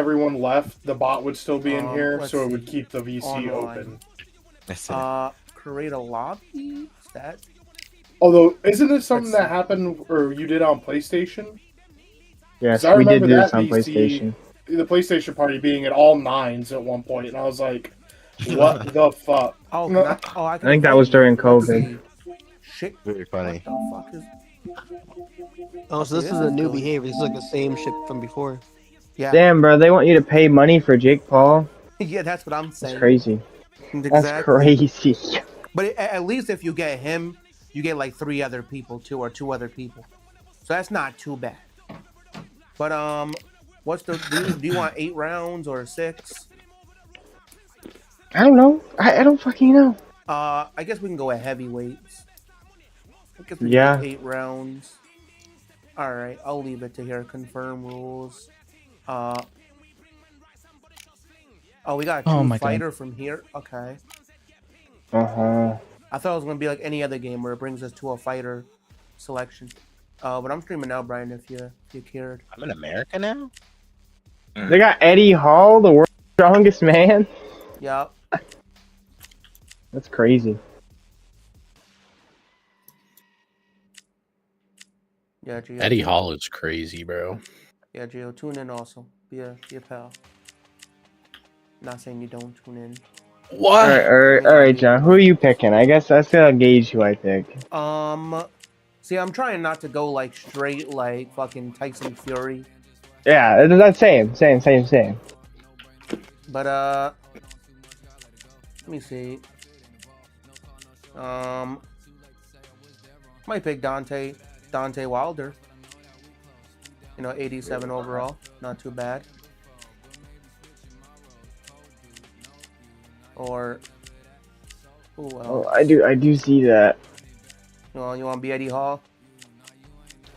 everyone left, the bot would still be in here, let's so it would see. keep the VC Online. open. Create a lobby? Is that? Although, isn't it something that happened or you did on PlayStation? Yes, I we did remember do that this on VC, PlayStation. the PlayStation party being at all 9s at one point, and I was like, what the fuck? Oh, I can think that was during COVID. Shit. Very funny. What the fuck is... Oh, so this is a new behavior. This is like the same shit from before. Yeah. Damn, bro, they want you to pay money for Jake Paul? Yeah, that's what I'm saying. That's crazy. Exactly. That's crazy. But at least if you get him, you get like 3 other people too, or 2 other people. So that's not too bad. But what's the do you want 8 rounds or 6? I don't know. I don't fucking know. I guess we can go at heavyweights. I guess we Yeah. can do 8 rounds. All right, I'll leave it to here. Confirm rules. Oh, we got a 2 fighter from here. Okay. I thought it was gonna be like any other game where it brings us to a fighter selection. But I'm streaming now, Brian. If you cared. I'm in America now. They got Eddie Hall, the world's strongest man. Yep. That's crazy. Yeah, Gio. Eddie Hall is crazy, bro. Yeah, Gio, tune in also. Be a pal. Not saying you don't tune in. What? All right, John. Who are you picking? I guess that's gonna gauge who I pick. See, I'm trying not to go like straight like fucking Tyson Fury. Yeah, that's same. But let me see. Might pick Dante Wilder. 87 overall, not too bad. Or who else? Oh, I do see that. You want to be Eddie Hall?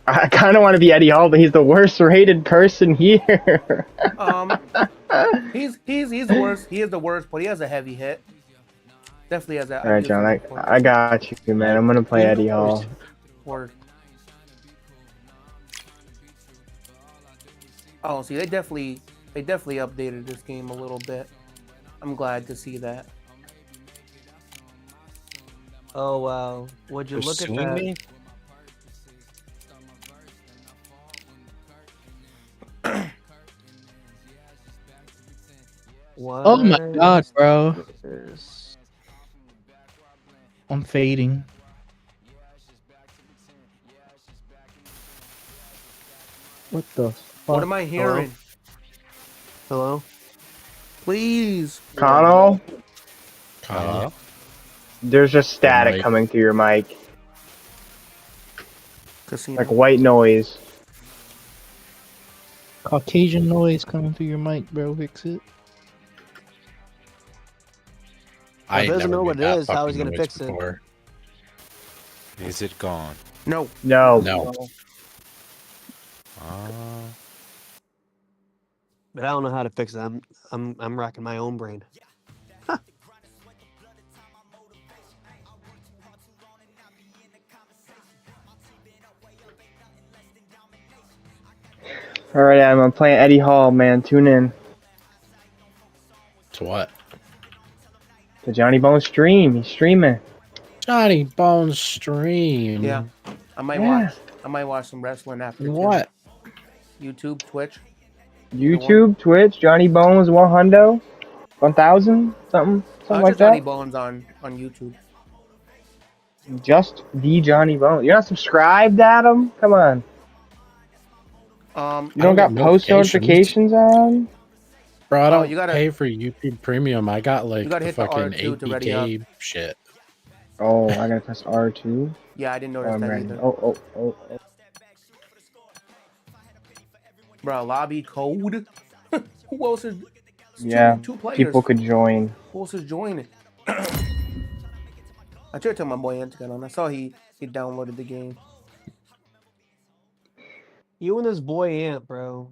I kind of want to be Eddie Hall, but he's the worst rated person here. He's the worst. He is the worst, but he has a heavy hit. Definitely has that. All right, John. I got you, man. I'm gonna play Eddie Hall. Word. Oh, see, they definitely updated this game a little bit. I'm glad to see that. Oh wow! Would you look at that? Me? What? Oh my god, bro. I'm fading. What the fuck? What am I hearing? Hello? Please. Connell? Hello? There's just static mic. coming through your mic. Casino. Like white noise. Caucasian noise coming through your mic, bro. Fix it. I If he doesn't know what it is, how is he gonna gonna fix it? Is it gone? No. No. No. But I don't know how to fix it. I'm racking my own brain. Alright, I'm playing Eddie Hall, man. Tune in To what? to Johnny Bones stream. He's streaming. Johnny Bones stream. Yeah. I might watch some wrestling after. What? YouTube, Twitch. YouTube, Twitch, Johnny Bones 100, 1000, something like just Johnny that. Bones on YouTube. Just the Johnny Bones. You're not subscribed, Adam? Come on. You You don't got post notifications on? Bro, I don't you gotta- pay for YouTube Premium. I got like You gotta the hit the fucking R2 to ready up. APK shit. Oh, I gotta press R2. Yeah, I didn't Oh, notice I'm that ready. either. Oh. Bro, lobby code. Who else is? Yeah, two players. people could join. Who else is joining? I tried to tell my boy Ant to get on. I saw he downloaded the game. You and this boy Ant, bro.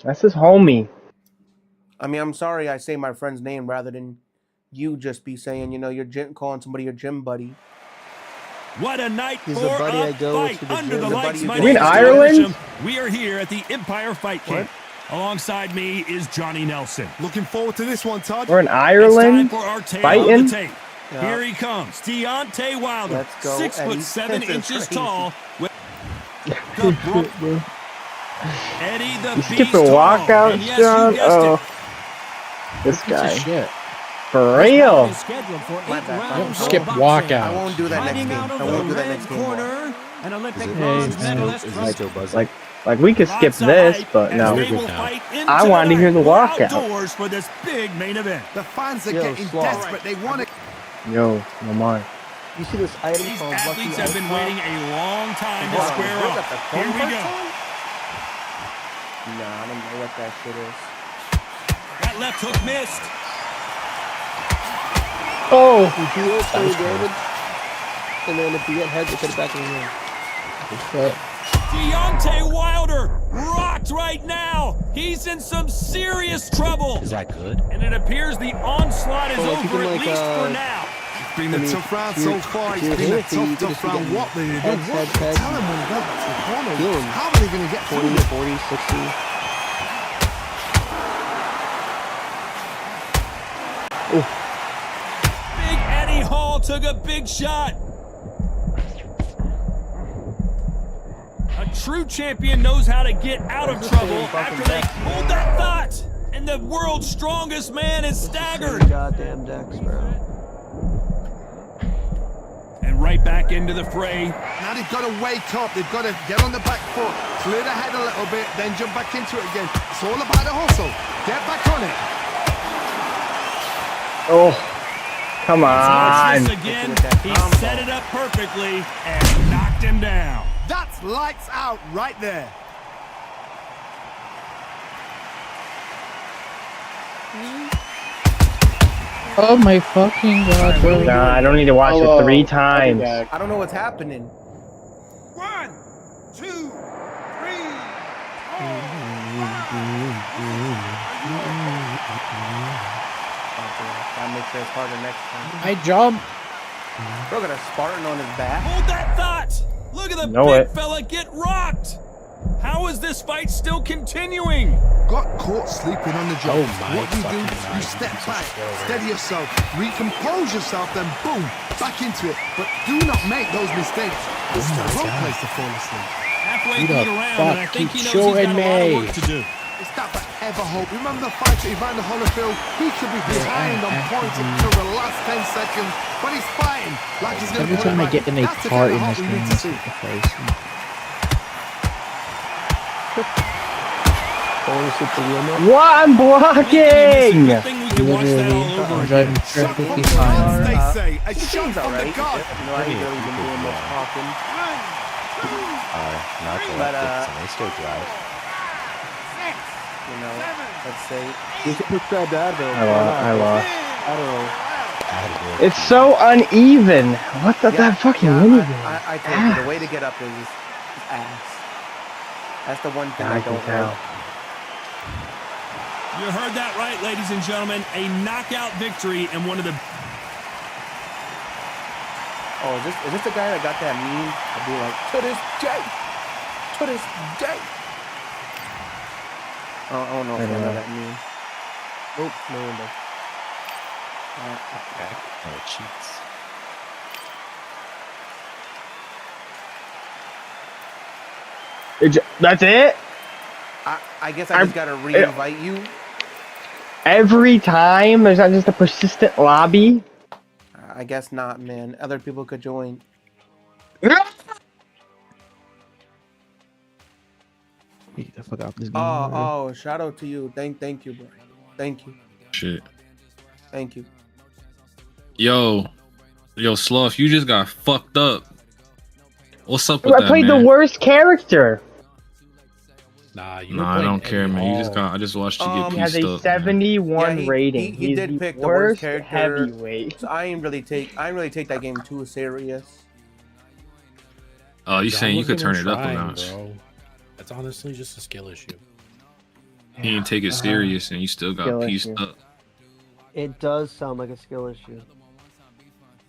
That's his homie. I mean, I'm sorry I say my friend's name rather than you just be saying, you're calling somebody your gym buddy. What a night He's for a buddy I a go fight to the under gym. the The lights. buddy My you name go is to. Joe Ireland? Bisham. We are here at the Empire Fight Camp. Alongside me is Johnny Nelson. Looking forward to this one, Todd. We're in It's time Ireland. for our tale Fighting? of the tape. Yeah. Here he comes, Deontay Wilder, Let's go, 6'7" Eddie. inches Crazy. tall. With Bro. Eddie the You Beast skipping Hall. walkouts, And yes, John? you guessed Oh, it. this Piece of guy. shit. For real. Scheduled for My 8 bad. rounds Skip of I walkout. won't do that next game. I won't do that next game. corner, an Olympic Hey, bronze man. medalist from Like we could skip Lots of this, hype but as no. they will Weird now. fight into I wanted to the hear the night. walkout. We're outdoors for this big main event. The fans are Yo, getting Slaw. desperate. They want it. Yo, Lamar. You see this item These called Lucky athletes have been Icon? waiting a long time to Hold on, square you got off. the Here phone we first go. time? Nah, I don't know what that shit is. That left hook missed. Oh, You do it, play damage, and then if you get heads, you put it back in the ring. Deontay Wilder rocked right now. He's in some serious trouble. Is that good? And it appears the onslaught is Well, if you over can, at like, least for now. It's been a tough round so far. It's if been you a hit, you tough just round. get What they do? heads, What? heads, Tell them when they go back to the corner. Kill 'em. How are they going to get 40, through it? 40, 60. Big Eddie Hall took a big shot. A true champion knows how to get out of trouble after they hold that thought. And the world's strongest man is staggered. Goddamn decks, bro. And right back into the fray. Now they've got to wake up. They've got to get on the back foot, clear the head a little bit, then jump back into it again. It's all about the hustle. Get back on it. oh, come Watch on. this again. He set it up perfectly and knocked him down. That's lights out right there. Oh my fucking god, bro. Nah, I don't need to watch Hello. it 3 I'll be times. back. I don't know what's happening. 1, 2, 3. That makes it harder next time. I jump. Bro got a Spartan on his back. Hold that thought. Look at the Know big it. fella get rocked. How is this fight still continuing? Got caught sleeping on the job. Oh my What do? fucking You God, step he's back, such a killer. steady yourself, recompose yourself, then boom, back into it. But do not make those mistakes. This is the wrong place to fall asleep. Halfway Who through the the round, fuck and I think he keeps knows he's showing got a lot of me? work to do. It's that forever hope. Remember the fight at Evander Holyfield? He could be behind on points until the last 10 seconds, but he's fighting like he's going to Every time I get in a That's the part kind in of this hope we game, need to it's see. the face. Only shoot the wheel now. What? I'm It's a blocking! good thing we can watch that all over I'm again. driving Shot from perfectly the fine. guards, they say. A He shot seems from the alright. guard. You know, I ain't really been doing much talking. Not the But, Olympics, and they still drive. You know, let's say. You should prescribe the Advil. I lost. I don't know. It's so uneven. What the that fucking mini game? I told you, the way to get up is ass. That's the one thing I I can don't tell. like. You heard that right, ladies and gentlemen. A knockout victory and one of the... Oh, is this the guy that got that meme? I'd be like, to this day! To this day! Oh, I don't know if I know that meme. Nope, no one does. Oh, cheats. That's it? I guess I just gotta re-invite you. Every time? There's not just a persistent lobby? I guess not, man. Other people could join. Get the fuck out this game. Oh, bro. oh, shout out to you. Thank you, bro. Thank you. Shit. Thank you. Yo, Sloth, you just got fucked up. What's up with I that, played man? the worst character. Nah, you. Nah, I don't care, man. You just got. I just watched you get He has pieced a up. 71 Yeah, rating. he He's did the pick the worst character. heavyweight. So I ain't really take that game too serious. Oh, you John saying you could wasn't turn it up a trying, notch? bro. That's honestly just a skill issue. He didn't take it serious, and you still got Skill pieced issue. up. It does sound like a skill issue.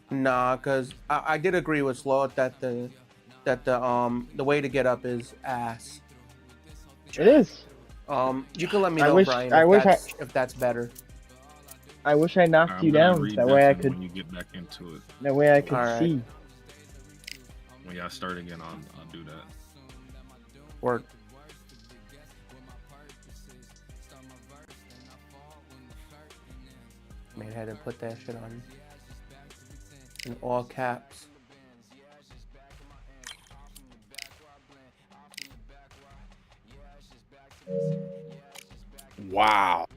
Nah, cause I did agree with Slow that the way to get up is ass. It is. You can let me I know, wish- Brian, I wish if that's better. I wish I knocked I'm you gonna down. read That way I Benson could. When you get back into it, That way I could Alright. see. when y'all start again, I'll do that. Word. Man, I had to put that shit on in all caps. Wow.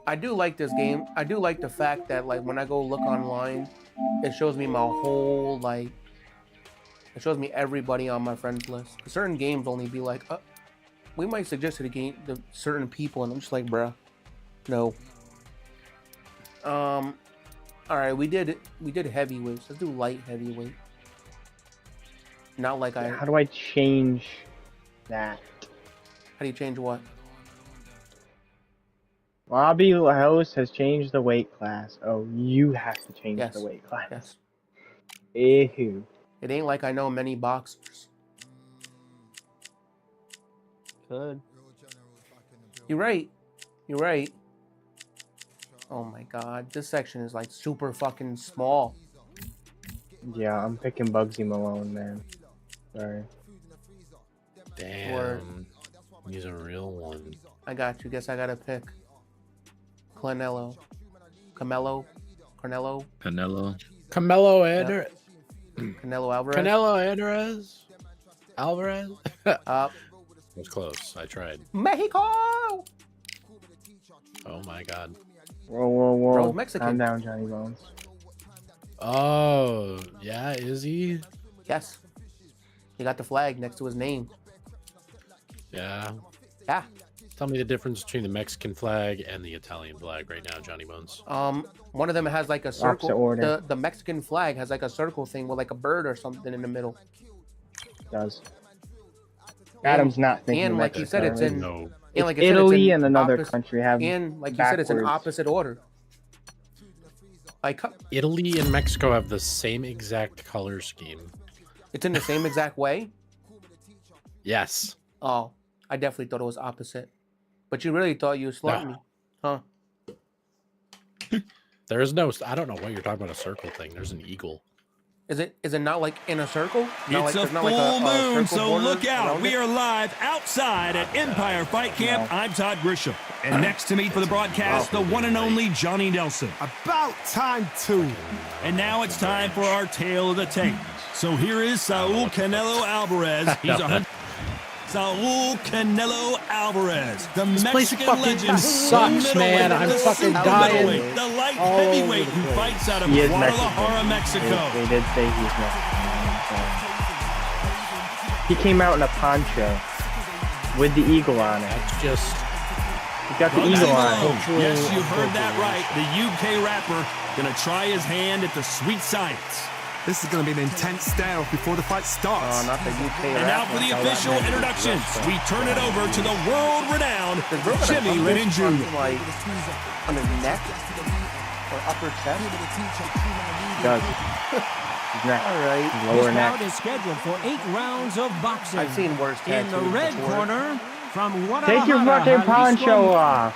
I do like this game. I do like the fact that like when I go look online, it shows me my whole like. It shows me everybody on my friends list. Certain games only be like, we might suggest to the game to certain people, and I'm just like, bruh, no. All right, we did heavyweights. Let's do light heavyweight. Not like I. How do I change that? How do you change what? Lobby host has changed the weight class. Oh, you have to change Yes. the weight class. Yes. Ew. It ain't like I know many boxers. Good. You're right. You're right. Oh my god, this section is like super fucking small. Yeah, I'm picking Bugsy Malone, man. Sorry. Damn. He's a real one. I got you. Guess I gotta pick Canelo. Canelo. Canelo. Camelo Eder. Canelo Alvarez. Canelo Alvarez. Up. It was close. I tried. Mexico. Oh my god. Whoa, whoa, whoa. Bro's Mexican. Calm down, Johnny Bones. Oh, yeah, is he? Yes. He got the flag next to his name. Yeah. Yeah. Tell me the difference between the Mexican flag and the Italian flag right now, Johnny Bones. One of them has like a Opposite circle. order. The Mexican flag has like a circle thing with like a bird or something in the middle. It does. Adam's not thinking And like you said, it's in. No. And like I said, Italy it's in and another opposite- country have And like you said, it's in backwards. opposite order. Like Italy and Mexico have the same exact color scheme. it's in the same exact way. Yes. Oh, I definitely thought it was opposite. But you really thought you slumped me, huh? There is no. I don't know what you're talking about. A circle thing. There's an eagle. Is it not like in a circle? Not It's like, a there's not full like moon, circle so border look out. around We it? are live outside at Empire Fight Camp. No. I'm Todd Grisham. And next to me for the broadcast, the one and only Johnny Nelson. About time too. And now it's time for our tale of the tape. So here is Saul Canelo Alvarez. He's Saul Canelo Alvarez, the place Mexican fucking legend, sucks, the man. middleweight, I'm the fucking super dying. middleweight, the light All over heavyweight the who place. fights out of He is Guadalajara, Mexican. Mexico. They did say he's Mexican. He came out in a poncho with the eagle on it. That's just. He got the Bugsy eagle on Malone. it. Yes, you heard that right. The UK rapper gonna try his hand at the sweet science. This is going to be an intense stare before the fight starts. Oh, not the UK. And now for the official introductions, we turn it over to the world-renowned Jimmy Lennon Jr. Like on his neck or upper chest. He does. His neck. All right. Lower neck. is scheduled for 8 rounds of boxing. I've seen worse In the tattoos red before. corner, from Guadalajara, Take your fucking poncho off.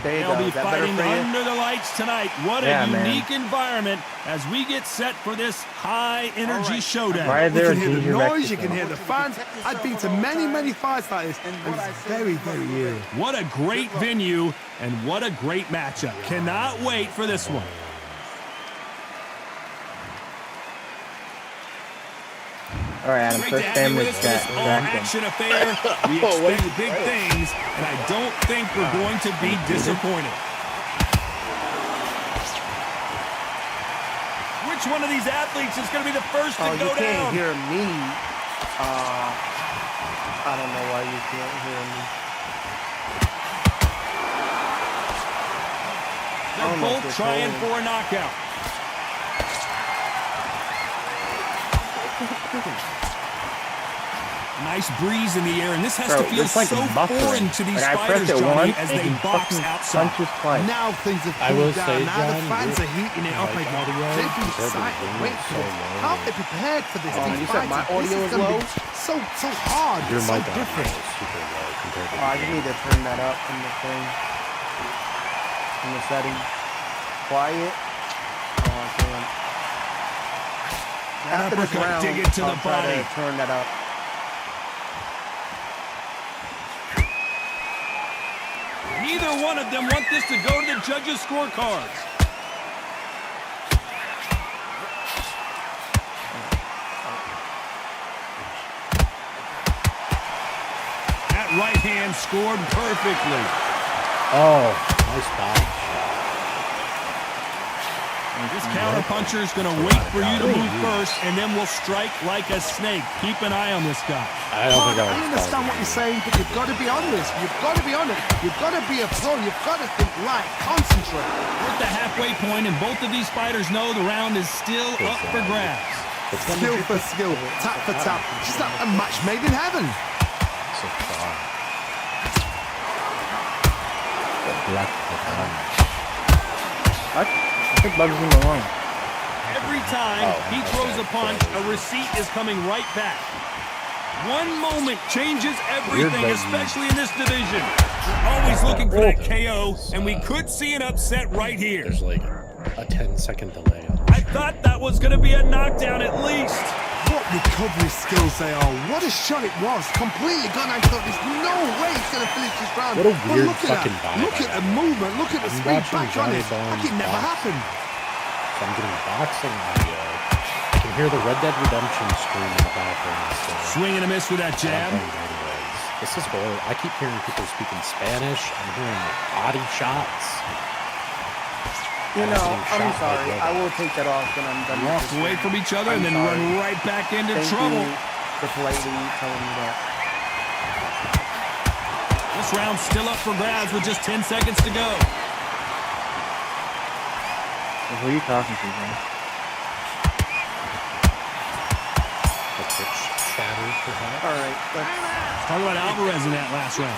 There you They'll go. be Is that better fighting for you? under the lights tonight. What a Yeah, man. unique environment as we get set for this high-energy showdown. Why is You there a can hear the ginger noise, you Mexican? can hear the fans. I've been to many, many fights like this, and it's very, very eerie. What a great venue and what a great matchup. Cannot wait for this one. All right, Adam. Great First to have you family with us for this chat. all-action affair. We expect big things, and I don't think we're going to be disappointed. Which one of these athletes is going to be the first to Oh, go you can't down? hear me. I don't know why you can't hear me. They're don't know if both they're trying trolling. for a knockout. Nice breeze in the air, and this has Bro, to feel it's like so buffering. foreign to these Like, I fighters, pressed it Johnny, once, as and they he box fucking outside. punches twice. Now things have I will cooled say, down. Now the John, fans your are heating it up mic again. audio They've been compared to the excited. game Wait is for so this. low. How they prepared for this? Oh, These you said my fights, this audio is gonna low? be so hard. Your so mic audio different. is super low compared to Oh, I the just game. need to turn that up in the thing. In the setting. Quiet. Oh, I can't. After this Uppercut, round, dig it to I'll the try body. to turn that up. Neither one of them want this to go to the judges' scorecards. That right hand scored perfectly. Oh, nice dodge. This counterpuncher is going to wait for you to move first, and then will strike like a snake. Keep an eye on this guy. I don't think I understand what you're saying, but you've got to be on this. You've got to be on it. You've got to be a pro. You've got to think right. Concentrate. We're at the halfway point, and both of these fighters know the round is still up for grabs. Skill for skill, tap for tap. Just like a match made in heaven. So far. Black. What? I think Bugs in the wrong. Every time he throws a punch, a receipt is coming right back. One moment changes everything, especially in this division. We're always looking for that KO, and we could see an upset right here. There's like a 10-second delay on I thought that was going to be a knockdown at least. What recovery skills they are. What a shot it was. Completely gone. I thought there's no way he's going to finish this round. What a But weird look at fucking that. vibe Look at I the have. movement. Look at the I'm speed watching back on Johnny it. Bones Like it never box. happened. So I'm getting boxing audio. I can hear the Red Dead Redemption scream in the background. So Swing and a miss with that jab. This is horrible. I keep hearing people speaking Spanish. I'm hearing body shots. You know, I'm sorry. I will take that off when I'm done. Walk away from each other and then run right back into trouble. Thank you for politely telling me that. This round's still up for grabs with just 10 seconds to go. Who are you talking to, man? All right, let's talk about Alvarez in that last round.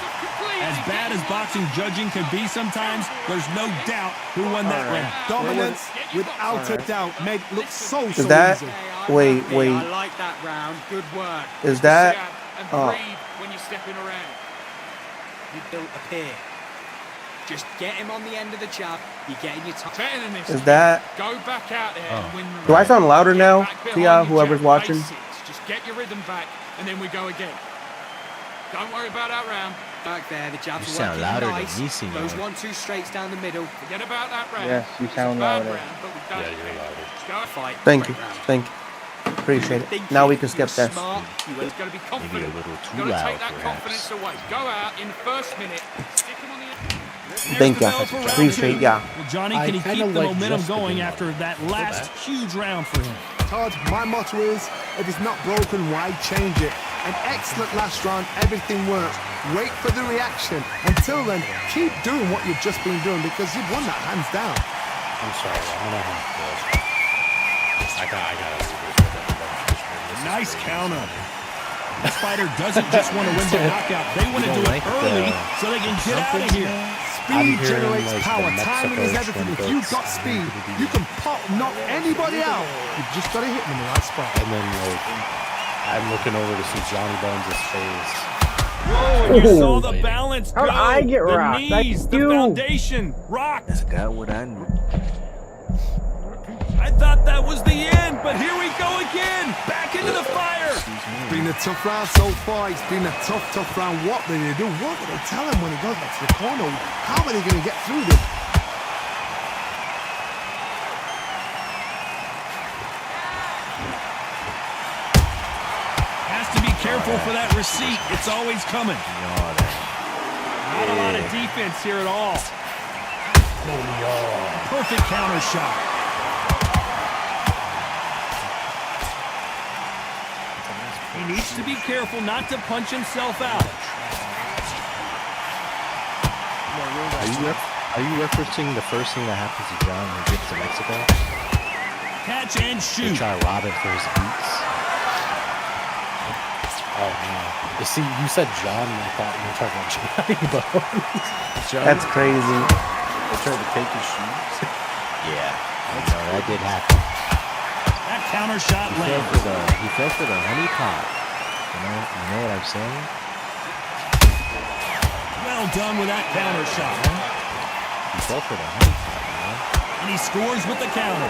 As bad as boxing judging can be sometimes, there's no doubt who won that round. Dominance, without a doubt, made it look so Is that? easy. Wait. I like that round. Good work. Is that? And breathe when you're stepping around. You built a pier. Just get him on the end of the jab. You're getting your time. Better than this. Is that? Go back out there and win the Do I round. sound louder now? Get To back y'all, behind your whoever's jab. watching. Basics. Just get your rhythm back, and then we go again. Don't worry about that round. Back there, the jabs You are sound working louder nice. than me, senor. Those 1-2 straights down the middle. Forget about that round. Yes, you sound Bad louder. round, but we've done it. you're louder. Just go fight. Thank you. Great round. Thank you. Appreciate it. Now we can skip this. Smart. You ain't got to be confident. Maybe a little too You've got to loud, take that perhaps. confidence away. Go out in the first minute. Stick him on the end. Thank ya. Appreciate ya. Well, Johnny, I can he kinda keep the like momentum just the going game after that last huge round for him? Todd, my motto is, if it's not broken, why change it? An excellent last round, everything works. Wait for the reaction. Until then, keep doing what you've just been doing because you've won that hands down. I'm sorry. I'm gonna have to. I gotta do this. Nice counter. This fighter doesn't just want to win the knockout. They want to do it early so they can get out of here. Speed generates power. Timing is everything. If you've got speed, you can knock anybody out. You've just got to hit them in the right spot. And then, like, I'm looking over to see Johnny Bones' face. Whoa, and you saw the balance go. How'd I get rocked? The knees, the You. foundation, rocked. I got what I need. I thought that was the end, but here we go again. Back into the fire. It's been a tough round so far. It's been a tough round. What do they do? What do they tell him when he goes back to the corner? How are they going to get through this? Has to be careful for that receipt. It's always coming. Not a lot of defense here at all. Perfect counter shot. He needs to be careful not to punch himself out. Are you referencing the first thing that happens to John when he gets to Mexico? Catch and They shoot. try to rob him for his beats. Oh no! You see, you said John, and I thought you were talking about Johnny Bones. John, That's crazy. they tried to take his shoes. Yeah, I know that did happen. That counter shot He lands. fell for the honey pot. You know what I'm saying? Well done with that counter shot. He fell for the honey pot, man. And he scores with the counter.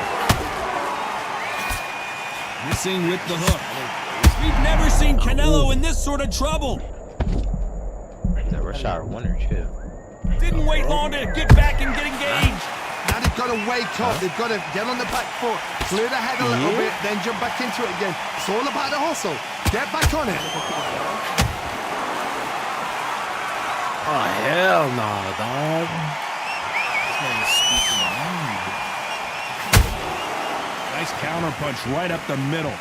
Missing with the hook. We've never seen Canelo in this sort of trouble. Is that rush hour 1 or 2? Didn't wait long to get back and get engaged. Now they've got to wake up. They've got to get on the back foot, clear the head a little bit, then jump back into it again. It's all about the hustle. Get back on it. Oh hell no, dog! This man's speaking weed. Nice counter punch right up the middle.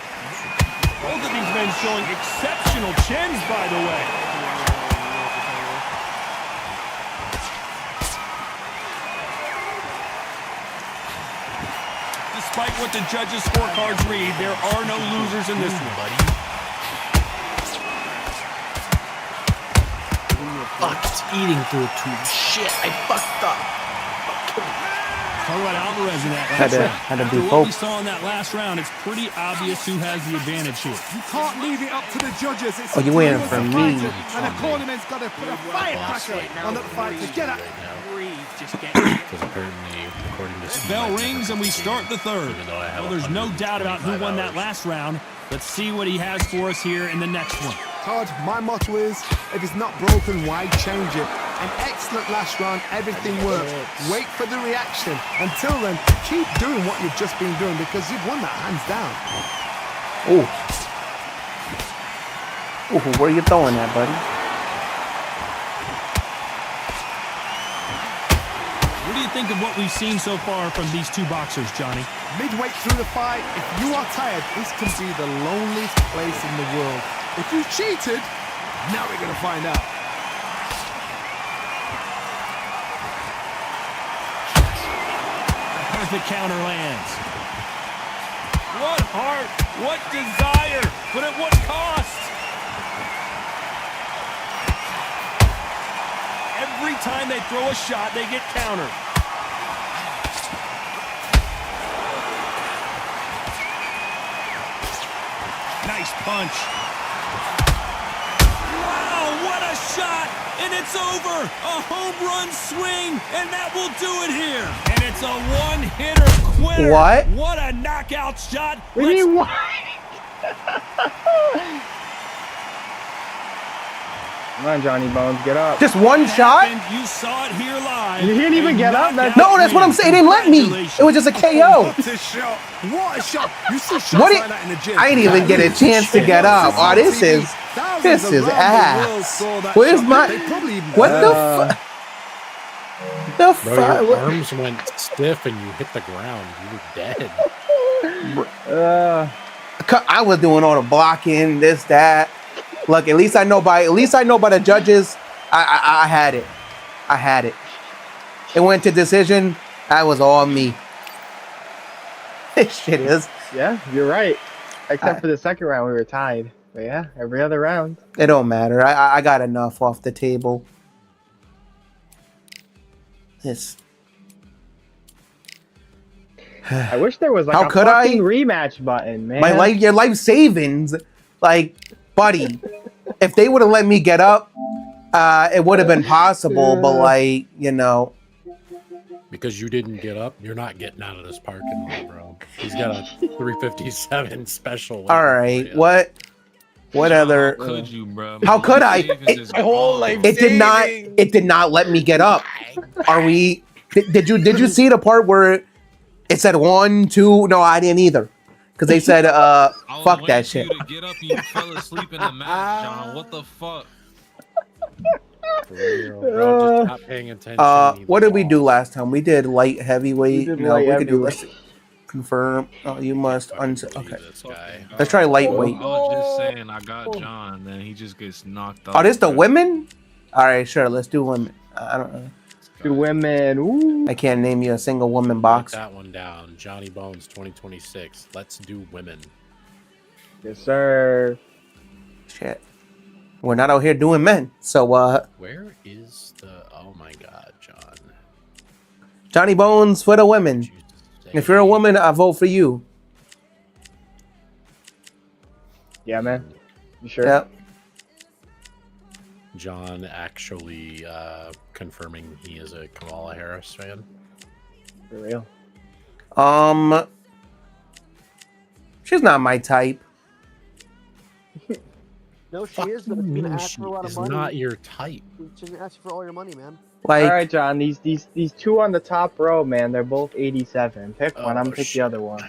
Both of these men showing exceptional chins, by the way. Despite what the judges' scorecards read, there are no losers in this one, buddy. Fuck, it's eating through a tube. Shit, I fucked up. Talk about Alvarez in that Had last to- round. had to After be what we focused. saw in that last round, it's pretty obvious who has the advantage here. You can't leave it up to the judges. It's Oh, you waiting for me? And the cornerman's got to put a firecracker on the fight to get it. Because apparently, according to Steve, Bell I rings and we start the third. Even though I have Well, there's no doubt about who won that 125 last round. Let's see what he has for us here in the next one. Todd, my motto is, if it's not broken, why change it? An excellent last round, everything works. Wait for the reaction. Until then, keep doing what you've just been doing because you've won that hands down. Ooh. Ooh, where are you throwing that, buddy? What do you think of what we've seen so far from these two boxers, Johnny? Midway through the fight, if you are tired, this can be the loneliest place in the world. If you cheated, now we're going to find out. Perfect counter lands. What heart, what desire, but at what cost? Every time they throw a shot, they get countered. Nice punch. Wow, what a shot! And it's over! A home run swing, and that will do it here. And it's a one-hitter quitter. What? What a knockout shot! What do you mean, what? Come on, Johnny Bones, get up. Just one shot? You saw it here live. You didn't even A get up? knockout No, that's what I'm win. saying. They didn't let me. It was just a KO. What a shot! What a shot! You see shots What? like that in the gym. I didn't even get a chance to get up. Oh, this is ass. Where's my? What the fuck? The bro, your fuck? arms went stiff and you hit the ground. You were dead. I was doing all the blocking, this, that. Look, at least I know by the judges. I had it. I had it. It went to decision. That was all me. This shit is. Yeah, you're right. Except for the second round, we were tied. But yeah, every other round. It don't matter. I got enough off the table. This. I wish there was like How a could I? fucking rematch button, man. Your life savings, like, buddy. If they would have let me get up, it would have been possible. But like, you know, Because you didn't get up, you're not getting out of this parking lot, bro. He's got a 357 special. all right, what other? Could you, bro? How could I? My whole life. It did not let me get up. Are we? Did you see the part where it said 1, 2? No, I didn't either. Because they said, fuck that shit. You to get up and you fell asleep in the match, John. What the fuck? For real, bro. Just not paying attention. What did we do last time? We did light heavyweight. We did No, light we could do. heavyweight. Let's confirm. Oh, you must okay. This guy. Let's try lightweight. I was just saying, I got John, then he just gets knocked out. Oh, this the women? All right, sure. Let's do women. I don't know. Good women. Ooh. I can't name you a single woman Write boxer. that one down. Johnny Bones 2026. Let's do women. Yes, sir. Shit. We're not out here doing men. So, Where is the? Oh my God, John. Johnny Bones for the women. If you're a woman, I vote for you. Yeah, man. You sure? Yep. John actually confirming he is a Kamala Harris fan. For real. She's not my type. No, she is. But it's gonna ask for a lot of Is money. not your type. She's gonna ask you for all your money, man. Like, all right, John. These two on the top row, man. They're both 87. Pick one. I'm gonna pick the other one.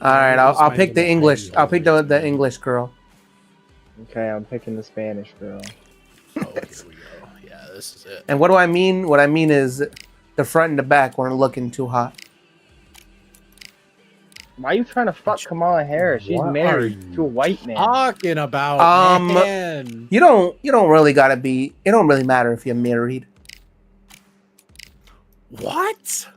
all right, I'll pick the English. I'll pick the English girl. Okay, I'm picking the Spanish girl. Oh, here we go. Yeah, this is it. And what do I mean? What I mean is the front and the back weren't looking too hot. Why are you trying to fuck Kamala Harris? She's What married to a white man. Talking about man. You don't really gotta be. It don't really matter if you're married. What?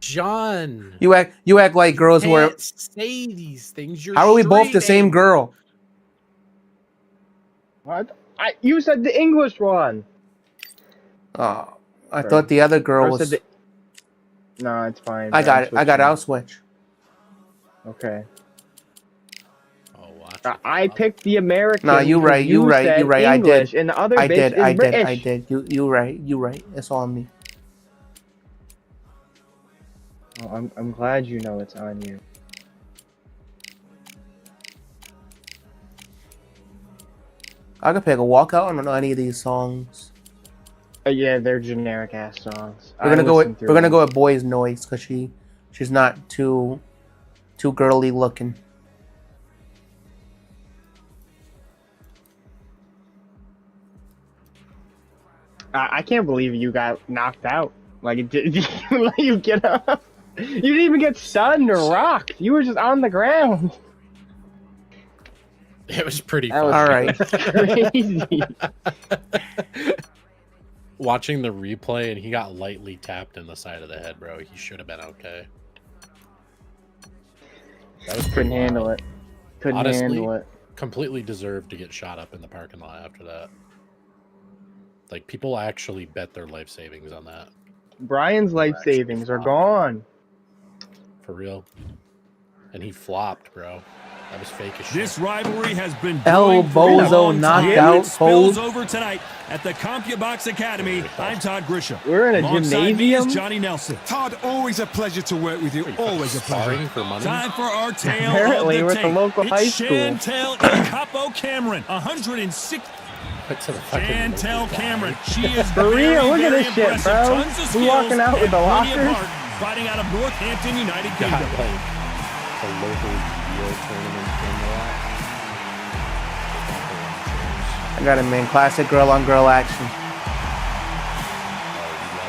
John. You act like girls who are. Can't say these things. You're How are we both the straight, same girl? What? You said the English one. Oh, I Sorry. thought the other girl Or said was. No, it's fine. I got I'm it. I got it. switching. I'll switch. Okay. Oh, watch I picked the American. No, you right. You right. said You right. English, I did. And the other I bitch did. is I did. British. I did. You right. You right. It's on me. Oh, I'm glad you know it's on you. I could pick a walkout. I don't know any of these songs. Yeah, they're generic ass songs. We're gonna go with Boy's Noise because she's not too girly looking. I can't believe you got knocked out. Like, did you get up? You didn't even get stunned or rocked. You were just on the ground. It was pretty That fun. was crazy. Watching the replay, and he got lightly tapped in the side of the head, bro. He should have been okay. That was Couldn't handle it. Couldn't Honestly, handle it. completely deserved to get shot up in the parking lot after that. Like, people actually bet their life savings on that. Brian's life savings are gone. For real. And he flopped, bro. That was fake as shit. This rivalry has been El brewing for a Bozo long knocked time. out It spills cold. over tonight at the CompuBox Academy. I'm Todd Grisham. We're in a Alongside me is gymnasium? Johnny Nelson. Todd, always a pleasure to work with you. Always a pleasure. Sparring for money? Time for our tale Apparently, of we're the at the tape. local It's high school. Chantel Capo Cameron, 106. Chantel Cameron. She is For very, real, look at very this shit, impressive. bro. Tons of We skills walking out with and the plenty of lockers? heart, fighting out of Northampton, United Got, Kingdom. like, a local video tournament in there. I got it, man. Classic girl on girl action.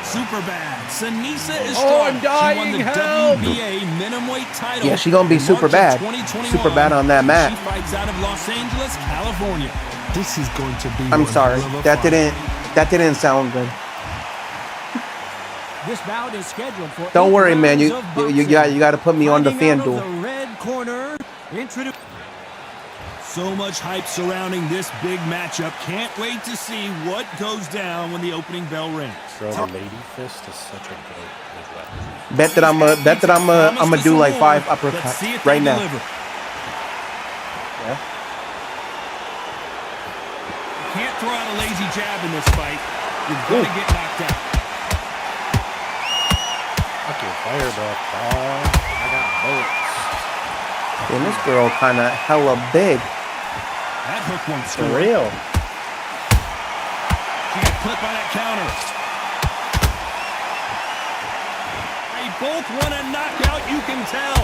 Super bad. Sanisa is Oh, I'm strong. dying, She won the help! WBA minimum weight title. Yeah, she gonna be in super March of bad. 2021. Super bad on that mat. She fights out of Los Angeles, California. This is going to be I'm one sorry. hell of a That fight. didn't sound good. This bout is scheduled for Don't 8 worry, man. You rounds of you boxing. got to put me on the Fighting out of FanDuel. the red corner, So much hype surrounding this big matchup. Can't wait to see what goes down when the opening bell rings. Bro, the lady fist is such a good weapon. Bet that I'm gonna do like 5 Let's see uppercuts if right they now. deliver. Yeah. You can't throw out a lazy jab in this fight. You're going to get knocked out. Fuck your fire, bro. I got bullets. Damn, this girl kind of hella big. That hook won't For score. real. She got clipped by that counter. They both want a knockout, you can tell.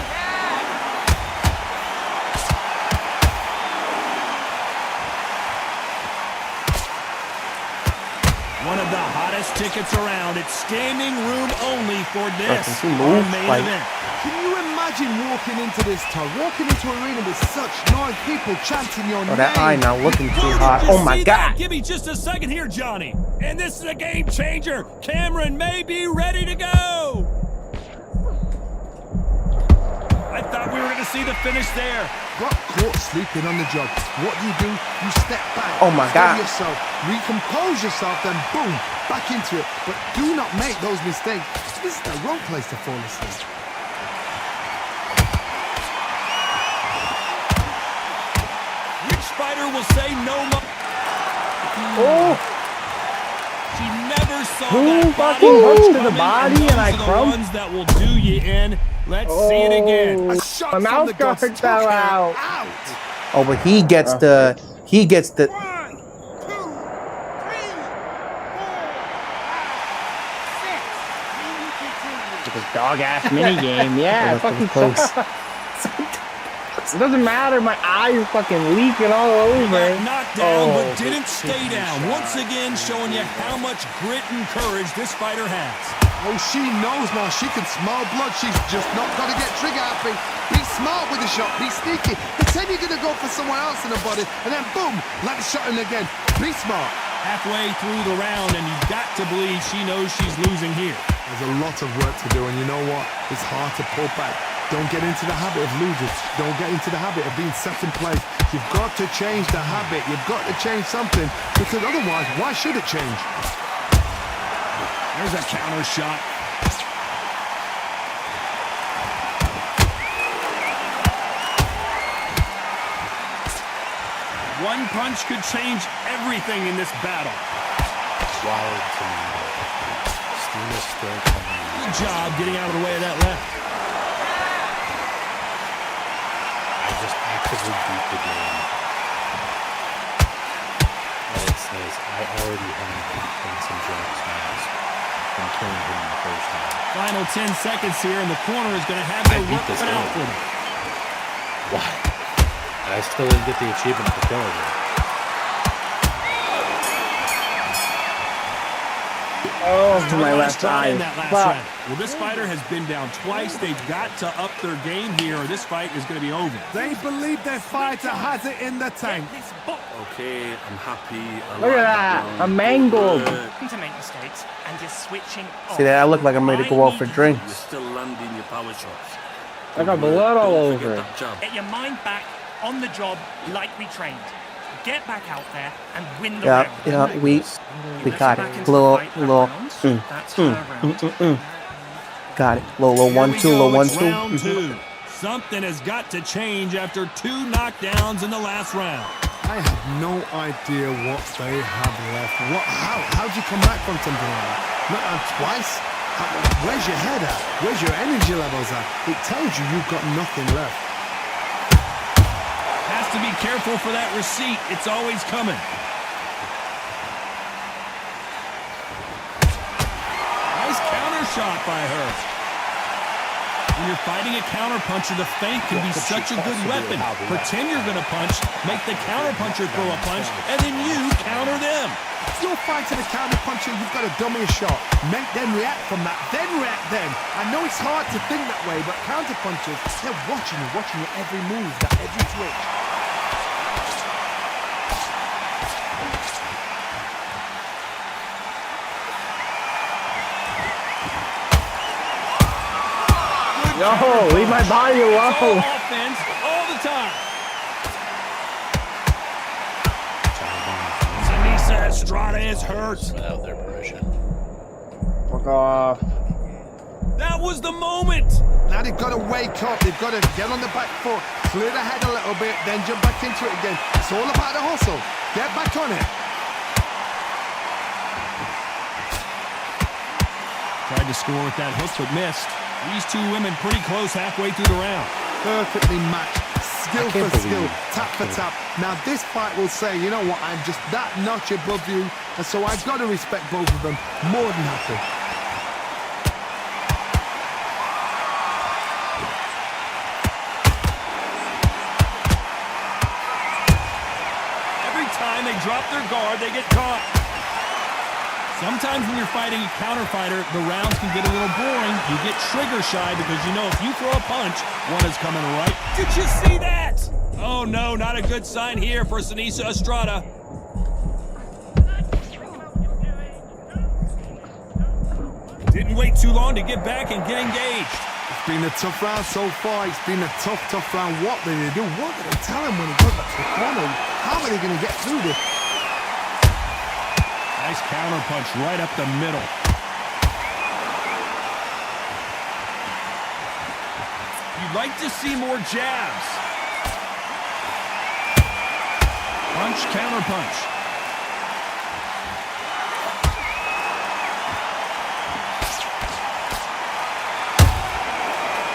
One of the hottest tickets around. It's standing room only for this, She our moves main like- event. Can you imagine walking into this, Todd? Walking into an arena with such noise, people chanting your Oh, name. that eye not looking too Where hot. did you Oh my see that? god. Give me just a second here, Johnny. And this is a game changer. Cameron may be ready to go. I thought we were going to see the finish there. Got caught sleeping on the job. What do? You step back. Oh my God. Steady yourself. Recompose yourself, then boom, back into it. But do not make those mistakes. This is the wrong place to fall asleep. Which fighter will say no more? Oh, She never saw Who that fucking hooks to the coming, body those and I are the crump? ones that will do you in. Let's see it again. A shot my from mouth the guard guts fell took her out. Oh, but he gets the. He gets the. This dog ass mini game. Yeah, That was fucking close. It doesn't matter. My eyes fucking leaking all over. Knocked down, but didn't stay down. Once again, showing you how much grit and courage this fighter has. Oh, she knows now. She can smell blood. She's just not got to get trigger happy. Be smart with the shot. Be sneaky. Pretend you're going to go for someone else in the body, and then boom, let the shot in again. Be smart. Halfway through the round, and you've got to believe she knows she's losing here. There's a lot of work to do, and you know what? It's hard to pull back. Don't get into the habit of losing. Don't get into the habit of being set in place. You've got to change the habit. You've got to change something, because otherwise, why should it change? There's a counter shot. One punch could change everything in this battle. Wild to me. Steam is still coming. Good job getting out of the way of that left. I just actively beat the game. And it says I already have some Jack's mask from killing him the first time. Final 10 seconds here, and the corner is going to have their work cut out for them. Why? I still didn't get the achievement for killing him. Oh, to my left eye. In that last Fuck. round. Well, this fighter has been down twice. They've got to up their game here, or this fight is going to be over. They believe their fighter has it in the tank. Okay, I'm happy. Look at that. I'm mangled. To make mistakes and just switching off. See that? I look like I'm ready to go out for drinks. You're still landing your power shots. I got blood all over it. Get your mind back on the job like we trained. Get back out there and win the Yeah, round. yeah, we got it. Little. Got it. Low 1-2, low 1-2. Round two. Something has got to change after 2 knockdowns in the last round. I have no idea what they have left. How'd you come back from something like that? Not twice? Where's your head at? Where's your energy levels at? It tells you you've got nothing left. Has to be careful for that receipt. It's always coming. Nice counter shot by her. When you're fighting a counterpuncher, the feint can be such a good weapon. Pretend you're going to punch, make the counterpuncher throw a punch, and then you counter them. If you're fighting a counterpuncher, you've got to dummy a shot. Make them react from that, then react then. I know it's hard to think that way, but counterpunchers, they're watching your every move, that every twitch. No, leave my body alone. All offense all the time. Sanisa Estrada is hurt. Without their permission. Fuck off. That was the moment. Now they've got to wake up. They've got to get on the back foot, clear the head a little bit, then jump back into it again. It's all about the hustle. Get back on it. Tried to score with that hook, but missed. These two women pretty close halfway through the round. Perfectly matched. Skill for skill, tap for tap. Now this fight will say, you know what, I'm just that notch above you, and so I've got to respect both of them. More than happy. Every time they drop their guard, they get caught. Sometimes when you're fighting a counter fighter, the rounds can get a little boring. You get trigger shy because you know if you throw a punch, one is coming right. Did you see that? Oh no, not a good sign here for Sanisa Estrada. Didn't wait too long to get back and get engaged. It's been a tough round so far. It's been a tough round. What did they do? What did they tell him when he got back to the corner? How are they going to get through this? Nice counter punch right up the middle. You'd like to see more jabs. Punch, counter punch.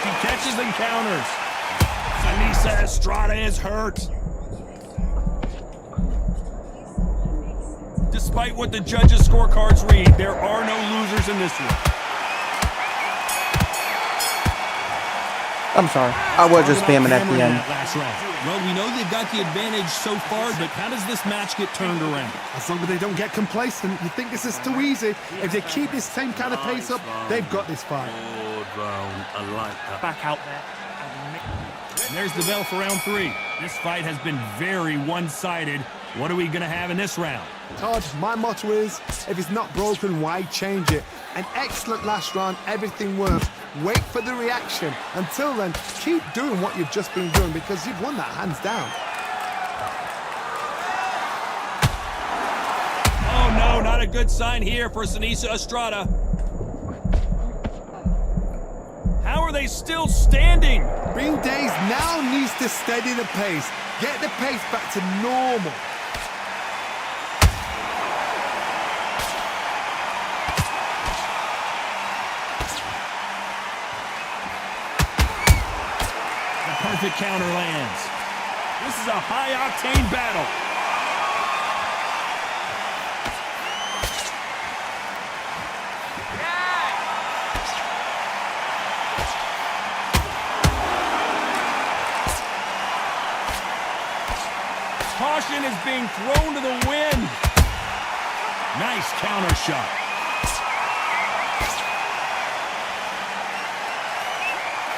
He catches and counters. Anissa Estrada is hurt. Despite what the judges' scorecards read, there are no losers in this one. I'm sorry. I was just spamming at the end. Last round. Well, we know they've got the advantage so far, but how does this match get turned around? As long as they don't get complacent, you think this is too easy. If they keep this same kind of pace up, they've got this fight. Good round. I like that. Back out there. And there's the bell for round 3. This fight has been very one-sided. What are we going to have in this round? Todd, my motto is, if it's not broken, why change it? An excellent last round, everything works. Wait for the reaction. Until then, keep doing what you've just been doing because you've won that hands down. Oh, no, not a good sign here for Anissa Estrada. How are they still standing? Green Days now needs to steady the pace. Get the pace back to normal. Perfect counter lands. This is a high-octane battle. Caution is being thrown to the wind. Nice counter shot.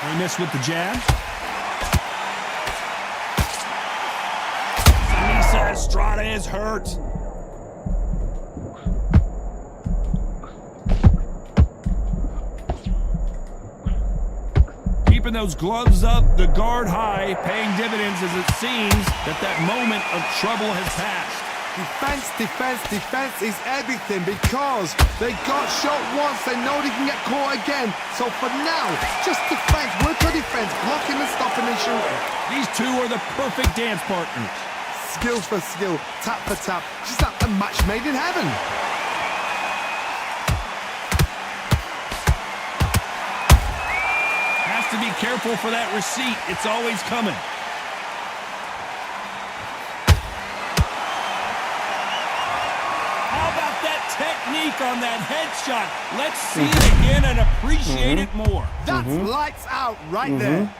They miss with the jab. Estrada is hurt. Keeping those gloves up, the guard high, paying dividends as it seems that moment of trouble has passed. Defense is everything because they got shot once, they know they can get caught again. So for now, just defense, work on defense, blocking and stopping and shooting. These two are the perfect dance partners. Skill for skill, tap for tap, just like a match made in heaven. Has to be careful for that receipt. It's always coming. How about that technique on that headshot? Let's see it again and appreciate it more. That's lights out right there.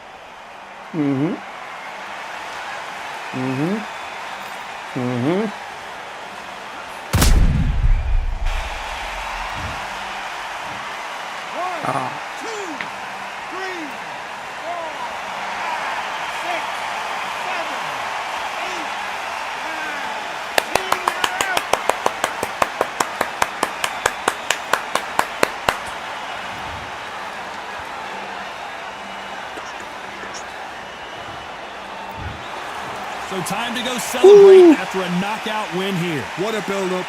So time to go celebrate after a knockout win here. What a build-up.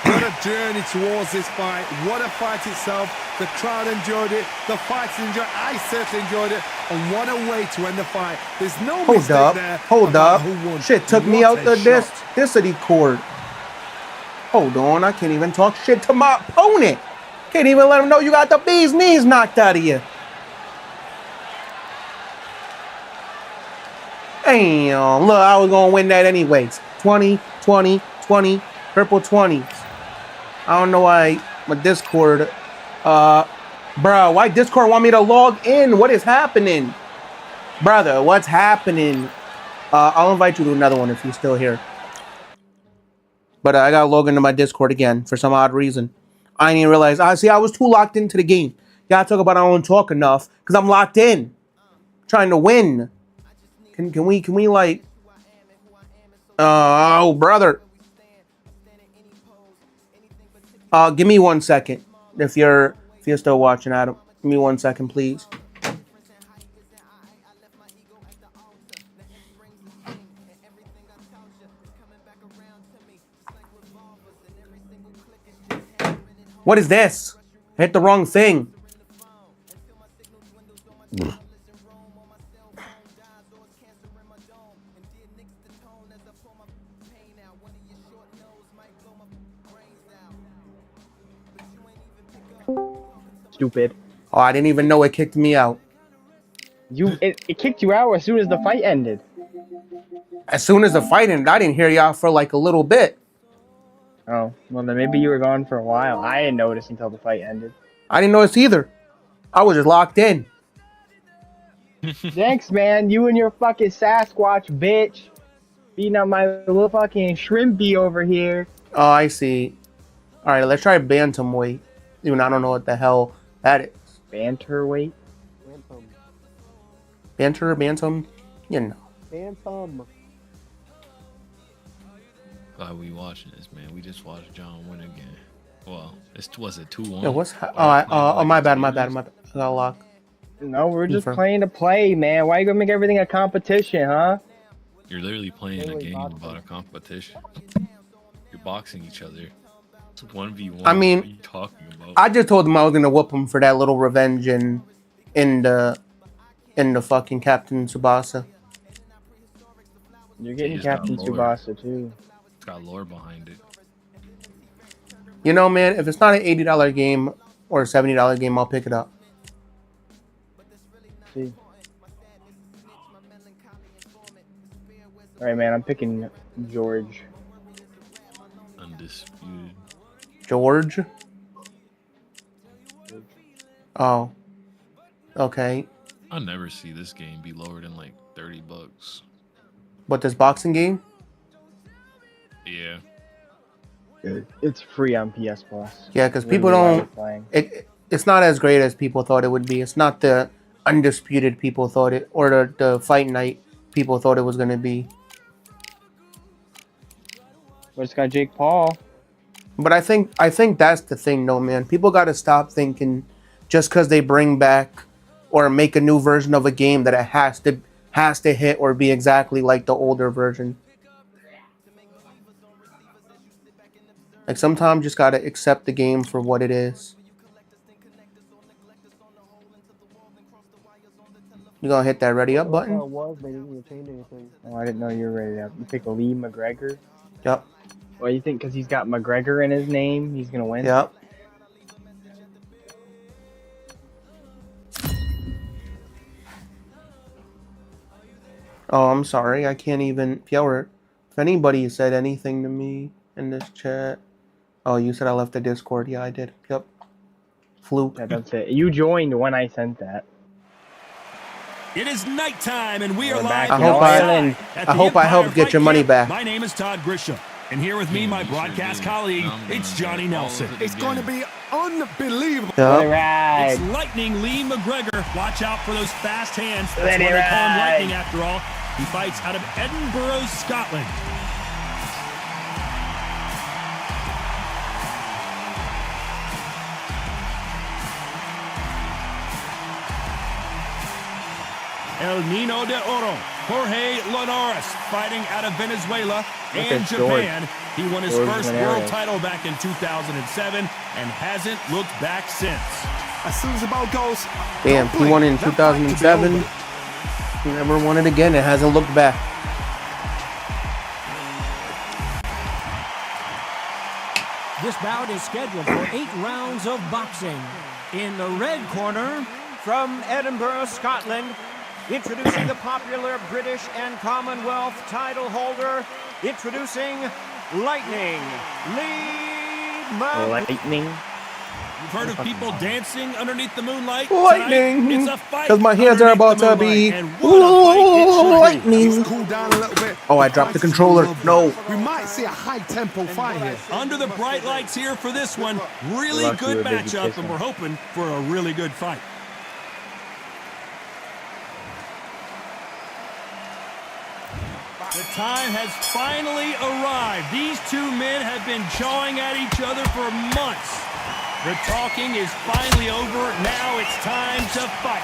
What a journey towards this fight. What a fight itself. The crowd enjoyed it. The fighters enjoyed it. I certainly enjoyed it. And what a way to end the fight. There's no mistake there. Hold up. Shit took me out the density cord. Hold on. I can't even talk shit to my opponent. Can't even let him know you got the bee's knees knocked out of you. Damn, look, I was going to win that anyways. 20, 20, 20, purple 20s. I don't know why my Discord, bro, why Discord want me to log in? What is happening? Brother, what's happening? I'll invite you to another one if you're still here. But I got to log into my Discord again for some odd reason. I didn't even realize. I was too locked into the game. Gotta talk about I don't talk enough because I'm locked in. Trying to win. Can we like oh brother. Give me 1 second if you're still watching, Adam. Give me 1 second, please. What is this? I hit the wrong thing. Stupid. Oh, I didn't even know it kicked me out. It kicked you out as soon as the fight ended. As soon as the fight ended, I didn't hear y'all for like a little bit. Oh, well then maybe you were gone for a while. I didn't notice until the fight ended. I didn't notice either. I was just locked in. Thanks, man. You and your fucking Sasquatch bitch. Beating up my little fucking shrimpy over here. Oh, I see. Alright, let's try bantamweight. Even I don't know what the hell that is. Banterweight? Bantam? You know. Bantam. Glad we watching this, man. We just watched John win again. Well, was it 2-1? Yeah, what's my bad. I got locked. No, we're just playing to play, man. Why you gonna make everything a competition, huh? You're literally playing a game about a competition. You're boxing each other. It's 1v1. I mean, what are you talking about? I just told him I was gonna whoop him for that little revenge in the fucking Captain Tsubasa. You're getting Captain Tsubasa too. It's got lore behind it. You know, man, if it's not an $80 game or a $70 game, I'll pick it up. See. Alright, man, I'm picking George. Undisputed. George? Oh. Okay. I never see this game be lower than like $30. What, this boxing game? Yeah. It's free on PS Plus. Yeah, because people don't... It's not as great as people thought it would be. It's not the Undisputed people thought it, or the Fight Night people thought it was going to be. But it's got Jake Paul. But I think that's the thing, though, man. People got to stop thinking just because they bring back or make a new version of a game that it has to hit or be exactly like the older version. Like, sometimes you just got to accept the game for what it is. You gonna hit that ready up button? Was, they didn't even change anything. Oh, I didn't know you were ready up. You pick Lee McGregor? Yep. Well, you think because he's got McGregor in his name, he's gonna win? Yep. Oh, I'm sorry. I can't even... If anybody said anything to me in this chat... Oh, you said I left the Discord. Yeah, I did. Yep. Fluke. Yeah, that's it. You joined when I sent that. It is nighttime, and we are live. I hope I helped get your money back. My name is Todd Grisham, and here with me, my broadcast colleague, it's Johnny Nelson. It's going to be unbelievable. Yep. It's Lightning Lee McGregor. Watch out for those fast hands. That's why they call him Lightning, after all. He fights out of Edinburgh, Scotland. El Nino de Oro, Jorge Linares, fighting out of Venezuela and Japan. He won his first world title back in 2007 and hasn't looked back since. As soon as the ball goes, damn, he won in 2007. He never won it again. It hasn't looked back. This bout is scheduled for 8 rounds of boxing. In the red corner, from Edinburgh, Scotland, introducing the popular British and Commonwealth title holder, introducing Lightning Lee McGregor. Lightning? You've heard of people dancing underneath the moonlight? Lightning! Tonight, it's a fight because my hands are about to be lightning. Cool down a little bit. Oh, I dropped the controller. No. We might see a high tempo fight here. Under the bright lights here for this one. Really good matchup, and we're hoping for a really good fight. The time has finally arrived. These two men have been jawing at each other for months. The talking is finally over. Now it's time to fight.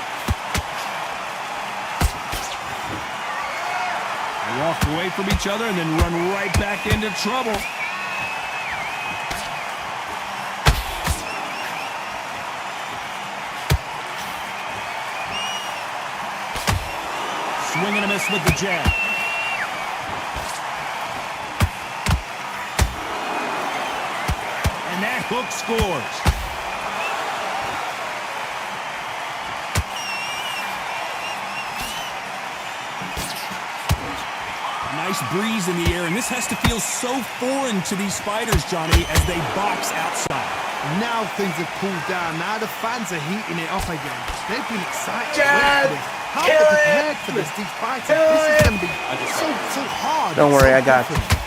They walk away from each other and then run right back into trouble. Swing and a miss with the jab. And that hook scores. Nice breeze in the air, and this has to feel so foreign to these fighters, Johnny, as they box outside. Now things have cooled down. Now the fans are heating it up again. They've been excited. Jab! How they prepared for this? These fighters. This is going to be so hard. Don't worry, I got different. you.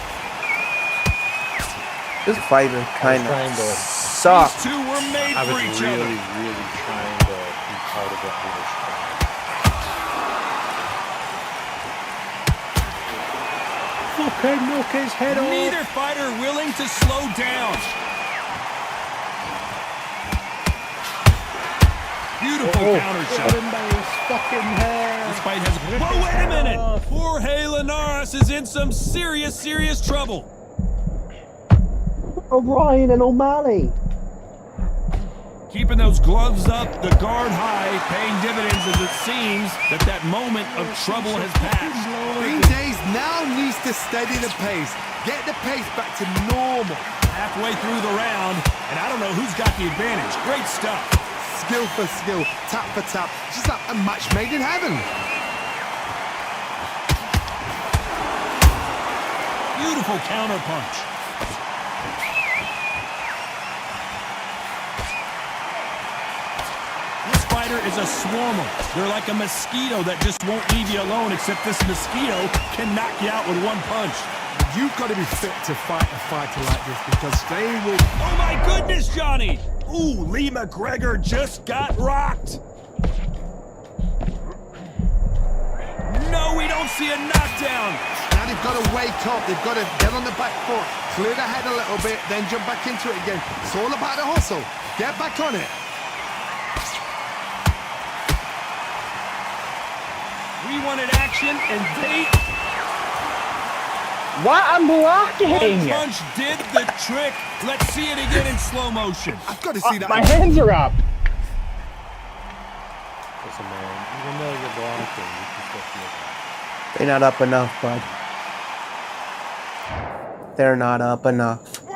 This fighter kind of sucks. These two were made I was for each really, other. really trying to be part of what we were trying. Fucking knock his head off. Neither fighter willing to slow down. Beautiful counter shot. Him by his fucking hair. This fight has. Whoa, wait a minute! Jorge Linares is in some serious trouble. O'Brien and O'Malley. Keeping those gloves up, the guard high, paying dividends as it seems that moment of trouble has passed. Green Days now needs to steady the pace. Get the pace back to normal. Halfway through the round, and I don't know who's got the advantage. Great stuff. Skill for skill, tap for tap. Just like a match made in heaven. Beautiful counter punch. This fighter is a swarmer. They're like a mosquito that just won't leave you alone, except this mosquito can knock you out with one punch. You've got to be fit to fight a fighter like this because they will... Oh my goodness, Johnny! Ooh, Lee McGregor just got rocked. No, we don't see a knockdown. Now they've got to wake up. They've got to get on the back foot, clear the head a little bit, then jump back into it again. It's all about the hustle. Get back on it. We wanted action, and they... What? I'm blocking! One punch did the trick. Let's see it again in slow motion. I've got to see that. My hands are up. Listen, man, even though you're blocking, you can still feel that. They're not up enough, bud. They're not up enough. 1,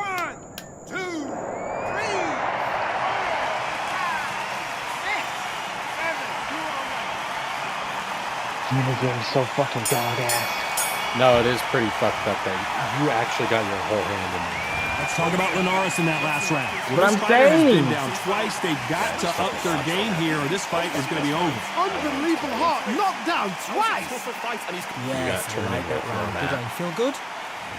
2, 3, 4, 5, 6, 7, 2, This game's so fucking dog ass. No, it is pretty fucked up that you actually got your whole hand in there. Let's talk about Linares in that last round. What I'm This fighter has saying. been down twice. They've got to up their game here, or this fight is going to be over. Unbelievable heart, knocked down twice. Yes, I like that round. Did I feel good?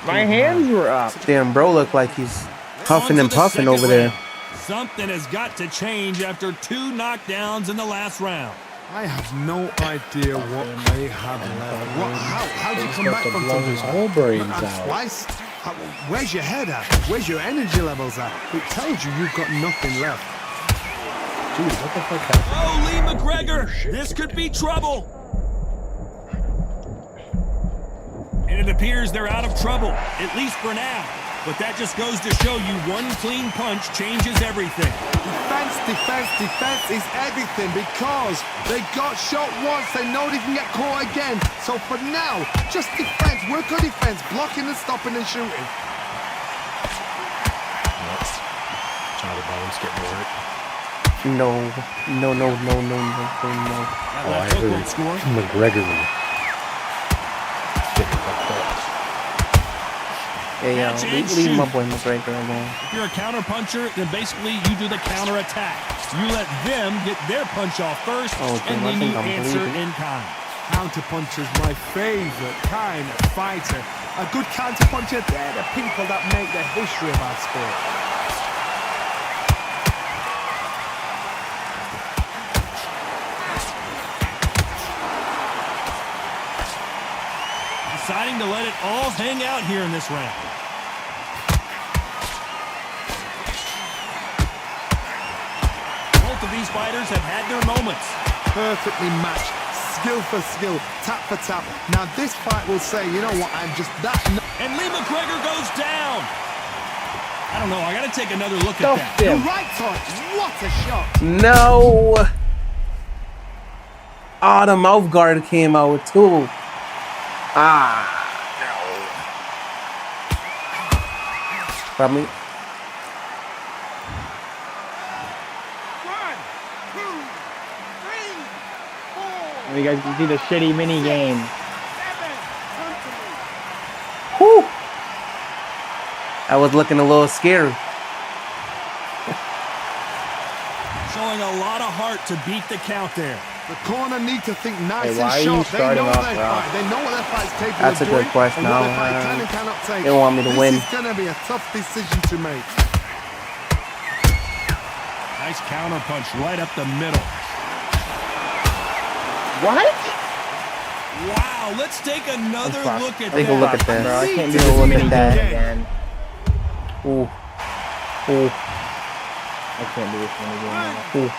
My hands were up. Damn, bro, look like he's huffing and puffing over there. Something has got to change after 2 knockdowns in the last round. I have no idea what they have left. How do you come back from something? His whole brains And out. twice? Where's your head at? Where's your energy levels at? It tells you you've got nothing left. Dude, what the fuck happened? Oh, Lee McGregor, this could be trouble. And it appears they're out of trouble, at least for now. But that just goes to show you one clean punch changes everything. Defense is everything because they got shot once, they know they can get caught again. So for now, just defense, work on defense, blocking and stopping and shooting. Charlie Bones getting hurt. No. Oh, I heard McGregor getting fucked up. Yeah, leave my boy McGregor alone. If you're a counter puncher, then basically you do the counter attack. You let them get their punch off first, and then you answer in kind. Counter puncher is my favorite kind of fighter. A good counter puncher, they're the people that make the history of our sport. Deciding to let it all hang out here in this round. Both of these fighters have had their moments. Perfectly matched, skill for skill, tap for tap. Now this fight will say, you know what, I'm just that... And Lee McGregor goes down. I don't know, I gotta take another look at that. The right touch, what a shot. No! Oh, the mouth guard came out too. Ah. Probably. You guys can see the shitty mini game. Whew. I was looking a little scary. Showing a lot of heart to beat the count there. The corner need to think nice Hey, why are and you sharp. They starting know off their wrong? fight. They know what their fight's capable That's a of good doing question. and what their fight can and cannot take. They want me to win. This is going to be a tough decision to make. Nice counter punch right up the middle. What? Wow, let's take another look at Take a look at that. Bro, I can't do Take a the look mini at that. game again. Ooh. Ooh. I can't do this mini game now. Ooh.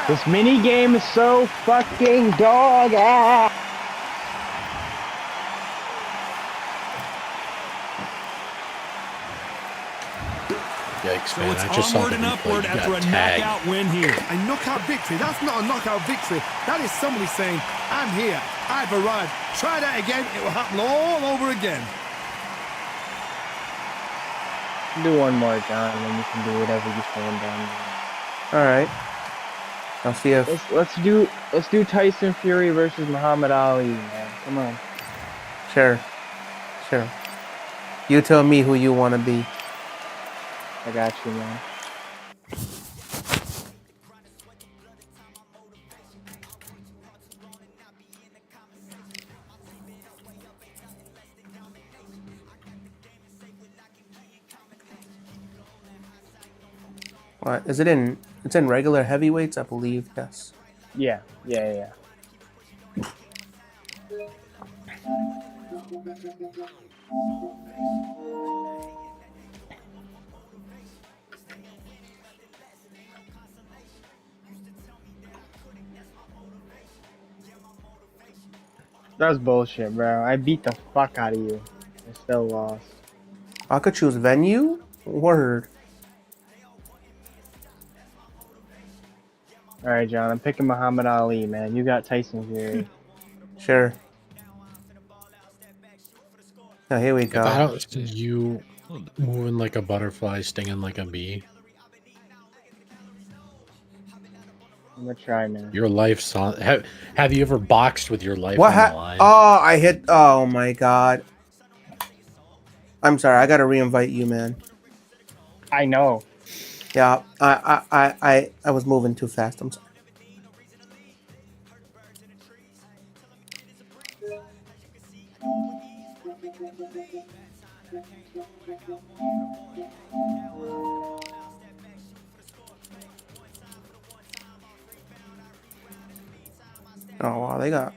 This mini game is so fucking dog ass. Yikes, So man. it's I just saw onward the and replay. upward You after a got tagged. knockout win here. A knockout victory. That's not a knockout victory. That is somebody saying, I'm here. I've arrived. Try that again. It will happen all over again. Do one more, John, and then you can do whatever you stand down. All right. I'll see if. Let's do Tyson Fury versus Muhammad Ali, man. Come on. Sure. Sure. You tell me who you want to be. I got you, man. What is it in? It's in regular heavyweights, I believe. Yes. Yeah. That's bullshit, bro. I beat the fuck out of you. I still lost. I could choose venue. Word. All right, John. I'm picking Muhammad Ali, man. You got Tyson Fury. Sure. Oh, here we If go. I don't see you moving like a butterfly, stinging like a bee, I'm gonna try, man. your life's on. Have you ever boxed with your life What on the line? Oh, I hit. Oh my god. I'm sorry. I gotta re-invite you, man. I know. Yeah. I was moving too fast. I'm sorry. Oh wow, they got.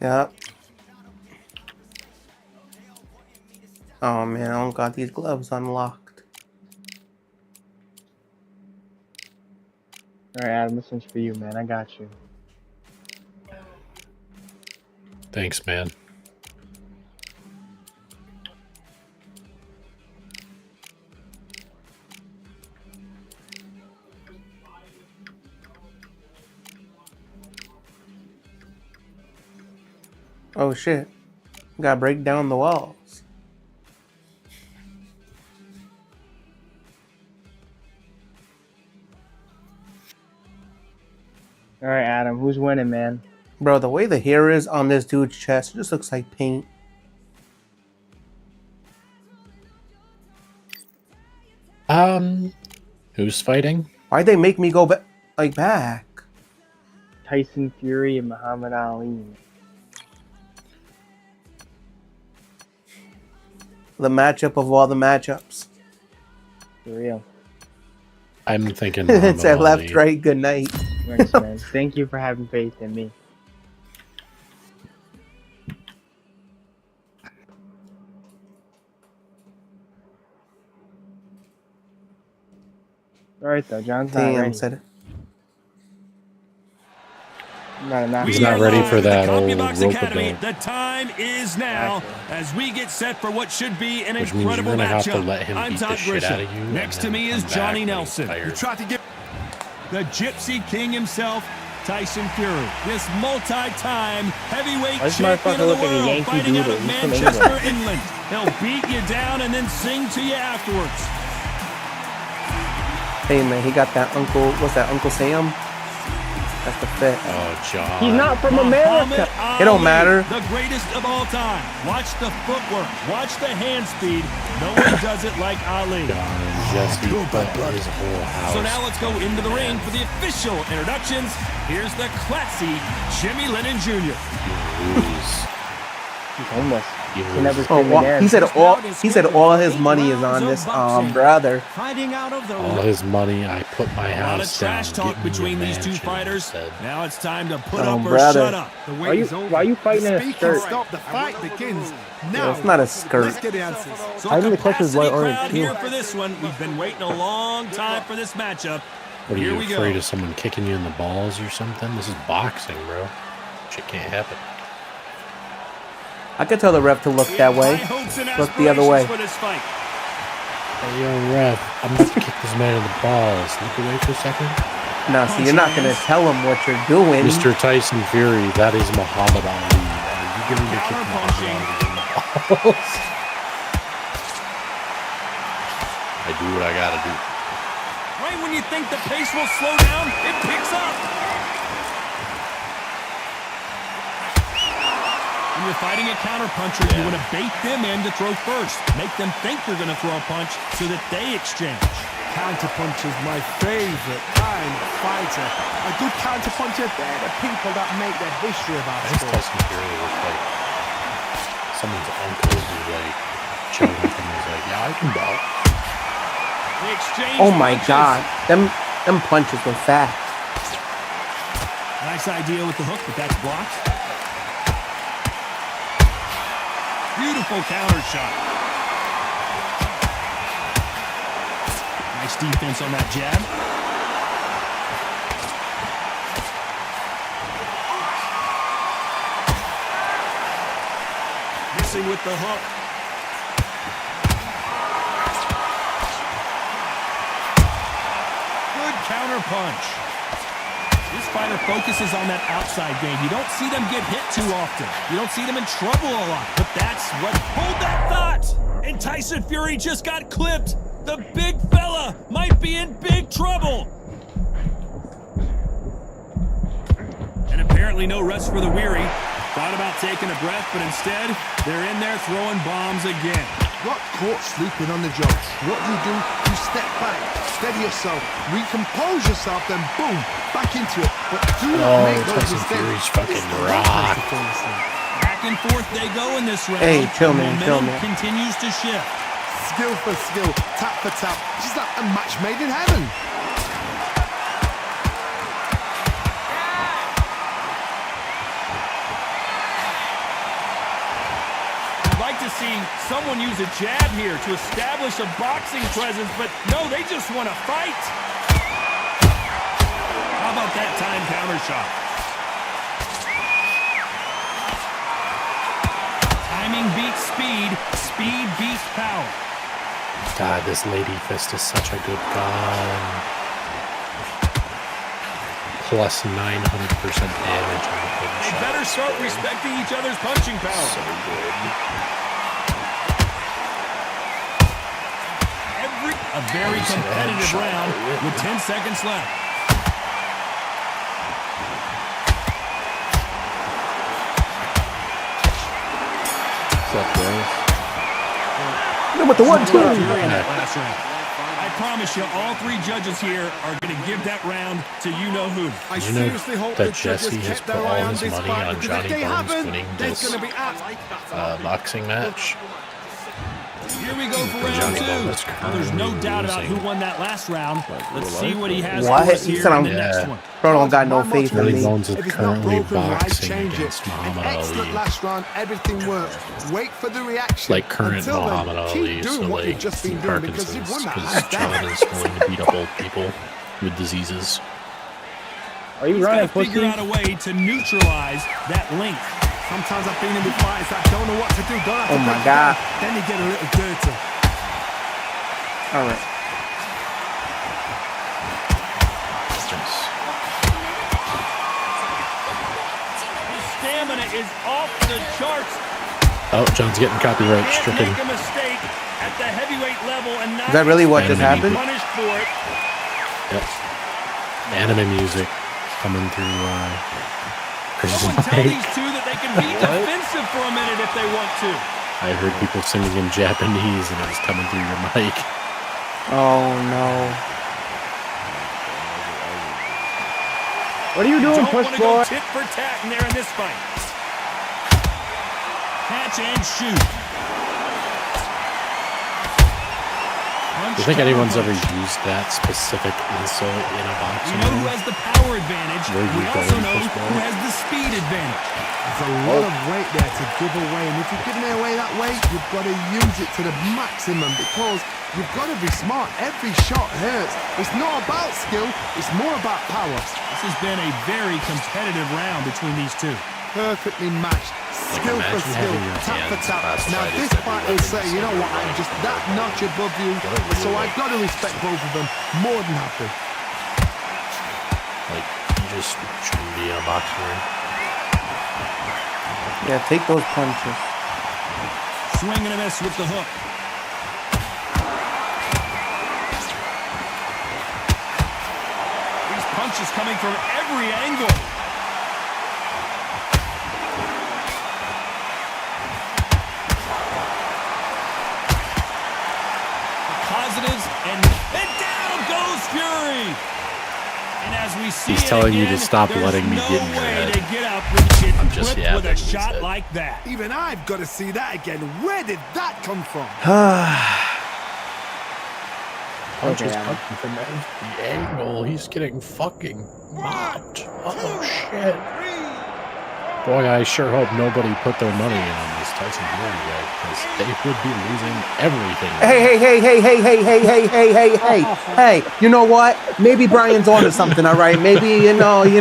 Yep. Oh man, I don't got these gloves unlocked. All right, Adam, this one's for you, man. I got you. Thanks, man. Oh shit. Gotta break down the walls. All right, Adam, who's winning, man? Bro, the way the hair is on this dude's chest, it just looks like paint. Who's fighting? Why'd they make me go back? Tyson Fury and Muhammad Ali. The matchup of all the matchups. For real. I'm thinking. It's a Muhammad left, Ali. right, good night. Thanks, man. Thank you for having faith in me. All right, though. John's not Damn, ready. said it. Not He's not ready for that old Academy. rope-a-dope. The time is now as we get set for what should be an Which means you're incredible gonna have to matchup. let him I'm beat the Todd shit out Grisham. of you. Next and to then me is come back Johnny when he's Nelson. tired. Tried to get the Gypsy King himself, Tyson Fury. This multi-time heavyweight This champion motherfucker of the look like a world, Yankee fighting out Doodle. of He's from Manchester, England. England. He'll beat you down and then sing to you afterwards. Hey man, he got that Uncle. What's that? Uncle Sam. That's the fit. Oh, John. He's not from America. It don't matter. The greatest of all time. Watch the footwork. Watch the hand speed. No one does it like Ali. Jesse put his whole house. So now let's go into the ring for the official introductions. Here's the classy Jimmy Lennon Jr. He's homeless. He never Oh, screamed well, again. he said all his money is on this brother. Fighting out of the All his money, I put my A lot of house down. trash talk get me a between these two mansion fighters. instead. Now it's time to put Oh, up or brother. shut up. The Why wait you, is over. why you fighting in a Speak skirt? and stop. The fight begins now. It's not a skirt. Let's get the answers. So I a think the question is why capacity orange, crowd too. here for this one. We've been waiting a long time for this matchup. What are Here you we afraid go. of someone kicking you in the balls or something? This is boxing, bro. Shit can't happen. I could tell the ref to look that way. High hopes and Look the other way. aspirations for this fight. Hey, yo, ref, I'm about to kick this man in the balls. Look away for a second. Now, see, you're not gonna tell him what you're doing. Mr. Tyson Fury, that is Muhammad Ali. Are you going to kick Muhammad Ali in the balls? I do what I gotta do. Right when you think the pace will slow down, it picks up. When you're fighting a counterpuncher, you want to bait them in to throw first. Make them think you're going to throw a punch so that they exchange. Counterpunch is my favorite kind of fighter. A good counterpuncher, they're the people that make the history of our Why does sport. Tyson Fury look like someone's uncle who, like, chilled with him and was like, yeah, I can box. The exchange Oh my punches. God, them punches were fast. Nice idea with the hook, but that's blocked. Beautiful counter shot. Nice defense on that jab. Missing with the hook. Good counter punch. This fighter focuses on that outside game. You don't see them get hit too often. You don't see them in trouble a lot. But that's what... Hold that thought! And Tyson Fury just got clipped. The big fella might be in big trouble. And apparently no rest for the weary. Thought about taking a breath, but instead, they're in there throwing bombs again. Got caught sleeping on the job. What do? You step back, steady yourself, recompose yourself, then boom, back into it. But do not make those Tyson mistakes. Fury's fucking It's the right place rock. to fall asleep. Back and forth they go in this round. Hey, chill, man, chill, Momentum man. continues to shift. Skill for skill, tap for tap. It's like a match made in heaven. I'd like to see someone use a jab here to establish a boxing presence, but no, they just want to fight. How about that time counter shot? Timing beats speed, speed beats power. God, this lady fist is such a good gun. Plus 900% damage on the big They shot. better start respecting each other's punching power. So good. A very competitive round with 10 seconds left. What's up, guys? With the 1-2. I promise you, all three judges here are going to give that round to you-know-who. I You know seriously hope that the judges Jesse has kept put their all eye on his this money fight, on because Johnny if they Bones haven't, winning there's this gonna be boxing match? Here we go for round two. Now, there's no doubt about who won that last round. Let's see what he has for us here in the next one. Bro don't got no faith in Johnny me. Bones is If it's not currently broken, why boxing change it? against An Muhammad excellent Ali. last round, everything works. Wait for the reaction. Like current Until then, Muhammad keep Ali, doing so what you've like just been doing because you've won Parkinson's, that because hands John down. is willing to beat up old people with diseases. Are you He's got running, to figure pussy? out a way to neutralize that length. Sometimes I've been in with fighters that don't know what to do. Don't have to Oh my break it God. down. Then you get a little dirty. All right. His stamina is off the charts. Oh, John's getting copyright Can't stricken. make a mistake at the heavyweight level and not Is that really what just Anime happened? punished for it. Yep. Anime music coming through Crazy Someone tell Mike. these two that they can be defensive for a minute if they want to. I heard people singing in Japanese and it was coming through your mic. Oh no. What are you doing, Don't push want to go boy? tit for tat in there in this fight. Catch and shoot. Do you think anyone's ever used that specific insult in a boxing We know who ring? has the power advantage. Where We you also going, know push boy? who has the speed advantage. There's a lot of weight there to give away, and if you're giving it away that way, you've got to use it to the maximum because you've got to be smart. Every shot hurts. It's not about skill, it's more about power. This has been a very competitive round between these two. Perfectly matched, skill for imagine skill, having your tap for hands tap. classified Now as this heavy fight will say, weapons. you know what, I'm just that notch above you, so I've got to respect both of them. More than happy. Like, you just shouldn't be in a boxing ring. Yeah, take those punches. Swing and a miss with the hook. These punches coming from every angle. The positives and down goes Fury. And as we see He's it telling you to again, stop there's letting me no get in your way head. to get up when you get I'm just clipped with a yapping, he shot said. like that. Even I've got to see that again. Where did that come from? Punches coming from every angle. He's getting fucking mopped. Oh shit. Boy, I sure hope nobody put their money in on this Tyson Fury guy because they would be losing everything. Hey. You know what? Maybe Brian's on to something, all right? Maybe, you know. We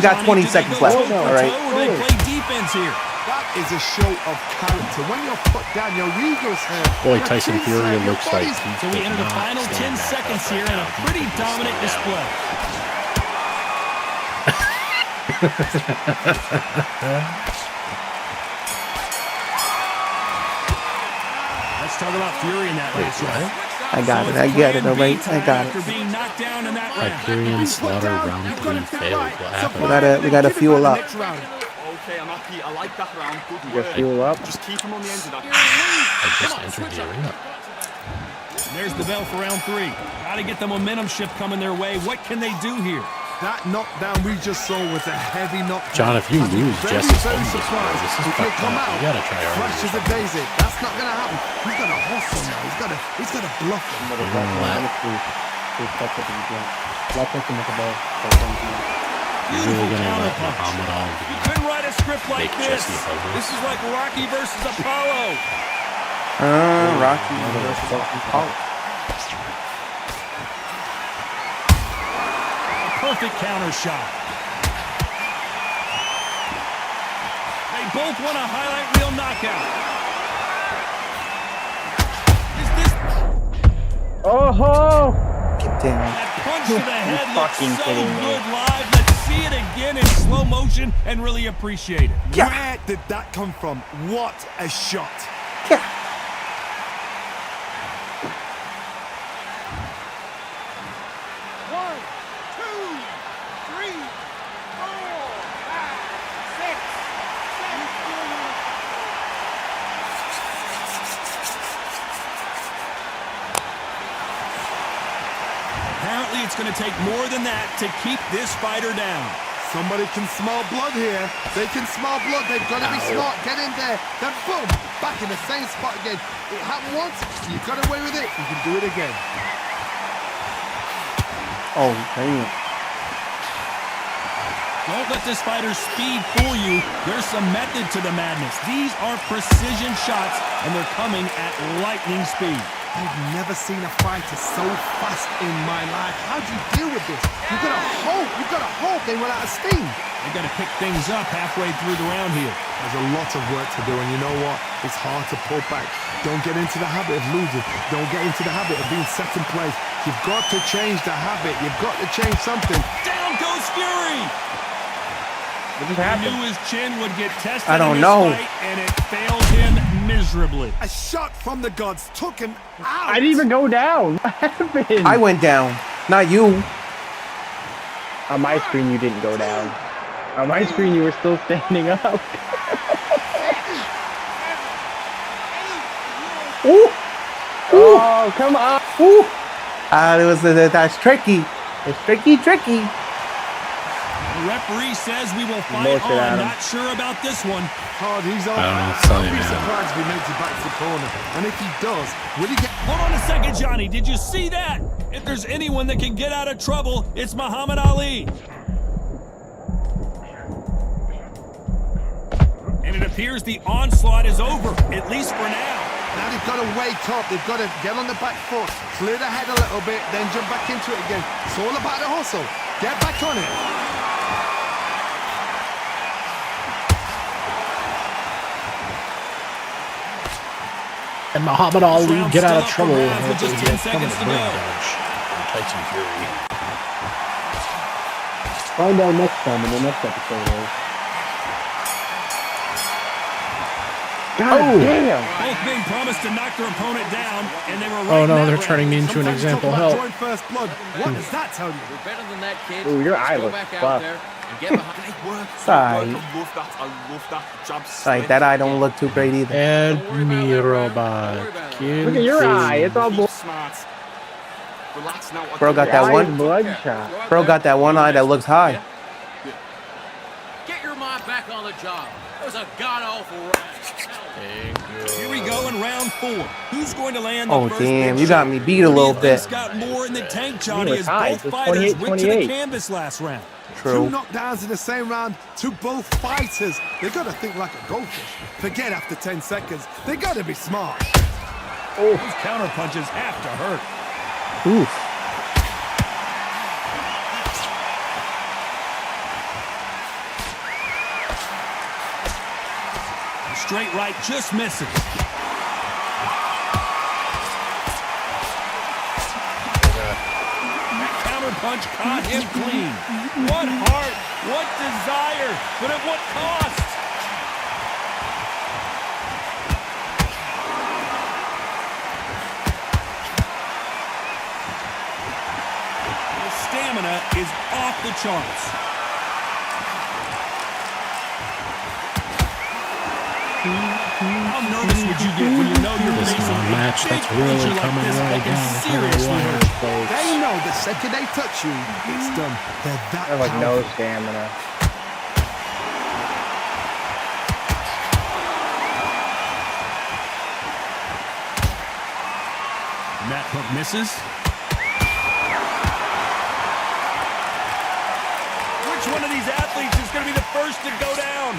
got 20 seconds left, all right? Or they play defense here. That is a show of character. When you're put down, your ego's hurt. Boy, Your Tyson chin's Fury hurt, your looks like body's- he's So we enter the final 10 seconds here in a pretty dominant display. Let's talk about Fury in that last round. I got it. I get it, all right? I got it. After being knocked down in that round. Hyperion Slaughter round 3 failed. What happened? We gotta fuel up. Okay, I'm happy. I like that round. Good You work. fuel up. Just keep him on the end of that. I just entered the arena. There's the bell for round 3. Got to get the momentum shift coming their way. What can they do here? That knockdown we just saw was a heavy knockdown. John, if you I'd be lose, very, Jesse's very home this way. surprised This is if he'll fucked come up. out You gotta try harder. fresh as a daisy. That's not gonna happen. He's got a hustle now. He's got a bluff. You're really gonna let Muhammad Ali You couldn't write a script like make this. Jesse homeless? This is like Rocky versus Apollo. Rocky versus Apollo. A perfect counter shot. They both want a highlight reel knockout. Is this Oh! Get down. that punch to the head looks fucking so kidding me. good live? Let's see it again in slow motion and really appreciate it. Where did that come from? What a shot. Apparently, it's going to take more than that to keep this fighter down. Somebody can smell blood here. They can smell blood. They've got to be smart. Get in there. Then boom, back in the same spot again. It happened once. You got away with it. You can do it again. Oh, damn. Don't let this fighter's speed fool you. There's some method to the madness. These are precision shots, and they're coming at lightning speed. I've never seen a fighter so fast in my life. How do you deal with this? You've got to hope they run out of steam. They got to pick things up halfway through the round here. There's a lot of work to do, and you know what? It's hard to pull back. Don't get into the habit of losing. Don't get into the habit of being second place. You've got to change the habit. You've got to change something. Down goes Fury! He knew his chin would get tested I don't in this know. fight, and it failed him miserably. A shot from the gods took him out. I didn't even go down. What happened? I went down, not you. On my screen, you didn't go down. On my screen, you were still standing up. Ooh. Oh, come on. Ooh. That's tricky. It's tricky. The referee says we will fight on. Not sure about this one. Hard, he's on. I'll be surprised if he makes it back to the corner. And if he does, will he get... Hold on a second, Johnny. Did you see that? If there's anyone that can get out of trouble, it's Muhammad Ali. And it appears the onslaught is over, at least for now. Now they've got to wake up. They've got to get on the back foot, clear the head a little bit, then jump back into it again. It's all about the hustle. Get back on it. And Muhammad Ali get out of trouble. With just 10 seconds to go. Tyson Fury. Find out next time in the next episode. God damn! Both men promised to knock their opponent down, and they were right. Oh no, they're turning me into an example help. Join first blood. What does that tell you? We're better than that, kid. Ooh, your eye Go looks back out buff. there and get behind. Like that eye don't look too great either. And me robot. Look at your eye. It's all Bro got that one. bloodshot. Bro got that one eye that looks high. Get your mind back on the job. That was a god-awful round. Here we go in round 4. Who's going to land the Oh first damn, big you got shot? me beat a little bit. Got more in the tank, Johnny, was as high. both It was fighters went to the 28-28. canvas last round. True. 2 knockdowns in the same round to both fighters. They got to think like a goldfish. Forget after 10 seconds. They got to be smart. Those counter punches have to hurt. Oof. Straight right just misses. That counter punch caught him clean. What heart, what desire, but at what cost? His stamina is off the charts. How nervous would you get when you know you're This is facing a match that's really coming right down. seriously hurt? They know the second they touch you, it's done. They're that I have like no powerful. stamina. And that hook misses. Which one of these athletes is going to be the first to go down?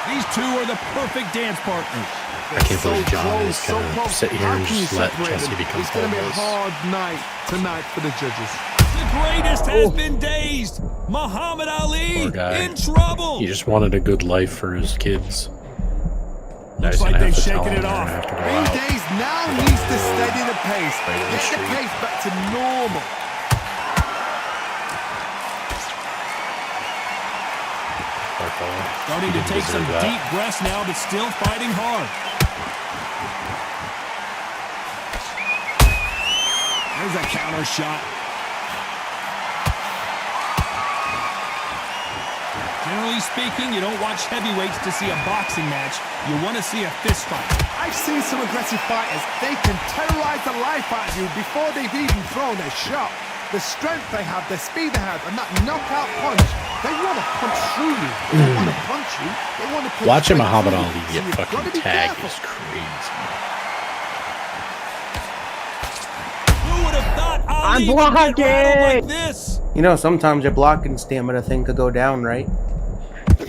These two are the perfect dance partners. I can't believe John is gonna sit here and just let Jesse become It's going to be a homeless. hard night tonight for the judges. The greatest has been dazed. Muhammad Ali Poor guy. in trouble. He just wanted a good life for his kids. Looks like they've shaken it off. Being dazed now needs to steady the pace. Get the pace back to normal. Starting to take some deep breaths now, but still fighting hard. There's a counter shot. Generally speaking, you don't watch heavyweights to see a boxing match. You want to see a fist fight. I've seen some aggressive fighters. They can terrorize the life out of you before they've even thrown a shot. The strength they have, the speed they have, and that knockout punch, they want to punch through you. They don't want to punch you. They want to punch Watching straight Muhammad through Ali you. get So you've got to fucking be tagged careful. is crazy. Who would have thought I'm Ali would get rattled blocking! like this? You know, sometimes your blocking stamina thing could go down, right?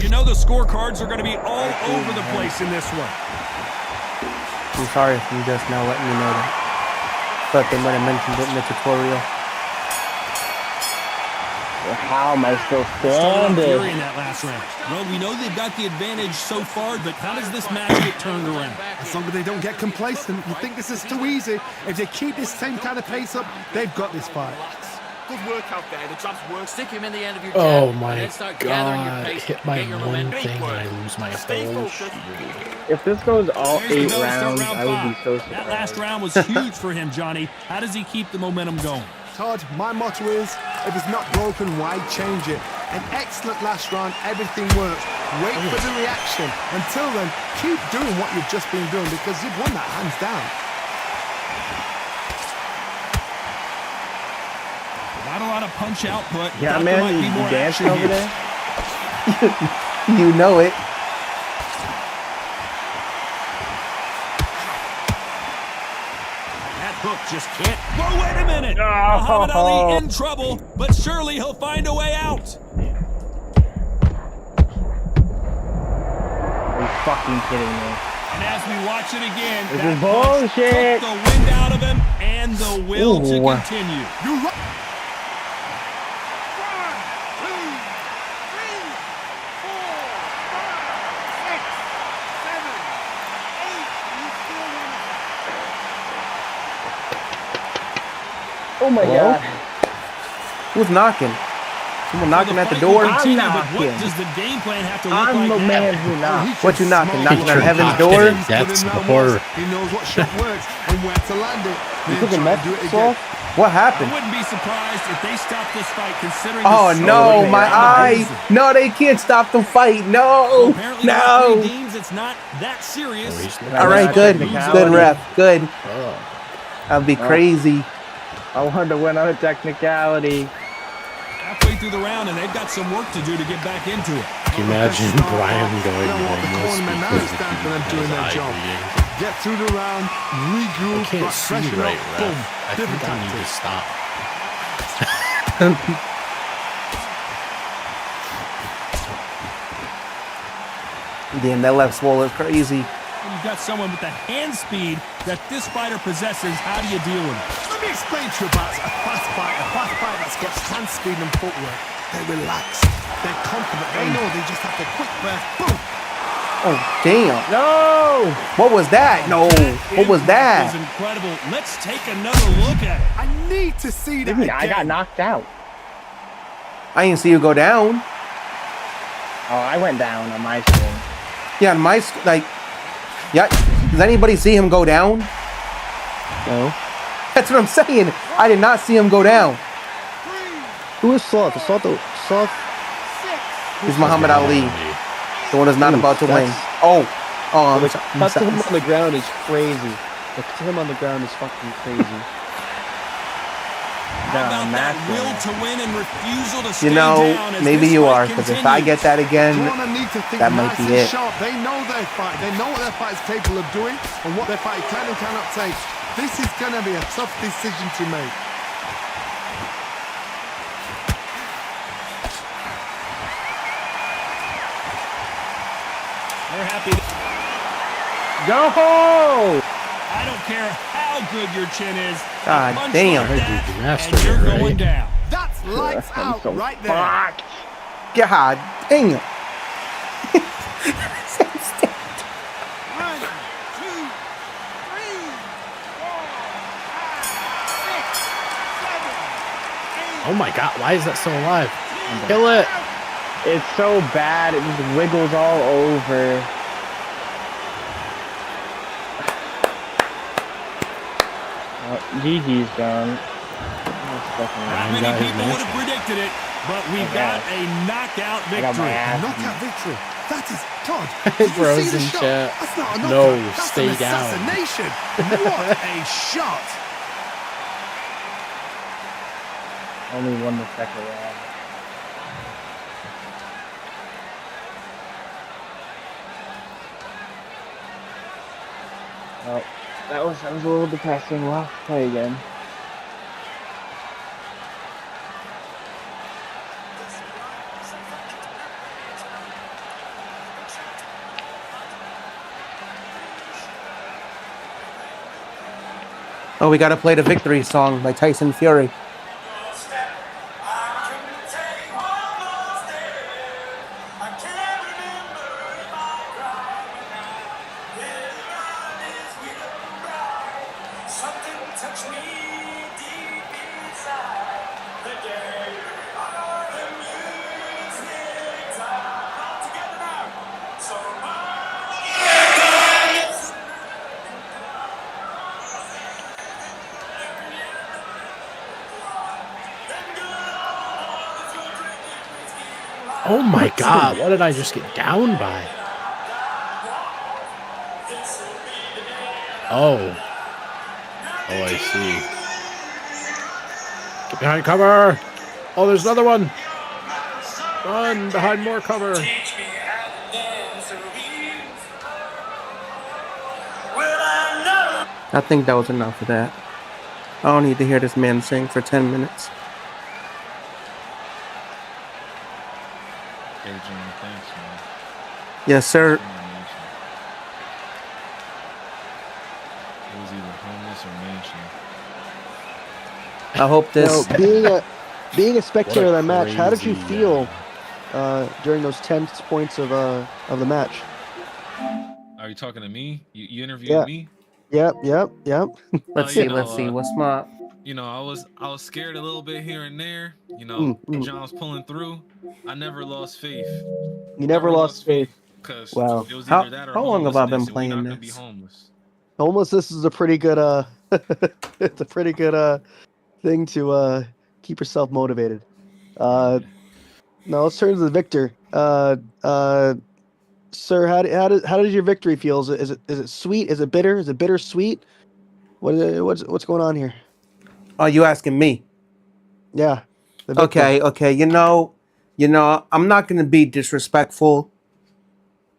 You know the scorecards are going to be all over the place in this one. I'm sorry if I'm just now letting you know that. But they might have mentioned it in the tutorial. How am I still Started off standing? fury in that last round. Well, we know they've got the advantage so far, but how does this match get turned around? As long as they don't get complacent, you think this is too easy. If they keep this same kind of pace up, they've got this fight. Good work out there. The job's work. Stick him in the end of your Oh jab, my and then start gathering your god. pace, Hit my get your one momentum. thing and I lose my Stay whole focused. shield. If this goes all There's the 8 bell to start rounds, round I would be five. so That last surprised. round was huge for him, Johnny. How does he keep the momentum going? Todd, my motto is, if it's not broken, why change it? An excellent last round, everything works. Wait for the reaction. Until then, keep doing what you've just been doing because you've won that hands down. Not a lot of punch output. Yeah, Thought there man, might be you more dancing action over here. there? You know it. That hook just can't. Whoa, wait a minute! Muhammad Ali in trouble, but surely he'll find a way out. Are you fucking kidding me? And as we watch it again, This that is punch bullshit. took the wind out of him and the will to Ooh. continue. You right. Oh my god. Who's knocking? Someone knocking The at the fight will door? continue, I'm but what knocking. does the game plan have to look I'm like the now? man who knocks. What you knocking? Knocking on Picture heaven's knocking door? it. That's the horror. He knows what shot works and where to land it. You Then cooking try meth to do it again. sauce? What I happened? wouldn't be surprised if they stopped this fight considering Oh the no, so my late. eye! No, they can't stop the fight. No, Apparently the referee no. deems it's not that serious. All right, good, good ref, good. Oh. That'd be crazy. I wanted to win on a technicality. Halfway through the round, and they've got some work to do to get back into it. Can you imagine Brian going You know what, the homeless cornerman now because is he down for them has doing their eye job. bleeding? Get through the round, I regroup, can't got see pressure right, up, ref. boom. I Different think I need to tactics. stop. Damn, that left swole is crazy. When you've got someone with the hand speed that this fighter possesses, how do you deal with it? Let me explain to you about a fast fighter that's got hand speed and footwork. They're relaxed, they're confident, they know they just have to quick breath, boom. Oh, damn. No! What was that? No, what was That that? is incredible. Let's take another look at it. I need to see that I got again. knocked out. I didn't see you go down. Oh, I went down on my screen. Yeah, yeah. Does anybody see him go down? No. That's what I'm saying. I did not see him go down. Who is Sloth? Sloth? He's Muhammad Ali. The one that's not about to win. that's- I'm Like, sorry. touching him on the ground is crazy. Like, touching him on the ground is fucking crazy. How about that will to win and refusal to stay You know, down as maybe this you fight are, because if I continues? get that again, Corner need to think that might nice be and it. sharp. They know their fight. They know what their fight is capable of doing and what their fight can and cannot take. This is going to be a tough decision to make. They're happy. Go! I don't care how good your chin is. God a punch damn. like that, and you're going down. That's lights I'm out so right there. fucked. God damn. 1, 2, 3, 4, 5, 6, 7, 8. Oh my god, why is that still alive? Kill it! It's so bad, it just wiggles all over. GG's done. Not many people would have predicted it, but we've got a knockout victory. Knockout victory. That is God. Did you Bros see the in shot? chat. That's not a knockout. No, That's stay an down. assassination. What a shot. Only won the second round. Oh, that was a little depressing. We'll have to play again. Oh, we gotta play the victory song by Tyson Fury. Oh my god, what did I just get down by? Oh. Oh, I see. Get behind cover! Oh, there's another one! Run behind more cover! I think that was enough of that. I don't need to hear this man sing for 10 minutes. Hey, Jimmy, thanks, man. Yes, sir. It was either homeless or mansion. I hope this... Now, being a spectator of that match, how did you crazy, feel during those tense points of the match? Are you talking to me? You interviewed me? Yep. Let's see. What's my... You know, I was scared a little bit here and there. You know, John was pulling through. I never lost faith. You never lost faith. Because wow. it was either that or how long have I been homelessness, and we're playing not gonna this? be homeless. Homelessness is a pretty good it's a pretty good thing to keep yourself motivated. Now let's turn to the victor. Sir, how did your victory feel? Is it sweet? Is it bitter? Is it bittersweet? What's going on here? Are you asking me? Yeah. Okay. You know, I'm not gonna be disrespectful.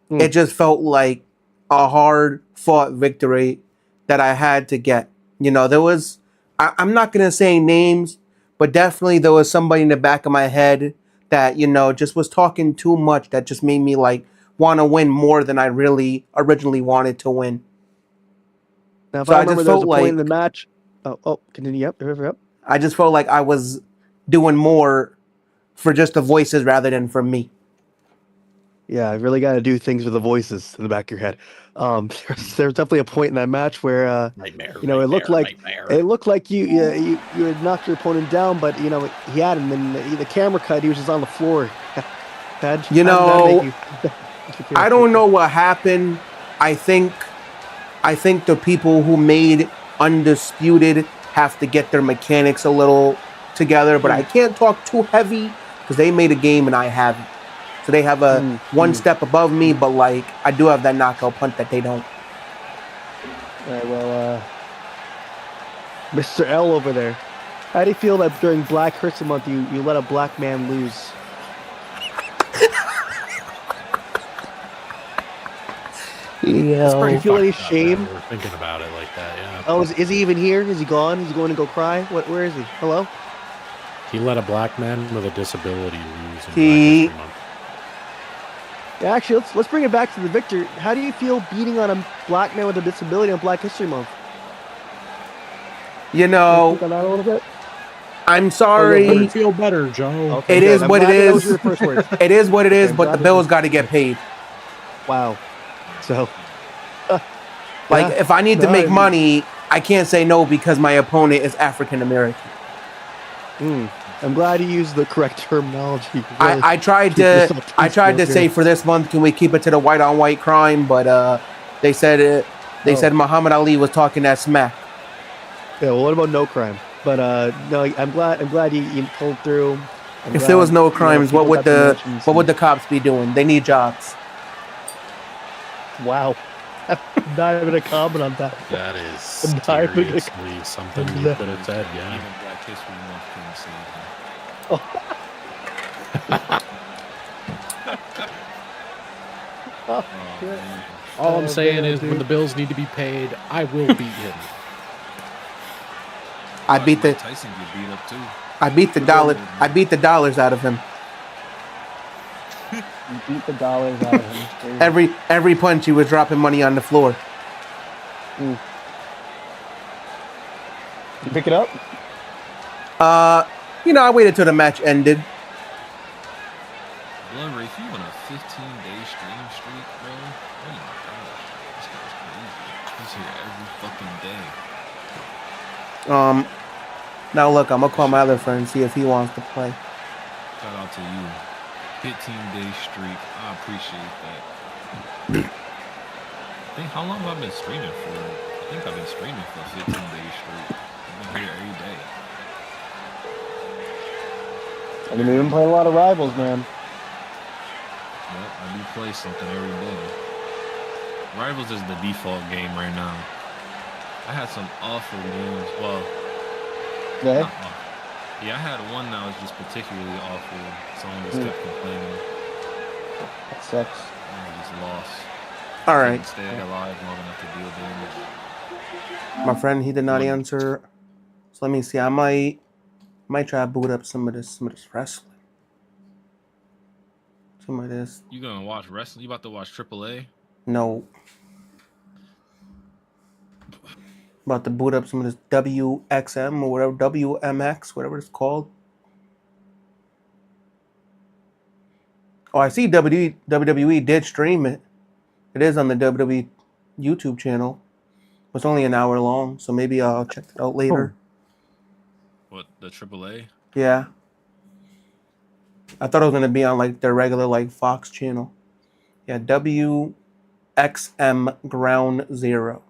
It just felt like a hard-fought victory that I had to get. You know, there was... I'm not gonna say names, but definitely there was somebody in the back of my head that, you know, just was talking too much that just made me, like, want to win more than I really originally wanted to win. Now, if So I I remember, just there was felt a point in like... the match... Oh, continue. Yep. I just felt like I was doing more for just the voices rather than for me. Yeah, I really got to do things with the voices in the back of your head. There's definitely a point in that match where, it looked like you had knocked your opponent down, but he had him, and the camera cut. He was just on the floor. I don't know what happened. I think the people who made Undisputed have to get their mechanics a little together, but I can't talk too heavy because they made a game and I haven't. So they have a one step above me, but like I do have that knockout punch that they don't. All right, well, Mr. L over there, how do you feel that during Black History Month you let a black man lose? Yeah. Do you feel any shame? We're thinking about it like that, yeah. Oh, is he even here? Is he gone? Is he going to go cry? Where is he? Hello? He let a black man with a disability lose. He... Yeah, actually, let's bring it back to the victor. How do you feel beating on a black man with a disability on Black History Month? You know, on that a little bit? I'm sorry. Oh, feel better, Joe. Okay, it is what it is. It is what it is, but the bills got to get paid. Wow. So, if I need to make money, I can't say no because my opponent is African American. I'm glad you used the correct terminology. Really I tried to say for this month, can we keep it to the white on white crime? But they said said Muhammad Ali was talking that smack. Yeah. Well, what about no crime? But no, I'm glad you pulled through. If there was no crimes, what would the promotions cops be doing? They need jobs. Wow. Not even a comment on that. That is Not even a- seriously something you could have said, yeah. Even Black History Month couldn't save him. All I'm saying is, when the bills need to be paid, I will beat him. I beat the Tyson get beat up too. I beat the dollars out of him. You beat the dollars out of him. Every punch he was dropping money on the floor. You pick it up? I waited till the match ended. Blood Ray, if you went a 15-day stream streak, bro, oh my gosh, this guy's crazy. He's here every fucking day. Now look, I'm gonna call my other friend and see if he wants to play. Shout out to you. 15-day streak. I appreciate that. I think, how long have I been streaming for? I think I've been streaming for 15 days straight. I've been here every day. I mean, we've been playing a lot of Rivals, man. Yep, I do play something every day. Rivals is the default game right now. I had some awful games. Well, Yeah. yeah, I had one that was just particularly awful. Someone just kept complaining. That sucks. I just lost. All right. Didn't stay alive long enough to deal damage. My friend, he did not answer. So let me see. I might try to boot up some of this wrestling. Some of this. You gonna watch wrestling? You about to watch AAA? No. About to boot up some of this WXM or whatever, WMX, whatever it's called. Oh, I see WWE did stream it. It is on the WWE YouTube channel. It's only an hour long, so maybe I'll check it out later. What, the AAA? Yeah. I thought it was going to be on like their regular like Fox channel. Yeah, WXM Ground Zero.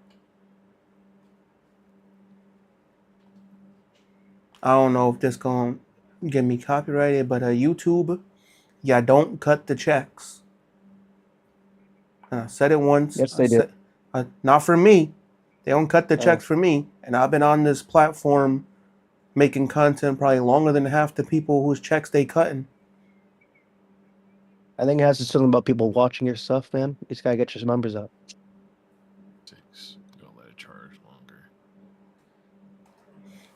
I don't know if this going to get me copyrighted, but YouTube, yeah, don't cut the checks. And I said it once. Yes, they do. Not for me. They don't cut the checks for me. And I've been on this platform making content probably longer than half the people whose checks they cutting. I think it has to do something about people watching your stuff, man. You just gotta get your numbers up. 6. Gonna let it charge longer.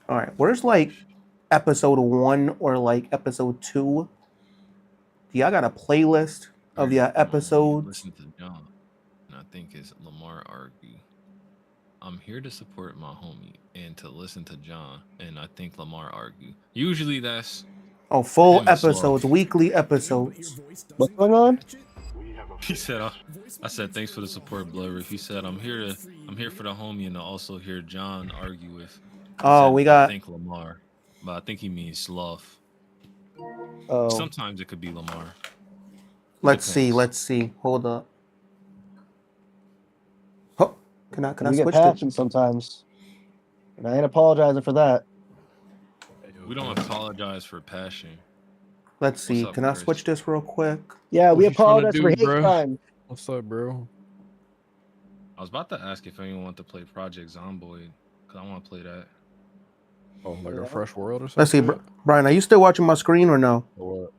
All right, where's like episode 1 or like episode 2? Do y'all got a playlist of your episodes? Listen to John, and I think it's Lamar argue. I'm here to support my homie and to listen to John, and I think Lamar argue. Usually that's full episodes, weekly episodes. What's going on? He said, I said, thanks for the support, Blurry. He said, I'm here for the homie and to also hear John argue with. We got. I think Lamar, but I think he means Slough. Oh. Sometimes it could be Lamar. Let's see. Hold up. Oh, can I we switch get passion sometimes, and I ain't apologizing for that. We don't apologize for passion. Let's see. Can I switch this real quick? Yeah, we apologize for hate crime. What's up, bro? I was about to ask if anyone wanted to play Project Zomboid, because I want to play that. Oh, like a fresh world or something? Let's see, Brian, are you still watching my screen or no? Or what?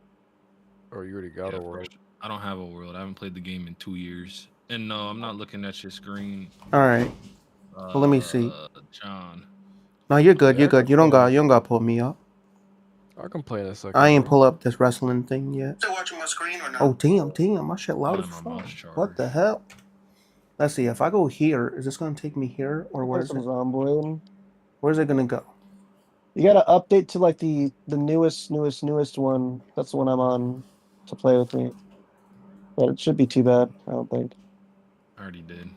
Or you already got a world? I don't have a world. I haven't played the game in 2 years. And no, I'm not looking at your screen. All right. Well, let me see. John. No, you're good. You're good. You don't got to pull me up. I can play in a second. I ain't pull up this wrestling thing yet. Still watching my screen or no? Oh, damn. My shit loud as fuck. What the hell? Let's see. If I go here, is this going to take me here? Or where's it? Where's it going to go? You got to update to like the newest one. That's the one I'm on to play with me. But it should be too bad, I don't think. I already did.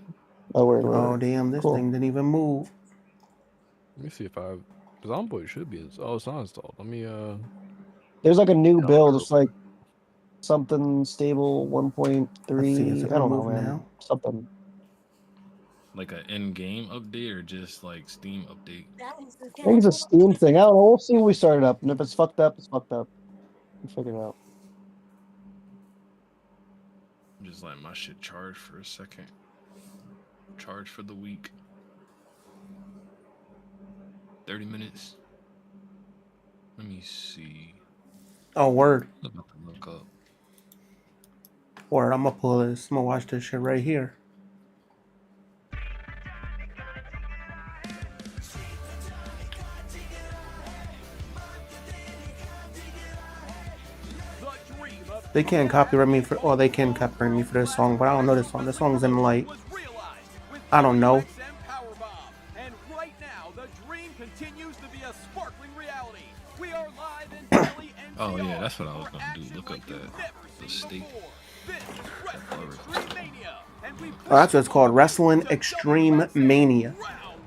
Oh, word. Oh, damn. This thing didn't even move. Let me see if I... Zomboid should be... Oh, it's not installed. Let me... There's like a new build. It's like something stable 1.3. Let's see, is it I don't gonna know, move man. now? Something. Like an in-game update or just like Steam update? I think it's a Steam thing. I don't know. We'll see when we start it up. And if it's fucked up, it's fucked up. We'll figure it out. I'm just letting my shit charge for a second. Charge for the week. 30 minutes. Let me see. Oh, word. I'm about to look up. Word, I'm gonna pull this. I'm gonna watch this shit right here. They can't copyright me for, or they can copyright me for this song, but I don't know this song. This song's in light. I don't know. And right now, the dream continues to be a sparkling reality. We are live in Delhi and Oh yeah, that's what I was gonna do. Look up the state. Oh, that's what it's called. Wrestling Extreme Mania.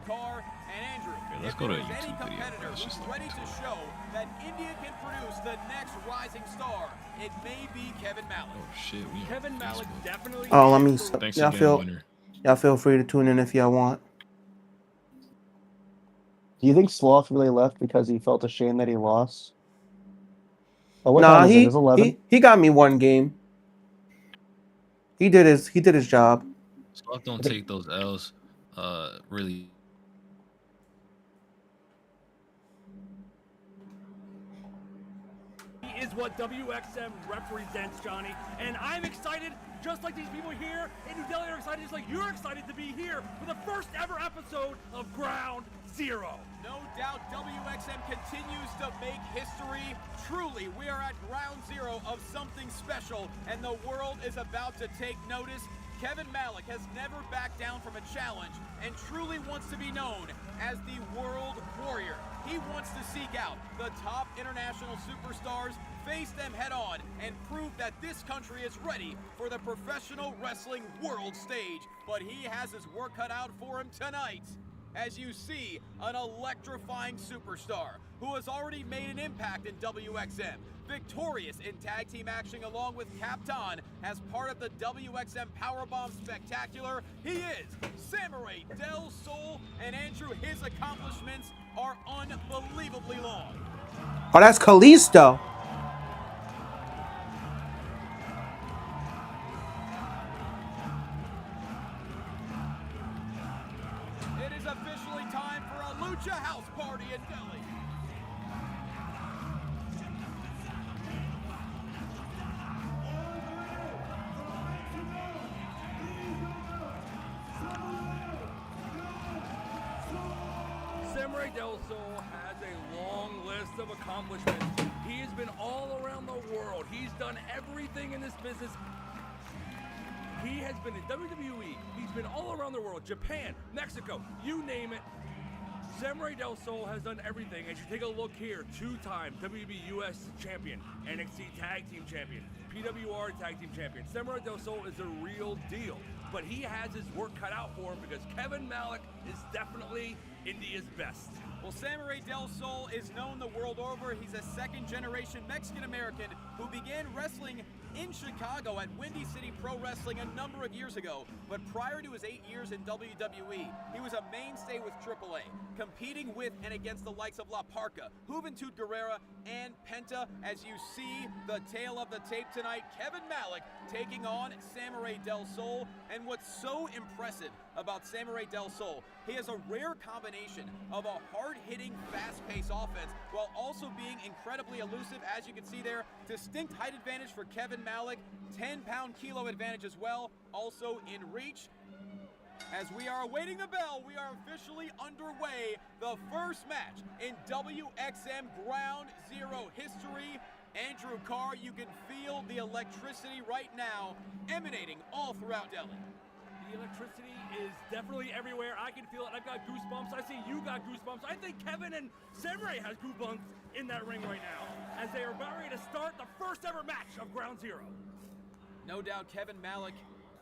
Yeah, let's go to a YouTube video. Let's just ready to show that India can produce the next rising star. It may be Kevin Malik. Oh shit, Kevin Malik definitely. Oh, let me. Thanks Y'all again, y'all feel free to tune in if y'all want. Do you think Sloth really left because he felt ashamed that he lost? Oh, what Nah, time is it? It's 11. he got me one game. He did his job. Sloth don't take those L's really. Is what WXM represents, Johnny, and I'm excited, just like these people here in New Delhi are excited, just like you're excited to be here for the first ever episode of Ground Zero. No doubt WXM continues to make history. Truly, we are at Ground Zero of something special, and the world is about to take notice. Kevin Malik has never backed down from a challenge and truly wants to be known as the World Warrior. He wants to seek out the top international superstars, face them head on, and prove that this country is ready for the professional wrestling world stage. But he has his work cut out for him tonight. As you see, an electrifying superstar who has already made an impact in WXM. Victorious in tag team action along with Captain as part of the WXM Powerbomb Spectacular. He is Samurai Del Sol, and Andrew, his accomplishments are unbelievably long. Oh, that's Kalisto. It is officially time for a Lucha House Party in Delhi. Samurai Del Sol has a long list of accomplishments. He has been all around the world. He's done everything in this business. He has been in WWE. He's been all around the world. Japan, Mexico, you name it. Samurai Del Sol has done everything. As you take a look here, two-time WB US champion, NXT Tag Team champion, PWR Tag Team champion. Samurai Del Sol is a real deal, but he has his work cut out for him because Kevin Malik is definitely India's best. Well, Samurai Del Sol is known the world over. He's a second-generation Mexican-American who began wrestling in Chicago at Windy City Pro Wrestling a number of years ago. But prior to his 8 years in WWE, he was a mainstay with AAA, competing with and against the likes of La Parca, Juventud Guerrera, and Penta. As you see the tail of the tape tonight, Kevin Malik taking on Samurai Del Sol. And what's so impressive about Samurai Del Sol, he has a rare combination of a hard-hitting, fast-paced offense while also being incredibly elusive. As you can see there, distinct height advantage for Kevin Malik, 10-pound kilo advantage as well, also in reach. As we are awaiting the bell, we are officially underway. The first match in WXM Ground Zero history. Andrew Carr, you can feel the electricity right now emanating all throughout Delhi. The electricity is definitely everywhere. I can feel it. I've got goosebumps. I see you got goosebumps. I think Kevin and Samurai has goosebumps in that ring right now as they are about ready to start the first ever match of Ground Zero. No doubt Kevin Malik,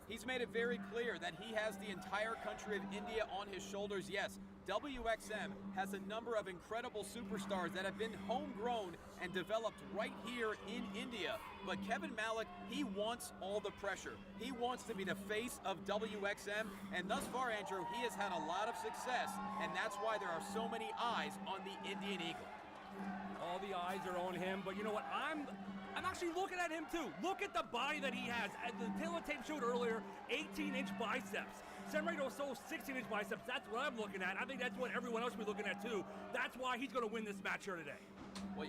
he's made it very clear that he has the entire country of India on his shoulders. Yes, WXM has a number of incredible superstars that have been homegrown and developed right here in India. But Kevin Malik, he wants all the pressure. He wants to be the face of WXM, and thus far, Andrew, he has had a lot of success, and that's why there are so many eyes on the Indian Eagle. All the eyes are on him, but you know what? I'm actually looking at him too. Look at the body that he has. As the tail of tape showed earlier, 18-inch biceps. Samurai Del Sol, 16-inch biceps. That's what I'm looking at. I think that's what everyone else will be looking at too. That's why he's going to win this match here today. Well,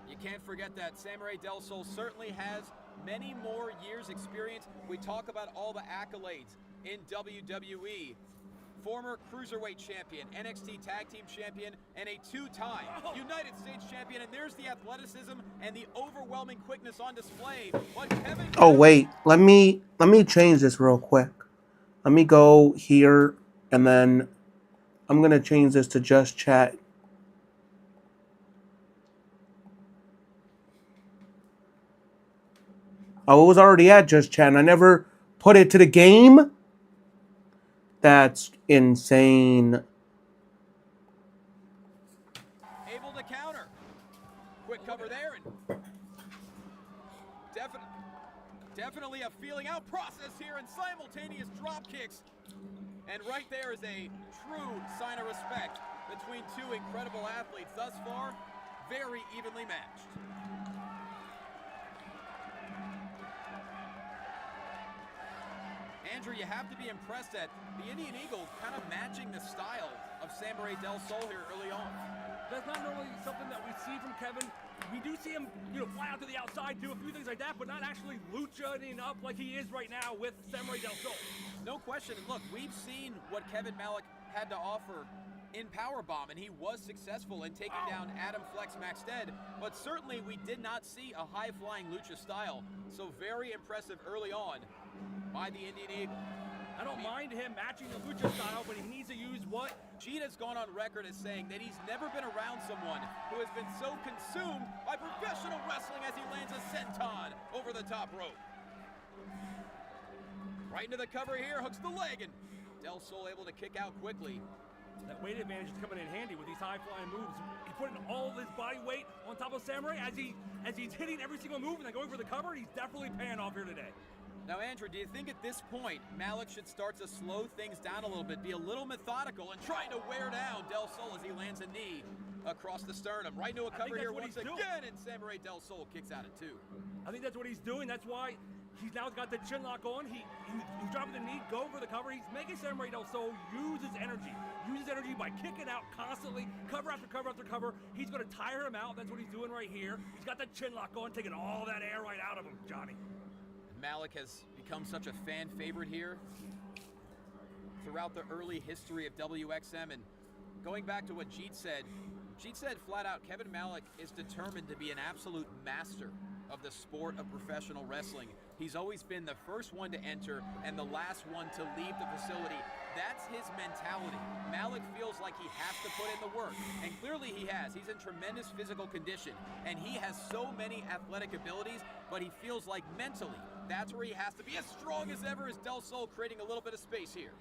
you can't forget that Samurai Del Sol certainly has many more years experience. We talk about all the accolades in WWE. Former Cruiserweight Champion, NXT Tag Team Champion, and a two-time United States Champion. And there's the athleticism and the overwhelming quickness on display. But Kevin... Oh, wait. Let me change this real quick. Let me go here, and then I'm going to change this to just chat. Oh, it was already at just chat, and I never put it to the game? That's insane. Able to counter. Quick cover there, and definitely a feeling out process here, and simultaneous drop kicks. And right there is a true sign of respect between two incredible athletes. Thus far, very evenly matched. Andrew, you have to be impressed that the Indian Eagle kind of matching the style of Samurai Del Sol here early on. That's not normally something that we see from Kevin. We do see him, fly out to the outside, do a few things like that, but not actually luchaing up like he is right now with Samurai Del Sol. No question. And look, we've seen what Kevin Malik had to offer in Powerbomb, and he was successful in taking down Adam Flex Maxted, but certainly we did not see a high-flying lucha style. So very impressive early on by the Indian Eagle. I don't mind him matching the lucha style, but he needs to use what? Cheetah's gone on record as saying that he's never been around someone who has been so consumed by professional wrestling as he lands a senton over the top rope. Right into the cover here, hooks the leg, and Del Sol able to kick out quickly. That weight advantage is coming in handy with these high-flying moves. He's putting all of his body weight on top of Samurai as he's hitting every single move and then going for the cover. He's definitely paying off here today. Now, Andrew, do you think at this point Malik should start to slow things down a little bit, be a little methodical, and trying to wear down Del Sol as he lands a knee across the sternum? Right into a cover here once again, and Samurai Del Sol kicks out at two. I think that's what he's doing. That's why he's now got the chin lock on. He's dropping the knee, go for the cover. He's making Samurai Del Sol use his energy by kicking out constantly, cover after cover after cover. He's going to tire him out. That's what he's doing right here. He's got that chin lock on, taking all that air right out of him, Johnny. Malik has become such a fan favorite here throughout the early history of WXM. And going back to what Jeet said flat out, Kevin Malik is determined to be an absolute master of the sport of professional wrestling. He's always been the first one to enter and the last one to leave the facility. That's his mentality. Malik feels like he has to put in the work, and clearly he has. He's in tremendous physical condition, and he has so many athletic abilities, but he feels like mentally, that's where he has to be as strong as ever as Del Sol, creating a little bit of space here.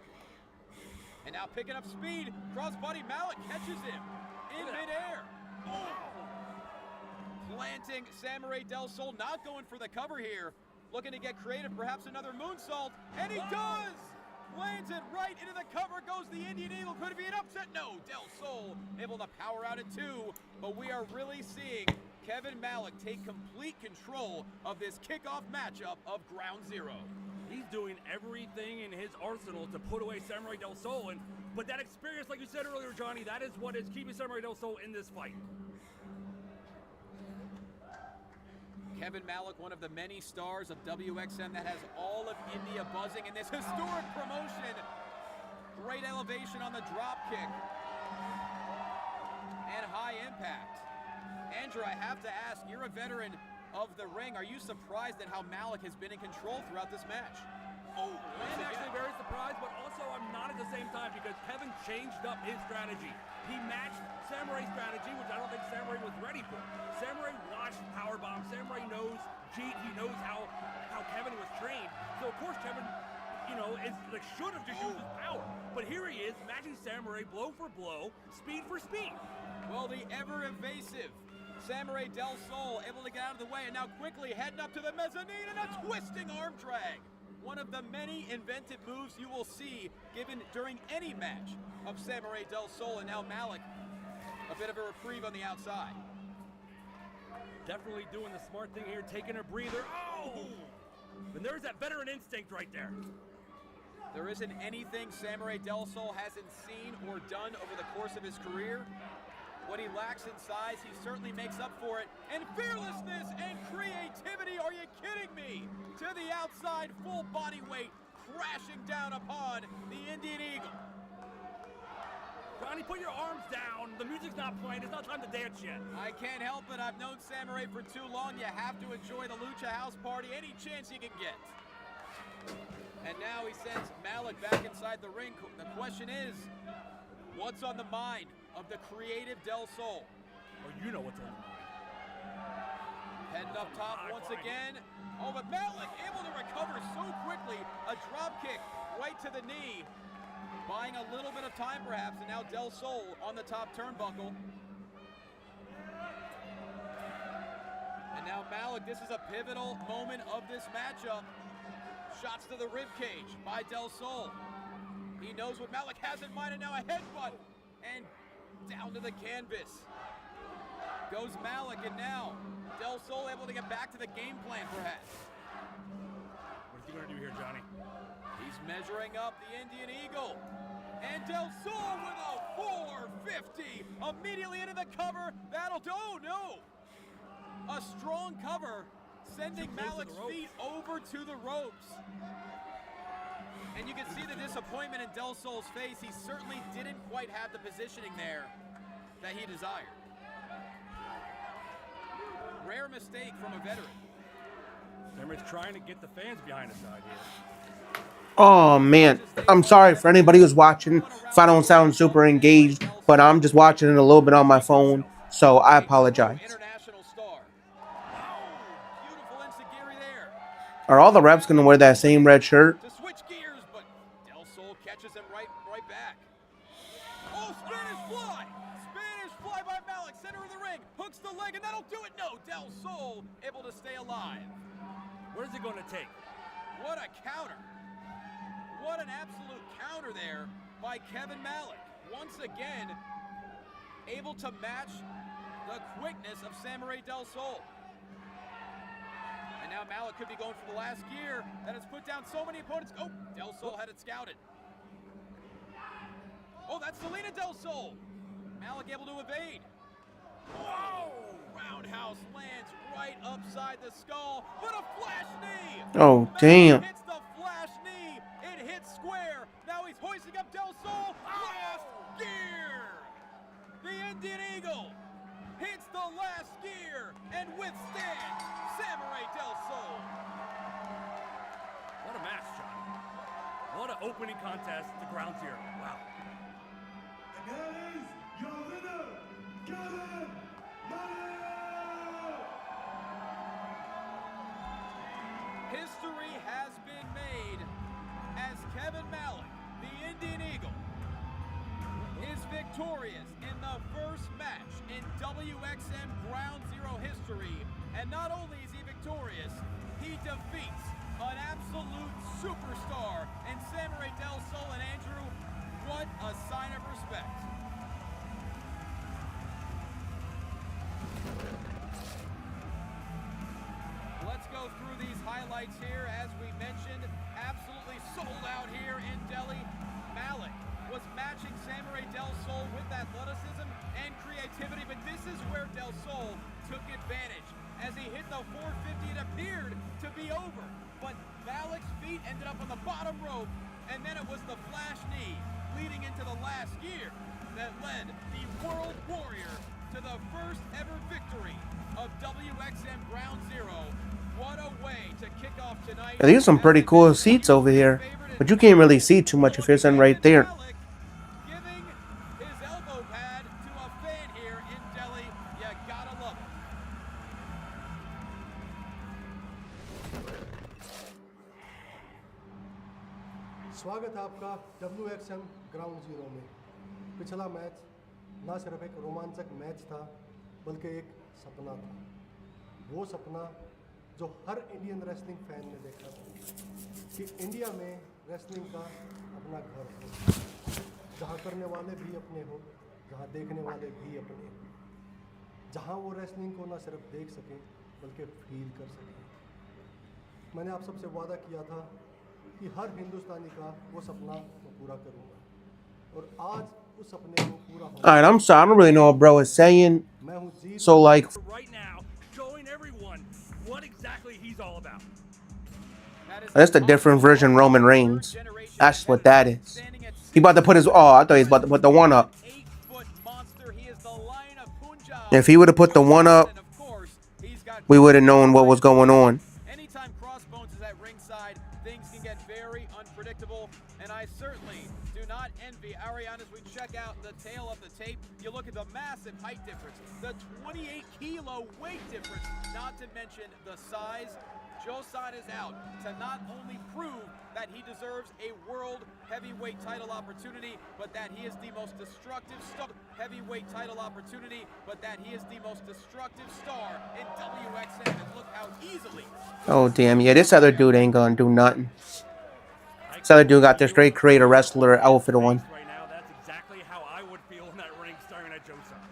And now picking up speed, crossbody Malik catches him in midair. Oh. Planting Samurai Del Sol, not going for the cover here. Looking to get creative, perhaps another moonsault, and he does! Lands it right into the cover, goes the Indian Eagle. Could it be an upset? No, Del Sol able to power out at two, but we are really seeing Kevin Malik take complete control of this kickoff matchup of Ground Zero. He's doing everything in his arsenal to put away Samurai Del Sol, but that experience, like you said earlier, Johnny, that is what is keeping Samurai Del Sol in this fight. Kevin Malik, one of the many stars of WXM that has all of India buzzing in this historic promotion. Great elevation on the drop kick. And high impact. Andrew, I have to ask, you're a veteran of the ring. Are you surprised at how Malik has been in control throughout this match? Oh, I'm actually very surprised, but also I'm not at the same time because Kevin changed up his strategy. He matched Samurai's strategy, which I don't think Samurai was ready for. Samurai watched Powerbomb. Samurai knows Jeet. He knows how Kevin was trained. So, of course, Kevin you know, it's like should have just used his power. But here he is, matching Samurai blow for blow, speed for speed. Well, the ever-evasive Samurai Del Sol able to get out of the way, and now quickly heading up to the mezzanine and a twisting arm drag. One of the many inventive moves you will see given during any match of Samurai Del Sol, and now Malik, a bit of a reprieve on the outside. Definitely doing the smart thing here, taking a breather. Oh! And there's that veteran instinct right there. There isn't anything Samurai Del Sol hasn't seen or done over the course of his career. What he lacks in size, he certainly makes up for it. And fearlessness and creativity, are you kidding me? To the outside, full body weight, crashing down upon the Indian Eagle. Johnny, put your arms down. The music's not playing. It's not time to dance yet. I can't help it. I've known Samurai for too long. You have to enjoy the Lucha House Party any chance you can get. And now he sends Malik back inside the ring. The question is, what's on the mind of the creative Del Sol? Oh, you know what's on the mind. Heading up top once again. Oh, but Malik able to recover so quickly. A drop kick right to the knee. Buying a little bit of time perhaps, and now Del Sol on the top turnbuckle. And now Malik, this is a pivotal moment of this matchup. Shots to the ribcage by Del Sol. He knows what Malik has in mind, and now a headbutt. And down to the canvas. Goes Malik, and now Del Sol able to get back to the game plan perhaps. What's he gonna do here, Johnny? He's measuring up the Indian Eagle. And Del Sol with a 450. Immediately into the cover. That'll do. Oh, no. A strong cover, sending Malik's feet over to the ropes. And you can see the disappointment in Del Sol's face. He certainly didn't quite have the positioning there that he desired. Rare mistake from a veteran. Samurai's trying to get the fans behind his side here. Oh man, I'm sorry for anybody who's watching if I don't sound super engaged, but I'm just watching it a little bit on my phone, so I apologize. Are all the reps gonna wear that same red shirt? To switch gears, but Del Sol catches him right back. Oh, Spanish fly! Spanish fly by Malik, center of the ring, hooks the leg, and that'll do it. No, Del Sol able to stay alive. What is it going to take? What a counter! What an absolute counter there by Kevin Malik. Once again, able to match the quickness of Samurai Del Sol. And now Malik could be going for the last gear that has put down so many opponents. Oh, Del Sol had it scouted. Oh, that's Selena Del Sol. Malik able to evade. Whoa! Roundhouse lands right upside the skull, but a flash knee. Oh, damn. Hits the flash knee. It hits square. Now he's hoisting up Del Sol. Last gear. The Indian Eagle hits the last gear and withstands Samurai Del Sol. What a match, John. What an opening contest to Ground Zero. Wow. And that is your winner, Kevin Malik! History has been made as Kevin Malik, the Indian Eagle, is victorious in the first match in WXM Ground Zero history. And not only is he victorious, he defeats an absolute superstar in Samurai Del Sol. And Andrew, what a sign of respect. Let's go through these highlights here. As we mentioned, absolutely sold out here in Delhi. Malik was matching Samurai Del Sol with athleticism and creativity, but this is where Del Sol took advantage. As he hit the 450, it appeared to be over, but Malik's feet ended up on the bottom rope, and then it was the flash knee leading into the last gear that led the World Warrior to the first ever victory of WXM Ground Zero. What a way to kick off tonight. Yeah, these are some pretty cool seats over here, but you can't really see too much if you're sitting right there. Giving his elbow pad to a fan here in Delhi. You gotta love it. स्वागत है आपका WXM ground zero में। पिछला match ना सिर्फ एक रोमांचक match था बल्कि एक सपना था। वो सपना जो हर इंडियन रेसलिंग फैन ने देखा था कि इंडिया में रेसलिंग का अपना घर हो, जहाँ करने वाले भी अपने हो, जहाँ देखने वाले भी अपने हो, जहाँ वो रेसलिंग को ना सिर्फ देख सकें बल्कि फील कर सकें। मैंने आप सबसे वादा किया था कि हर हिंदुस्तानी का वो सपना मैं पूरा करूँगा और आज उस सपने को पूरा हो। All right, I'm sorry. I don't really know what bro is saying. So like, Right now, showing everyone what exactly he's all about. that's the different version Roman Reigns. That's what that is. He about to put his. Oh, I thought he was about to put the one up. If he would have put the one up, we would have known what was going on. Anytime Crossbones is at ringside, things can get very unpredictable, and I certainly do not envy Ariane as we check out the tail of the tape. You look at the massive height difference, the 28-kilo weight difference, not to mention the size. Joe-san is out to not only prove that he deserves a world heavyweight title opportunity, but that he is the most destructive heavyweight title opportunity, but that he is the most destructive star in WXM. And look how easily. Oh damn, yeah, this other dude ain't gonna do nothing. This other dude got the straight creator wrestler outfit on. Right now, that's exactly how I would feel in that ring staring at Joe-san.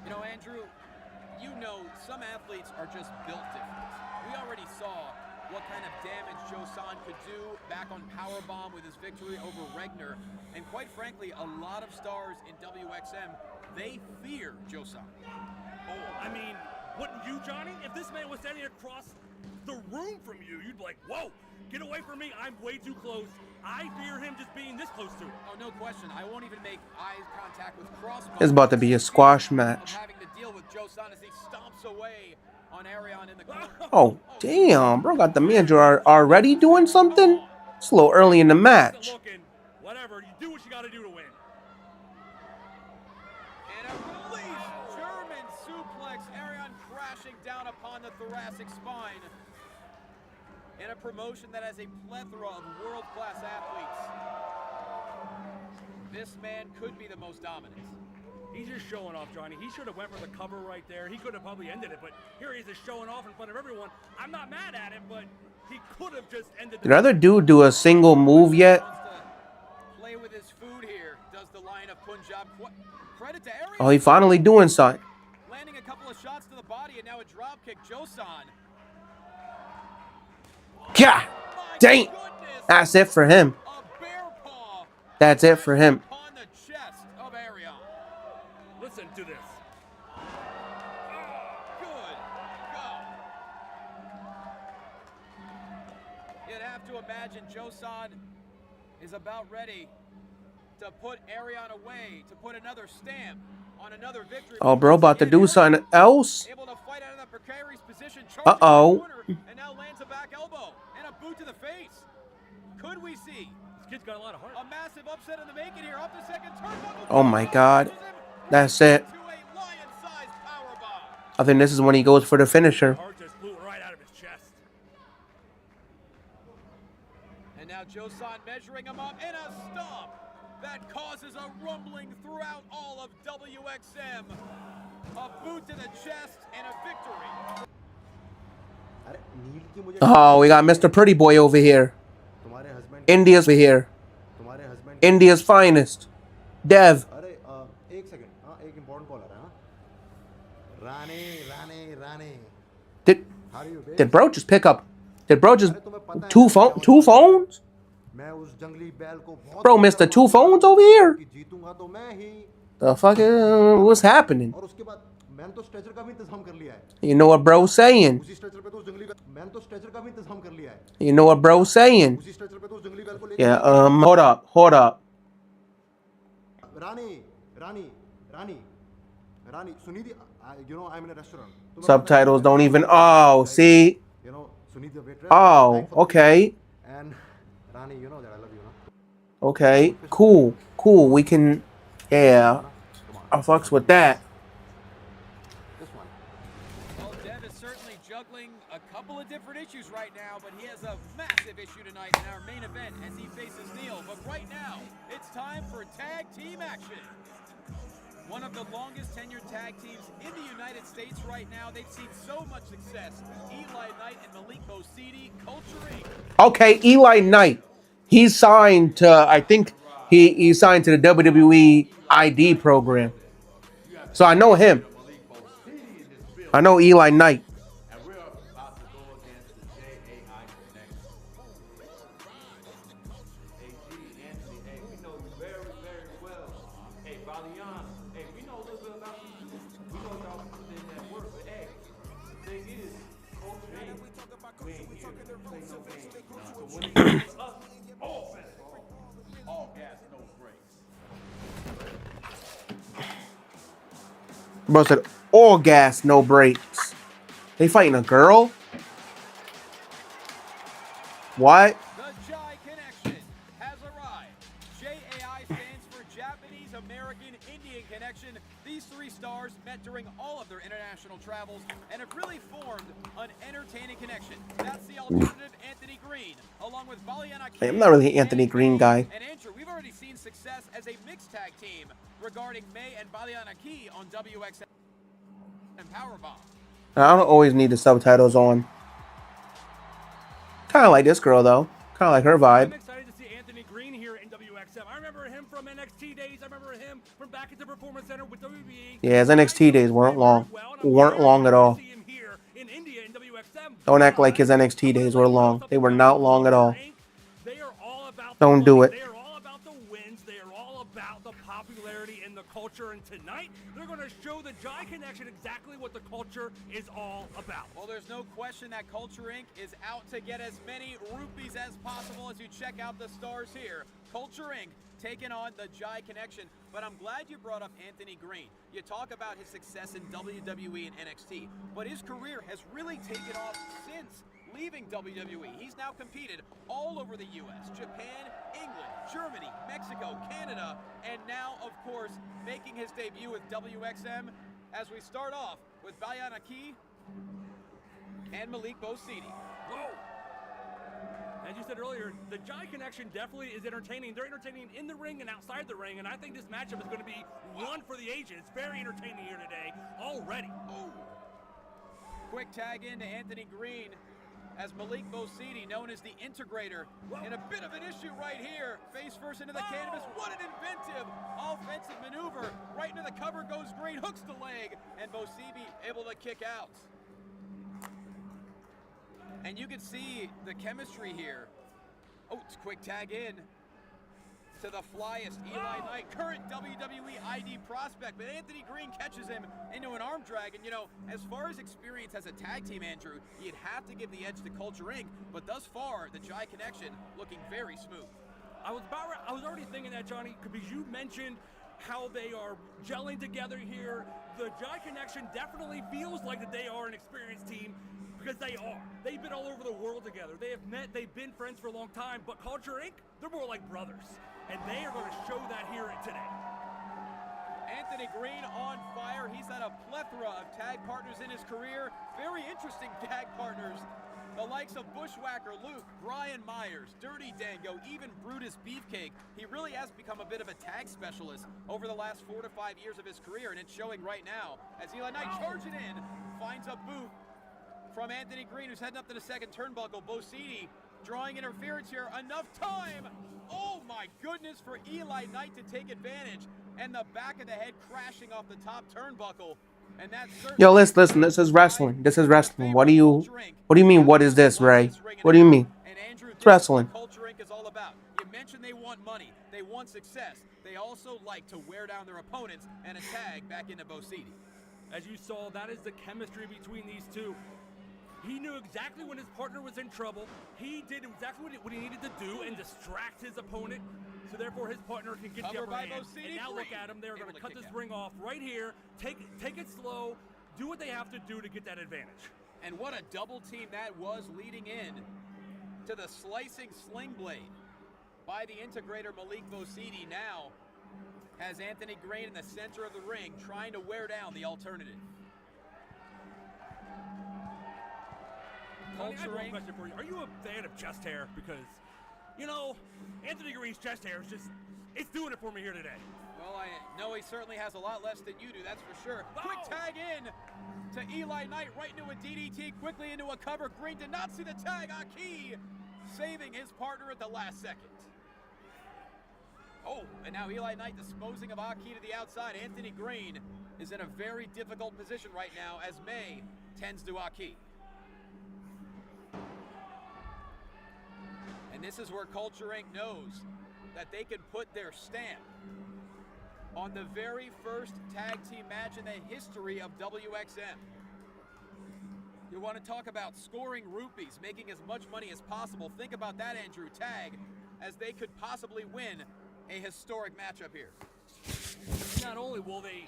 You know, Andrew, you know some athletes are just built different. We already saw what kind of damage Joe-san could do back on Powerbomb with his victory over Regner. And quite frankly, a lot of stars in WXM, they fear Joe-san. Oh, I mean, wouldn't you, Johnny? If this man was standing across the room from you, you'd be like, whoa, get away from me. I'm way too close. I fear him just being this close to him. Oh, no question. I won't even make eye contact with Crossbones. It's about to be a squash match. Having to deal with Joe-san as he stomps away on Ariane in the corner. Oh damn, bro got the manager already doing something? It's a little early in the match. Whatever, you do what you gotta do to win. And a release German suplex, Ariane crashing down upon the thoracic spine. In a promotion that has a plethora of world-class athletes. This man could be the most dominant. He's just showing off, Johnny. He should have went for the cover right there. He could have probably ended it, but here he is just showing off in front of everyone. I'm not mad at him, but he could have just ended Did other dude do a single move yet? Play with his food here. Does the Lion of Punjab. Credit to Ariane. Oh, he finally doing something. Landing a couple of shots to the body and now a drop kick. Joe-san. Yeah, dang. That's it for him. That's it for him. On the chest of Ariane. Listen to this. Good God. You'd have to imagine Joe-san is about ready to put Ariane away, to put another stamp on another victory. Oh, bro, about to do something else? Able to fight out of that precarious position. Uh-oh. And now lands a back elbow and a boot to the face. Could we see? This kid's got a lot of heart. A massive upset in the making here. Off the second turnbuckle. Oh my God. That's it. I think this is when he goes for the finisher. Heart just flew right out of his chest. And now Joe-san measuring him up in a stomp that causes a rumbling throughout all of WXM. A boot to the chest and a victory. Oh, we got Mr. Pretty Boy over here. India's over here. India's finest. Dev. Did bro just pick up? Did bro just two phones? Bro missed the two phones over here? The fuck what's happening? You know what bro's saying? You know what bro's saying? Yeah, hold up. Rani, Sunidhi, you know, I'm in a restaurant. Subtitles don't even. Oh, see. Oh, okay. And Rani, you know that I love you, no? Okay, cool. We can. Yeah, I fucks with that. Dev is certainly juggling a couple of different issues right now, but he has a massive issue tonight in our main event as he faces Neil. But right now, it's time for tag team action. One of the longest tenured tag teams in the United States right now. They've seen so much success. Eli Knight and Malik Bosidi, Culture Inc. Okay, Eli Knight. He's signed to, I think he signed to the WWE ID program. So I know him. I know Eli Knight. And we're about to go against the JAI Connection. Hey, G, Anthony, hey, we know you very, very well. Hey, Valian, hey, we know a little bit about you too. We know y'all put in that work, but hey, the thing is, Coach James, we ain't here to play no games. So when it comes to us, all bets are off. All gas, no brakes. Bro said, all gas, no brakes. They fighting a girl? What? The Jai Connection has arrived. JAI stands for Japanese American Indian Connection. These three stars met during all of their international travels and have really formed an entertaining connection. That's the alternative Anthony Green, along with Valiana. Hey, I'm not really an Anthony Green guy. And Andrew, we've already seen success as a mixed tag team regarding May and Valiana Key on WXM and Powerbomb. I don't always need the subtitles on. Kind of like this girl, though. Kind of like her vibe. I'm excited to see Anthony Green here in WXM. I remember him from NXT days. I remember him from back at the Performance Center with WWE. Yeah, his NXT days weren't long. Weren't long at all. Don't act like his NXT days were long. They were not long at all. Don't do it. They are all about the wins. They are all about the popularity and the culture. And tonight, they're going to show the Jai Connection exactly what the culture is all about. Well, there's no question that Culture Inc. is out to get as many rupees as possible as you check out the stars here. Culture Inc. taking on the Jai Connection. But I'm glad you brought up Anthony Green. You talk about his success in WWE and NXT, but his career has really taken off since leaving WWE. He's now competed all over the US, Japan, England, Germany, Mexico, Canada, and now, of course, making his debut with WXM as we start off with Valiana Key and Malik Bosidi. Whoa! As you said earlier, the Jai Connection definitely is entertaining. They're entertaining in the ring and outside the ring, and I think this matchup is going to be one for the ages. It's very entertaining here today already. Oh. Quick tag in to Anthony Green as Malik Bosidi, known as the Integrator, in a bit of an issue right here. Face first into the canvas. What an inventive offensive maneuver. Right into the cover goes Green, hooks the leg, and Bosidi able to kick out. And you can see the chemistry here. Oh, it's quick tag in to the flyest Eli Knight, current WWE ID prospect, but Anthony Green catches him into an arm drag. And you know, as far as experience as a tag team, Andrew, you'd have to give the edge to Culture Inc., but thus far, the Jai Connection looking very smooth. I was already thinking that, Johnny, because you mentioned how they are gelling together here. The Jai Connection definitely feels like that they are an experienced team, because they are. They've been all over the world together. They have met, they've been friends for a long time, but Culture Inc., they're more like brothers. And they are going to show that here today. Anthony Green on fire. He's had a plethora of tag partners in his career. Very interesting tag partners. The likes of Bushwhacker Luke, Brian Myers, Dirty Dango, even Brutus Beefcake. He really has become a bit of a tag specialist over the last 4 to 5 years of his career, and it's showing right now as Eli Knight charging in, finds a boot from Anthony Green, who's heading up to the second turnbuckle. Bosidi drawing interference here. Enough time. Oh my goodness, for Eli Knight to take advantage, and the back of the head crashing off the top turnbuckle. And that's Yo, listen. This is wrestling. This is wrestling. What do you mean? What is this, Ray? What do you mean? It's wrestling. Culture Inc. is all about. You mentioned they want money. They want success. They also like to wear down their opponents and a tag back into Bosidi. As you saw, that is the chemistry between these two. He knew exactly when his partner was in trouble. He did exactly what he needed to do and distract his opponent, so therefore his partner can get the upper hand. And now look at him. They're going to cut this ring off right here. Take it slow. Do what they have to do to get that advantage. And what a double team that was, leading in to the slicing sling blade by the Integrator Malik Bosidi. Now has Anthony Green in the center of the ring trying to wear down the alternative. Johnny, I have one question for you. Are you a fan of chest hair? Because, you know, Anthony Green's chest hair is just, it's doing it for me here today. Well, I know he certainly has a lot less than you do, that's for sure. Quick tag in to Eli Knight, right into a DDT, quickly into a cover. Green did not see the tag. Aki saving his partner at the last second. Oh, and now Eli Knight disposing of Aki to the outside. Anthony Green is in a very difficult position right now as May tends to Aki. And this is where Culture Inc. knows that they can put their stamp on the very first tag team match in the history of WXM. You want to talk about scoring rupees, making as much money as possible. Think about that, Andrew. Tag, as they could possibly win a historic matchup here. Not only will they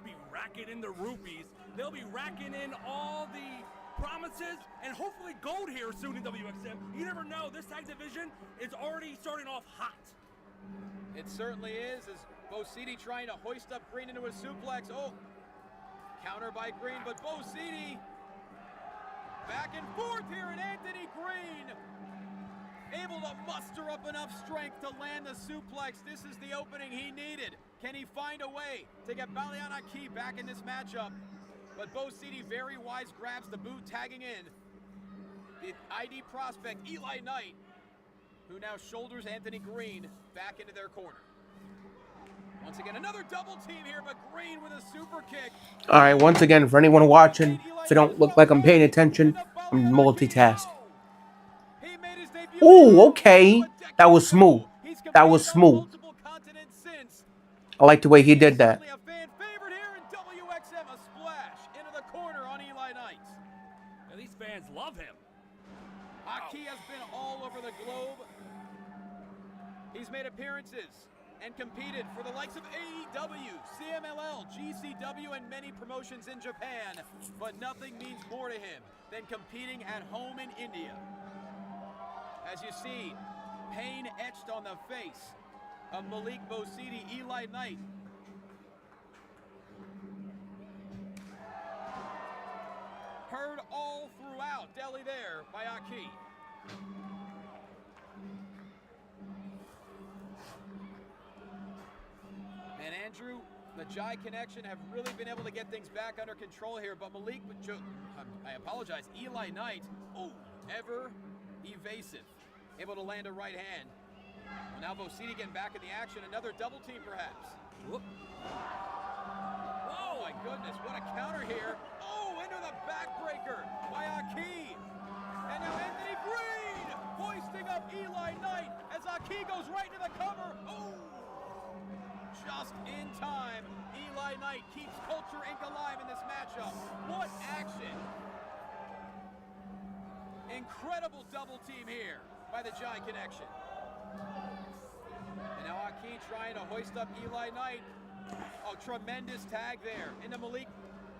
be racking in the rupees, they'll be racking in all the promises and hopefully gold here soon in WXM. You never know, this tag division is already starting off hot. It certainly is, as Bocidi trying to hoist up Green into a suplex. Oh, counter by Green, but Bocidi back and forth here, and Anthony Green able to muster up enough strength to land the suplex. This is the opening he needed. Can he find a way to get Balian Aki back in this matchup? But Bocidi, very wise, grabs the boot, tagging in the ID prospect, Eli Knight, who now shoulders Anthony Green back into their corner. Once again, another double team here, but Green with a super kick. All right, once again, for anyone watching, if it don't look like I'm paying attention, I'm multitasking. Oh, okay. That was smooth. That was smooth. I like the way he did that. A fan favorite here in WXM, a splash into the corner on Eli Knight. And these fans love him. Aki has been all over the globe. He's made appearances and competed for the likes of AEW, CMLL, GCW, and many promotions in Japan. But nothing means more to him than competing at home in India. As you see, pain etched on the face of Malik Bocidi, Eli Knight. Heard all throughout Delhi there by Aki. And Andrew, the Jai Connection have really been able to get things back under control here, but Malik, I apologize, Eli Knight, oh, ever evasive, able to land a right hand. Well, now Bocidi getting back in the action, another double team perhaps. Whoop. Oh my goodness, what a counter here. Oh, into the backbreaker by Aki. And now Anthony Green hoisting up Eli Knight as Aki goes right into the cover. Oh, just in time. Eli Knight keeps Culture Inc. alive in this matchup. What action. Incredible double team here by the Jai Connection. And now Aki trying to hoist up Eli Knight. Oh, tremendous tag there into Malik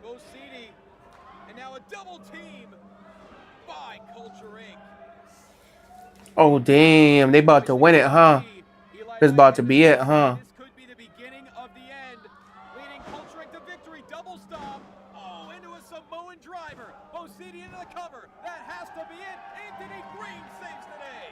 Bocidi. And now a double team by Culture Inc. Oh, damn. They about to win it, huh? This about to be it, huh? This could be the beginning of the end. Leading Culture Inc. to victory. Double stomp. Oh, into a Samoan driver. Bocidi into the cover. That has to be it. Anthony Green saves the day.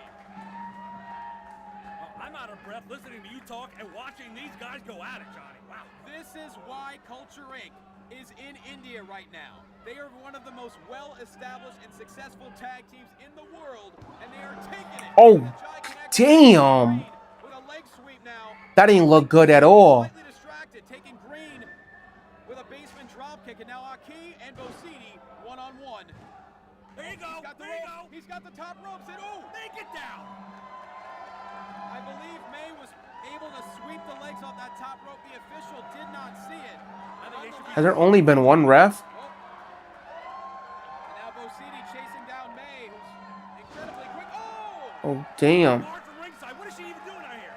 I'm out of breath listening to you talk and watching these guys go at it, Johnny. Wow. This is why Culture Inc. is in India right now. They are one of the most well-established and successful tag teams in the world, and they are taking it. Oh, damn. With a leg sweep now. That didn't look good at all. Slightly distracted, taking Green with a basement drop kick, and now Aki and Bocidi one-on-one. There you go. There you go. He's got the top ropes, and oh, make it down. I believe May was able to sweep the legs off that top rope. The official did not see it. Has there only been one ref? And now Bocidi chasing down May, who's incredibly quick. Oh! Oh, damn. What is she even doing out here?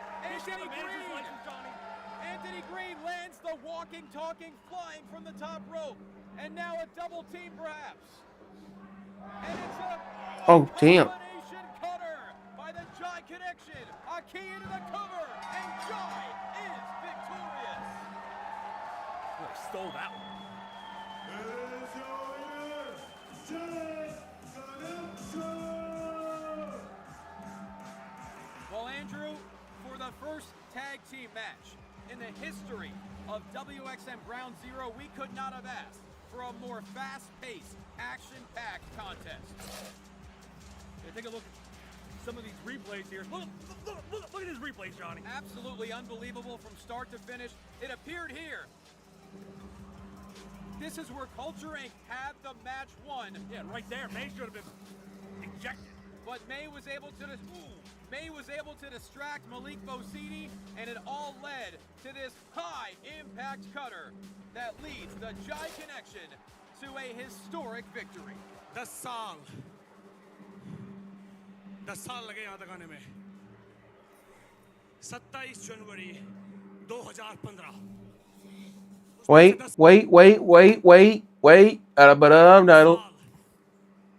Anthony Green lands the walking, talking, flying from the top rope. And now a double team perhaps. And it's a damn. combination cutter by the Jai Connection. Aki into the cover, and Jai is victorious. Stole that one. tag team match in the history of WXM Ground Zero. We could not have asked for a more fast-paced, action-packed contest. Yeah, take a look at some of these replays here. Look at this replay, Johnny. Absolutely unbelievable from start to finish. It appeared here. This is where Culture Inc. had the match won. Yeah, right there. May should have been ejected. But May was able to distract Malik Bosidi, and it all led to this high-impact cutter that leads the Jai Connection to a historic victory. 10 साल लगे यहाँ तक आने में 27 जनवरी 2015 Wait.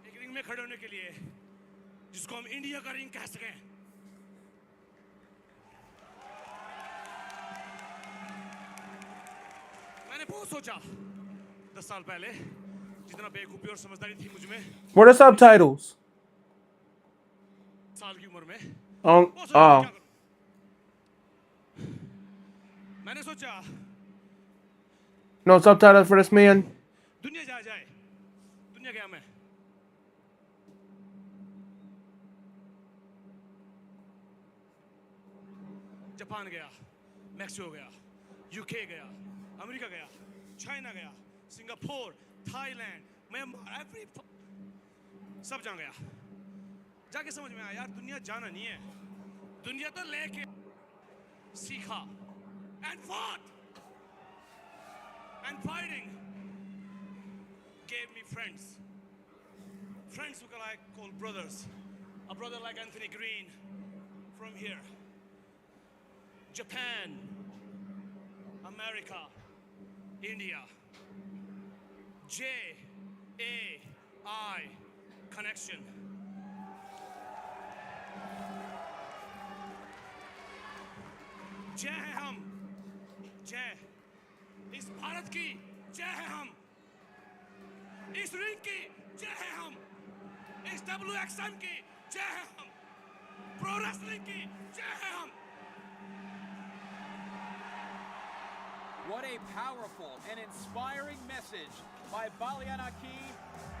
एक ring में खड़े होने के लिए जिसको हम इंडिया का रिंग कह सकें मैंने बहुत सोचा 10 साल पहले जितना बेवकूफी और समझदारी थी मुझ में What are subtitles? साल की उम्र में Oh. मैंने सोचा No subtitles for this man. दुनिया जाए दुनिया गया मैं जापान गया मैक्सिको गया यूके गया अमेरिका गया चाइना गया सिंगापुर थाईलैंड म्यांमार एवरी सब जगह गया जाके समझ में आया यार दुनिया जाना नहीं है दुनिया तो लेके सीखा and fought and fighting gave me friends who I call brothers, a brother like Anthony Green from here, Japan, America, India, J-A-I connection. जय है हम जय इस भारत की जय है हम इस रिंग की जय है हम इस WXM की जय है हम प्रो रेसलिंग की जय है हम What a powerful and inspiring message by Balianaki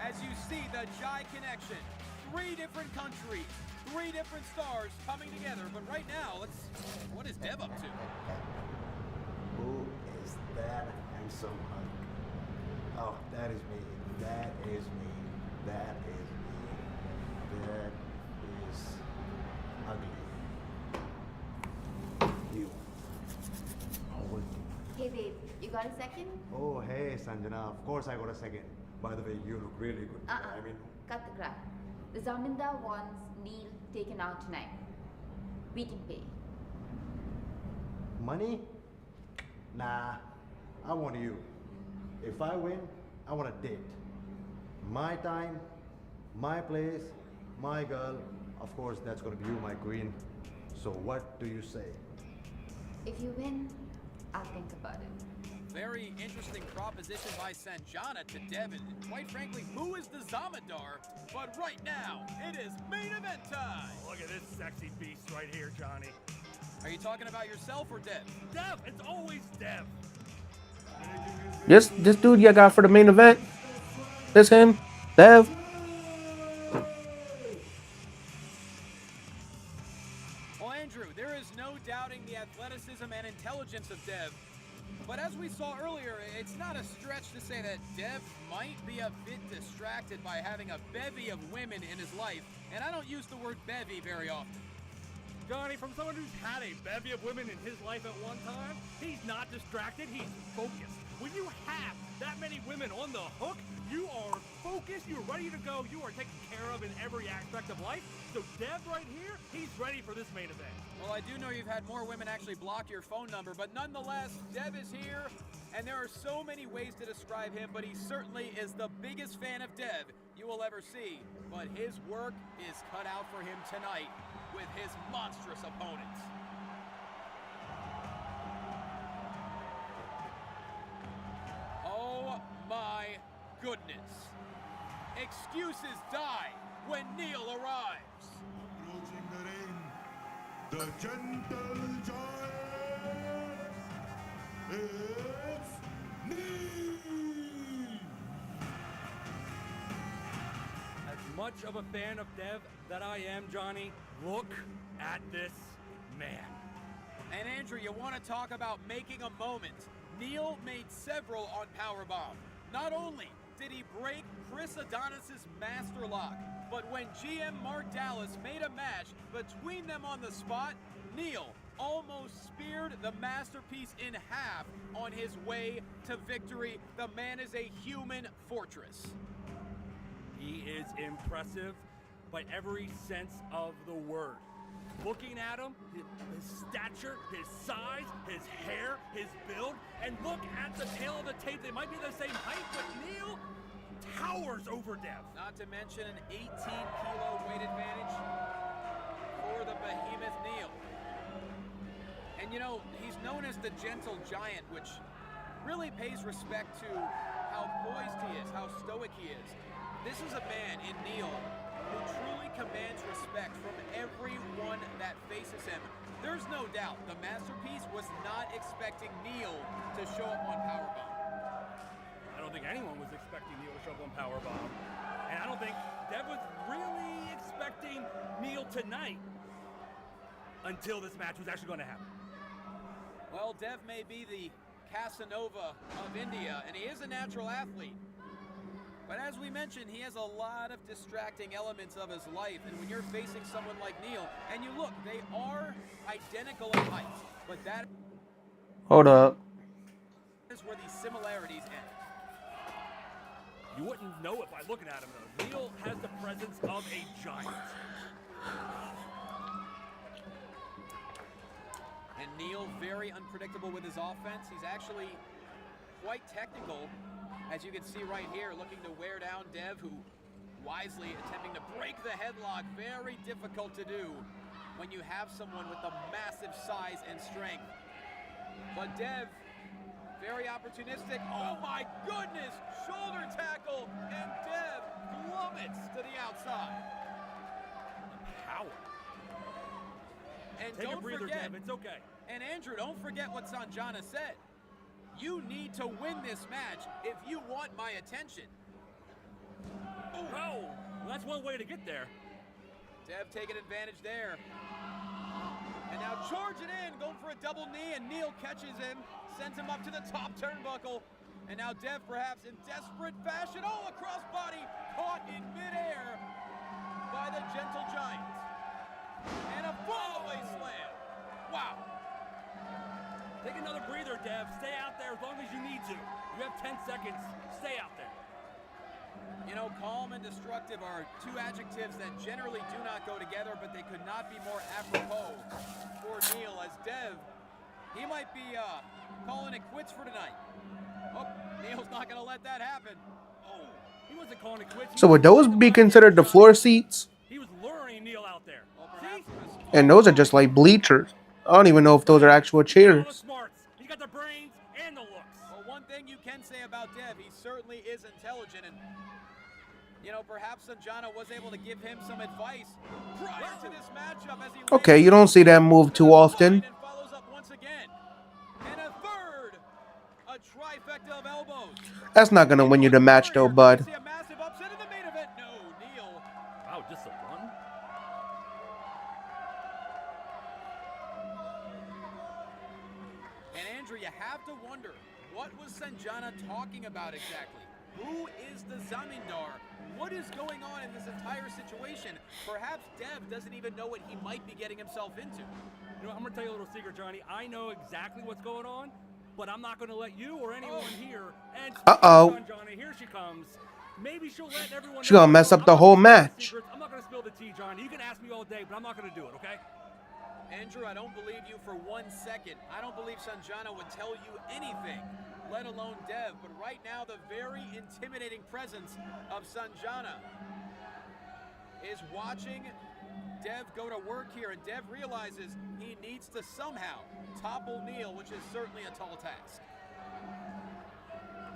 as you see the Jai Connection. 3 different countries, 3 different stars coming together. But right now, what is Dev up to? Who is that handsome hunk? Oh, that is me. That is me. That is me. That is ugly. You. Hey babe, you got a second? Oh, hey Sanjana. Of course I got a second. By the way, you look really good. I mean, cut the crap. The Zamindar wants Neil taken out tonight. We can pay. money? Nah, I want you. If I win, I want a date. My time, my place, my girl. Of course, that's gonna be you, my queen. So what do you say? If you win, I'll think about it. Very interesting proposition by Sanjana to Devin. Quite frankly, who is the Zamindar? But right now, it is main event time. Look at this sexy beast right here, Johnny. Are you talking about yourself or Dev? Dev, it's always Dev. This dude you got for the main event. This him, Dev. Well, Andrew, there is no doubting the athleticism and intelligence of Dev. But as we saw earlier, it's not a stretch to say that Dev might be a bit distracted by having a bevy of women in his life. And I don't use the word bevy very often. Johnny, from someone who's had a bevy of women in his life at one time, he's not distracted, he's focused. When you have that many women on the hook, you are focused, you're ready to go, you are taken care of in every aspect of life. So Dev right here, he's ready for this main event. Well, I do know you've had more women actually block your phone number, but nonetheless, Dev is here, and there are so many ways to describe him, but he certainly is the biggest fan of Dev you will ever see. But his work is cut out for him tonight with his monstrous opponents. Oh my goodness. Excuses die when Neil arrives. Approaching the ring, the gentle giant. As much of a fan of Dev that I am, Johnny, look at this man. And Andrew, you want to talk about making a moment. Neil made several on Powerbomb. Not only did he break Chris Adonis's master lock, but when GM Mark Dallas made a match between them on the spot, Neil almost speared the masterpiece in half on his way to victory. The man is a human fortress. He is impressive by every sense of the word. Looking at him, his stature, his size, his hair, his build, and look at the tail of the tape. They might be the same height, but Neil towers over Dev. Not to mention an 18-kilo weight advantage for the behemoth Neil. And you know, he's known as the gentle giant, which really pays respect to how poised he is, how stoic he is. This is a man in Neil who truly commands respect from everyone that faces him. There's no doubt the masterpiece was not expecting Neil to show up on Powerbomb. I don't think anyone was expecting Neil to show up on Powerbomb. And I don't think Dev was really expecting Neil tonight until this match was actually going to happen. Well, Dev may be the Casanova of India, and he is a natural athlete. But as we mentioned, he has a lot of distracting elements of his life. And when you're facing someone like Neil, and you look, they are identical in height, but that Hold up. is where the similarities end. You wouldn't know it by looking at him, though. Neil has the presence of a giant. And Neil, very unpredictable with his offense. He's actually quite technical, as you can see right here, looking to wear down Dev, who wisely attempting to break the headlock. Very difficult to do when you have someone with a massive size and strength. But Dev, very opportunistic. Oh my goodness! Shoulder tackle, and Dev plummets to the outside. Power. And Take don't a breather, forget, Dev. It's okay. And Andrew, don't forget what Sanjana said. You need to win this match if you want my attention. Oh, well, that's one way to get there. Dev taking advantage there. And now charging in, going for a double knee, and Neil catches him, sends him up to the top turnbuckle. And now Dev, perhaps in desperate fashion, oh, a crossbody caught in midair by the gentle giant. And a fallaway slam. Wow. Take another breather, Dev. Stay out there as long as you need to. You have 10 seconds. Stay out there. You know, calm and destructive are two adjectives that generally do not go together, but they could not be more apropos for Neil, as Dev, he might be calling it quits for tonight. Oh, Neil's not going to let that happen. Oh, he wasn't calling it quits. So would those be considered the floor seats? He was luring Neil out there. See? And those are just like bleachers. I don't even know if those are actual chairs. He got the brains and the looks. Well, one thing you can say about Dev, he certainly is intelligent, and you know, perhaps Sanjana was able to give him some advice prior to this matchup as he Okay, you don't see that move too often. and follows up once again. And a third, a trifecta of elbows. That's not gonna win you the match though, bud. See a massive upset in the main event. No, Neil. Wow, just a one? And Andrew, you have to wonder, what was Sanjana talking about exactly? Who is the Zamindar? What is going on in this entire situation? Perhaps Dev doesn't even know what he might be getting himself into. You know, I'm gonna tell you a little secret, Johnny. I know exactly what's going on, but I'm not gonna let you or anyone here. And Johnny, here she comes. Maybe she'll let everyone. She's gonna mess up the whole match. I'm not gonna spill the tea, Johnny. You can ask me all day, but I'm not gonna do it, okay? Andrew, I don't believe you for 1 second. I don't believe Sanjana would tell you anything, let alone Dev. But right now, the very intimidating presence of Sanjana is watching Dev go to work here, and Dev realizes he needs to somehow topple Neil, which is certainly a tall task.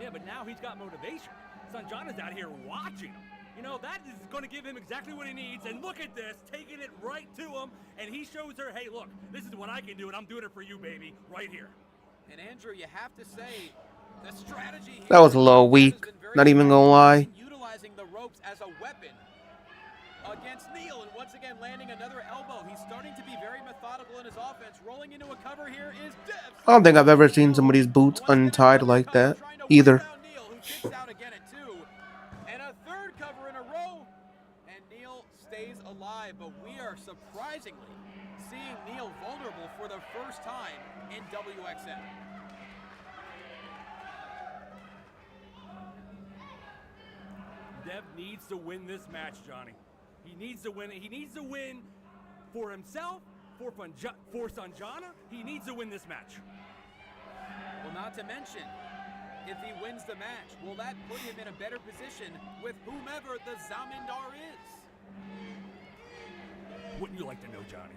Yeah, but now he's got motivation. Sanjana's out here watching him. You know, that is going to give him exactly what he needs. And look at this, taking it right to him. And he shows her, hey, look, this is what I can do, and I'm doing it for you, baby, right here. And Andrew, you have to say, the strategy here That was a little weak. Not even gonna lie. utilizing the ropes as a weapon against Neil, and once again landing another elbow. He's starting to be very methodical in his offense. Rolling into a cover here is Dev. I don't think I've ever seen somebody's boots untied like that either. Neil, who kicks out again at 2, and a third cover in a row, and Neil stays alive. But we are surprisingly seeing Neil vulnerable for the first time in WXM. Dev needs to win this match, Johnny. He needs to win it. He needs to win for himself, for Sanjana. He needs to win this match. Well, not to mention, if he wins the match, will that put him in a better position with whomever the Zamindar is? Wouldn't you like to know, Johnny?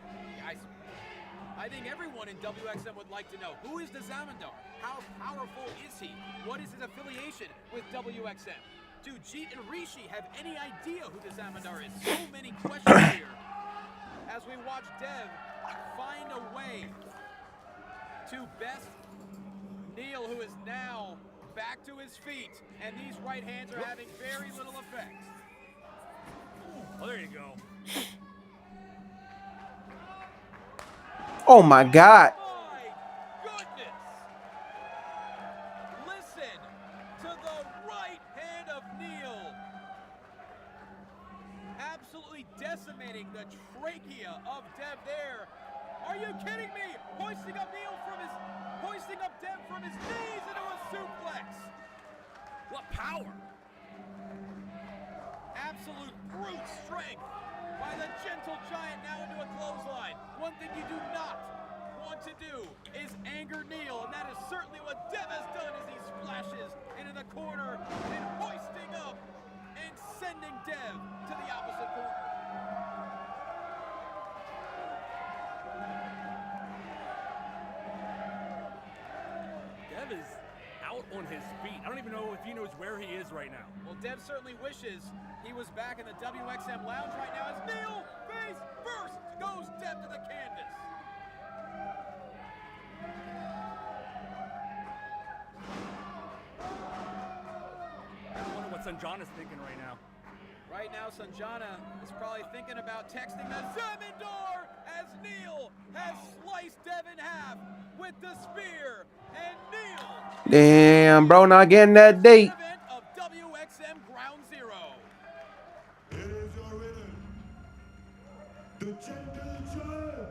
I think everyone in WXM would like to know, who is the Zamindar? How powerful is he? What is his affiliation with WXM? Do Jeet and Rishi have any idea who the Zamindar is? So many questions here as we watch Dev find a way to best Neil, who is now back to his feet, and these right hands are having very little effect. Oh, there you go. Oh my God. Goodness! Listen to the right hand of Neil. Absolutely decimating the trachea of Dev there. Are you kidding me? Hoisting up Dev from his knees into a suplex. What power! Absolute brute strength by the gentle giant, now into a clothesline. One thing you do not want to do is anger Neil, and that is certainly what Dev has done as he splashes into the corner and hoisting up and sending Dev to the opposite corner. Dev is out on his feet. I don't even know if he knows where he is right now. Well, Dev certainly wishes he was back in the WXM lounge right now as Neil face first goes Dev to the canvas. I wonder what Sanjana's thinking right now. Right now, Sanjana is probably thinking about texting the Zamindar as Neil has sliced Dev in half with the spear, and Neil. Damn, bro, not getting that date. Of WXM Ground Zero. Here is your winner, the gentle giant.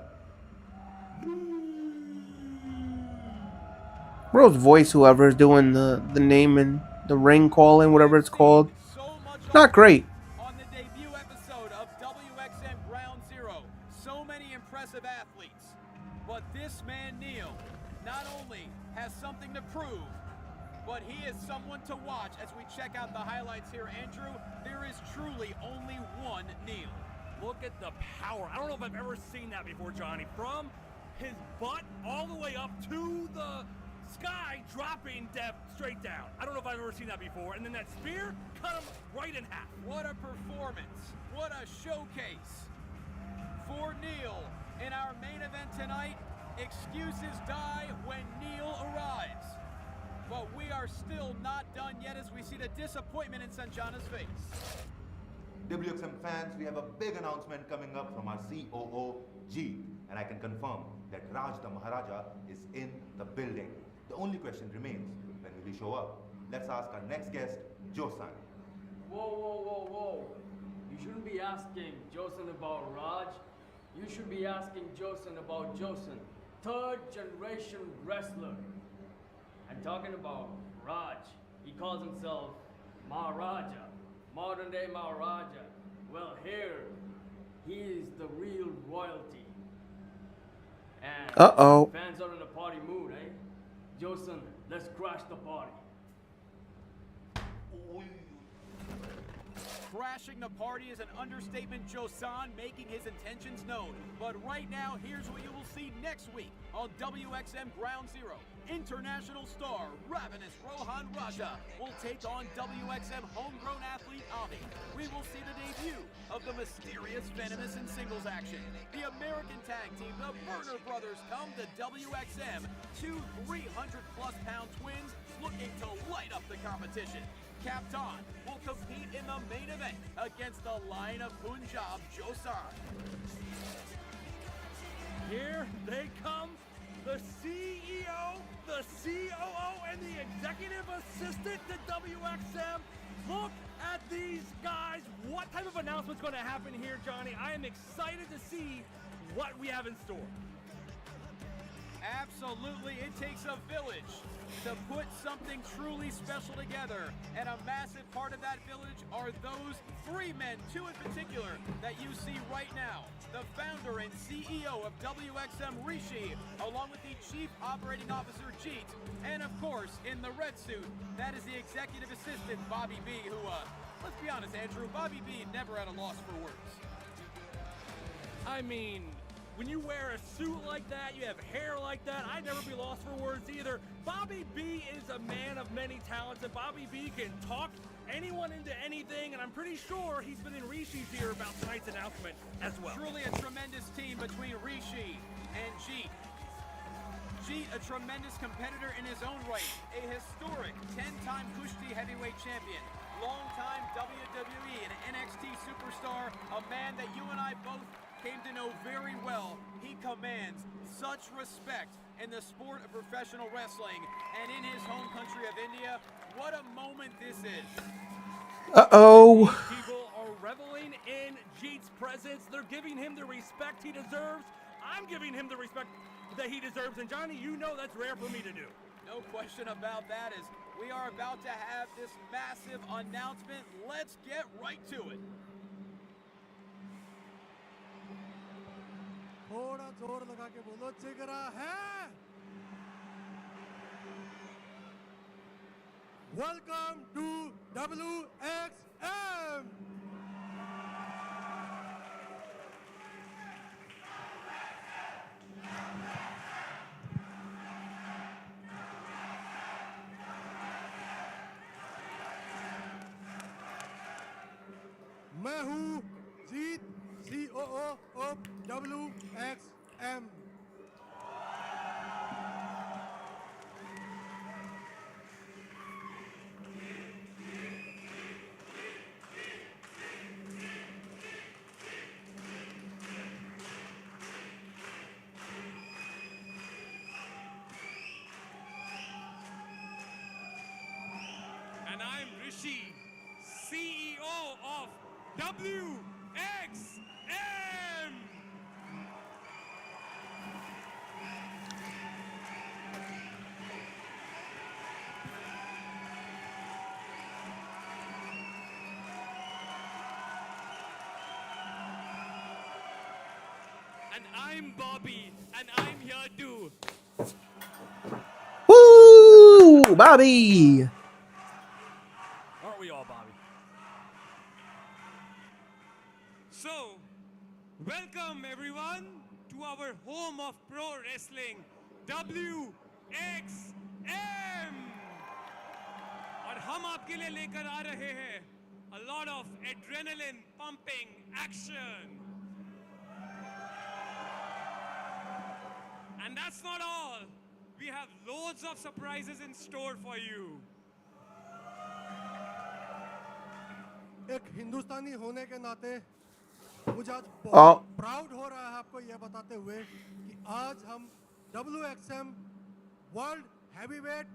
Bro's voice, whoever is doing the name and the ring calling, whatever it's called, not great. On the debut episode of WXM Ground Zero, so many impressive athletes, but this man Neil not only has something to prove, but he is someone to watch as we check out the highlights here. Andrew, there is truly only one Neil. Look at the power. I don't know if I've ever seen that before, Johnny. From his butt all the way up to the sky, dropping Dev straight down. I don't know if I've ever seen that before. And then that spear cut him right in half. What a performance. What a showcase for Neil in our main event tonight. Excuses die when Neil arrives. But we are still not done yet as we see the disappointment in Sanjana's face. WXM fans, we have a big announcement coming up from our COO, G, and I can confirm that Raj the Maharaja is in the building. The only question remains, when will he show up? Let's ask our next guest, Josan. Whoa. You shouldn't be asking Josan about Raj. You should be asking Josan about Josan, third generation wrestler. I'm talking about Raj. He calls himself Maharaja, modern day Maharaja. Well, here, he is the real royalty. And fans are in a party mood, eh? Josan, let's crash the party. Crashing the party is an understatement. Josan making his intentions known. But right now, here's what you will see next week on WXM Ground Zero. International star Ravenous Rohan Raja will take on WXM homegrown athlete Ami. We will see the debut of the mysterious Venomous in singles action. The American tag team, the Burner Brothers, come to WXM. Two 300-plus pound twins looking to light up the competition. Captain will compete in the main event against the Lion of Punjab, Josan. Here they come. The CEO, the COO, and the executive assistant to WXM. Look at these guys. What type of announcement's going to happen here, Johnny? I am excited to see what we have in store. Absolutely, it takes a village to put something truly special together, and a massive part of that village are those three men, two in particular, that you see right now. The founder and CEO of WXM, Rishi, along with the Chief Operating Officer, Jeet, and of course, in the red suit, that is the Executive Assistant, Bobby B, who, let's be honest, Andrew, Bobby B never had a loss for words. I mean, when you wear a suit like that, you have hair like that, I'd never be lost for words either. Bobby B is a man of many talents, and Bobby B can talk anyone into anything, and I'm pretty sure he's been in Rishi's ear about tonight's announcement as well. Truly a tremendous team between Rishi and Jeet. Jeet, a tremendous competitor in his own right, a historic 10-time Kushti heavyweight champion, longtime WWE and NXT superstar, a man that you and I both came to know very well. He commands such respect in the sport of professional wrestling, and in his home country of India, what a moment this is. Uh-oh. People are reveling in Jeet's presence. They're giving him the respect he deserves. I'm giving him the respect that he deserves, and Johnny, you know that's rare for me to do. No question about that, as we are about to have this massive announcement. Let's get right to it. थोड़ा जोर लगा के बोलो जिगरा है. Welcome to WXM. मैं हूँ जीत COO of WXM. And I'm Rishi, CEO of WXM. And I'm Bobby, and I'm here too. Woo! Bobby! Aren't we all, Bobby? So, welcome everyone to our home of pro wrestling, WXM. और हम आपके लिए लेकर आ रहे हैं a lot of adrenaline pumping action. And that's not all. We have loads of surprises in store for you. एक हिंदुस्तानी होने के नाते मुझे आज बहुत प्राउड हो रहा है आपको यह बताते हुए कि आज हम WXM world heavyweight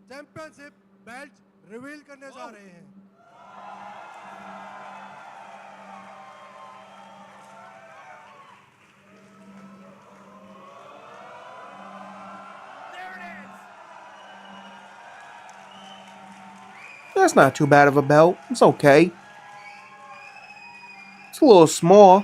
championship belt reveal करने जा रहे हैं. That's not too bad of a belt. It's okay. It's a little small.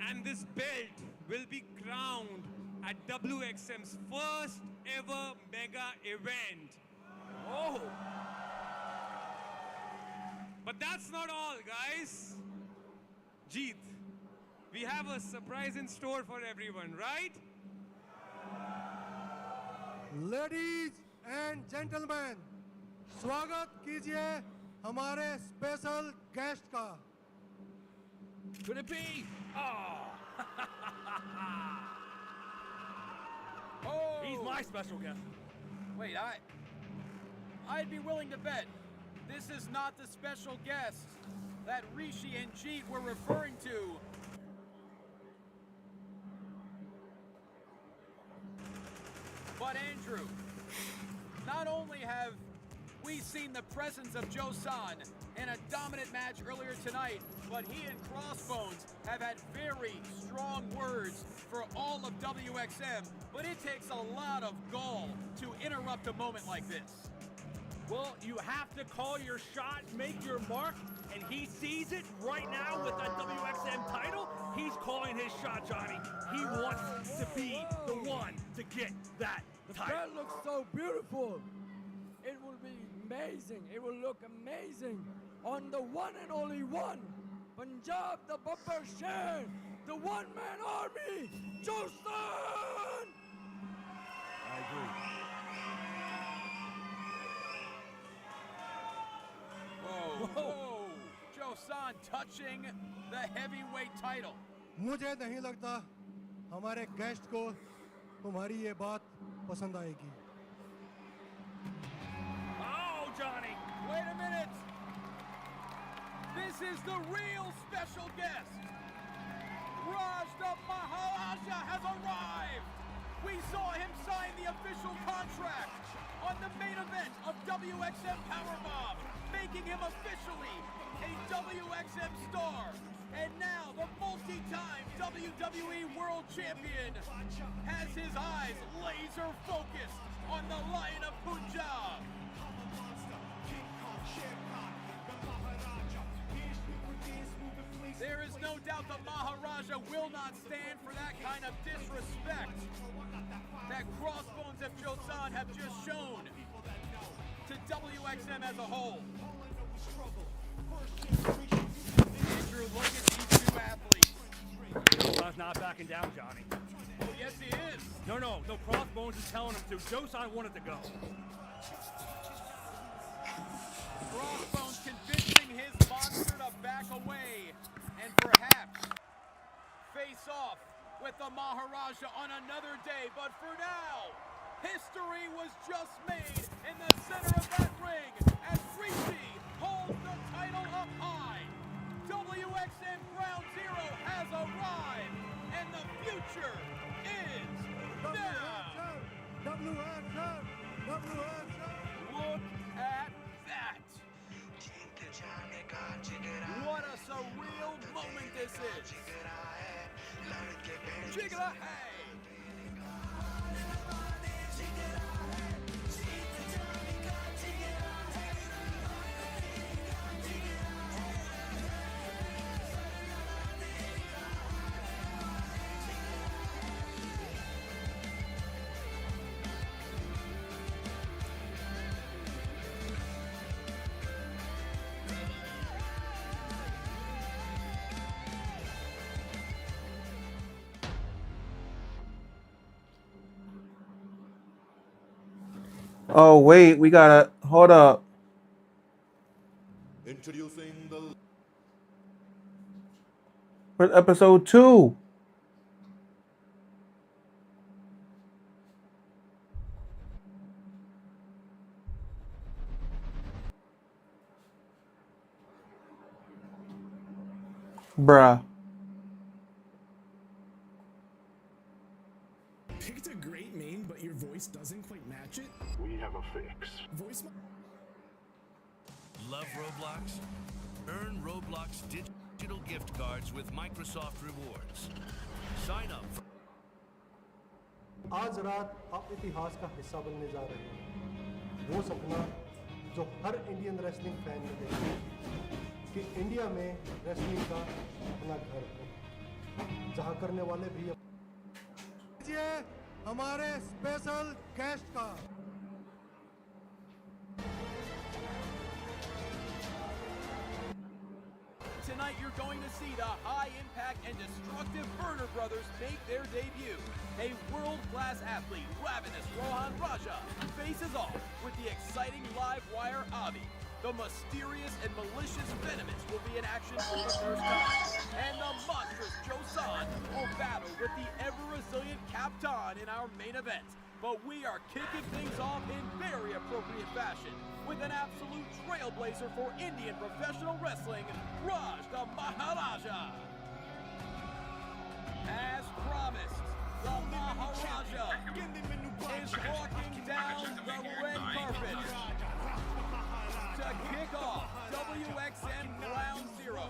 And this belt will be crowned at WXM's first ever mega event. Oh! But that's not all, guys. Jeet, we have a surprise in store for everyone, right? Ladies and gentlemen, स्वागत कीजिए हमारे special guest का. Could it be? Oh! Oh! He's my special guest. Wait, I'd be willing to bet this is not the special guest that Rishi and Jeet were referring to. But Andrew, not only have we seen the presence of Joe San in a dominant match earlier tonight, but he and Crossbones have had very strong words for all of WXM, but it takes a lot of gall to interrupt a moment like this. Well, you have to call your shot, make your mark, and he sees it right now with that WXM title. He's calling his shot, Johnny. He wants to be the one to get that title. That looks so beautiful. It will be amazing. It will look amazing on the one and only one. Punjab, the Babbar Sher, the one-man army, Josan! I agree. Whoa! Josan touching the heavyweight title. मुझे नहीं लगता हमारे guest को तुम्हारी ये बात पसंद आएगी. Oh, Johnny! Wait a minute! This is the real special guest! Raj the Maharaja has arrived! We saw him sign the official contract on the main event of WXM Powerbomb, making him officially a WXM star. And now the multi-time WWE World Champion has his eyes laser focused on the Lion of Punjab. There is no doubt the Maharaja will not stand for that kind of disrespect that Crossbones of Josan have just shown to WXM as a whole. Andrew, look at these two athletes. Josan's not backing down, Johnny. Oh, yes, he is. No, Crossbones is telling him to. Josan wanted to go. Crossbones convincing his monster to back away and perhaps face off with the Maharaja on another day. But for now, history was just made in the center of that ring as Rishi holds the title up high. WXM Ground Zero has arrived, and the future is now. Look at that. What a surreal moment this is. Jiggler hey. Oh wait, we gotta hold up. Introducing the Where's episode 2? Bruh. Picked a great name, but your voice doesn't quite match it? We have a fix. Voice. Love Roblox? Earn Roblox digital gift cards with Microsoft Rewards. Sign up for आज रात आप इतिहास का हिस्सा बनने जा रहे हैं। वो सपना जो हर इंडियन रेसलिंग फैन ने देखा कि इंडिया में रेसलिंग का अपना घर हो, जहाँ करने वाले भी हमारे स्पेशल गेस्ट का Tonight you're going to see the high-impact and destructive Burner Brothers make their debut. A world-class athlete, Ravenous Rohan Raja, faces off with the exciting live wire Avi. The mysterious and malicious Venomous will be in action for the first time. And the monstrous Josan will battle with the ever-resilient Captain in our main event. But we are kicking things off in very appropriate fashion with an absolute trailblazer for Indian professional wrestling, Raj the Maharaja. As promised, the Maharaja is walking down the red carpet to kick off WXM Ground Zero.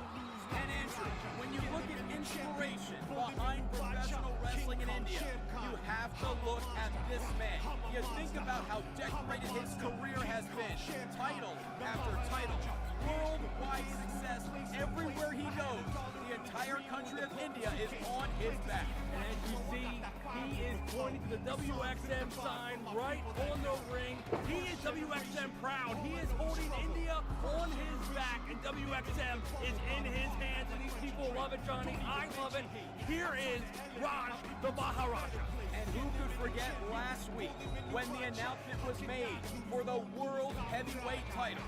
And Andrew, when you look at inspiration behind professional wrestling in India, you have to look at this man. You think about how decorated his career has been. Title after title. Worldwide success everywhere he goes. The entire country of India is on his back. And as you see, he is pointing to the WXM sign right on the ring. He is WXM proud. He is holding India on his back, and WXM is in his hands. And these people love it, Johnny. I love it. Here is Raj the Maharaja. And who could forget last week when the announcement was made for the World Heavyweight title,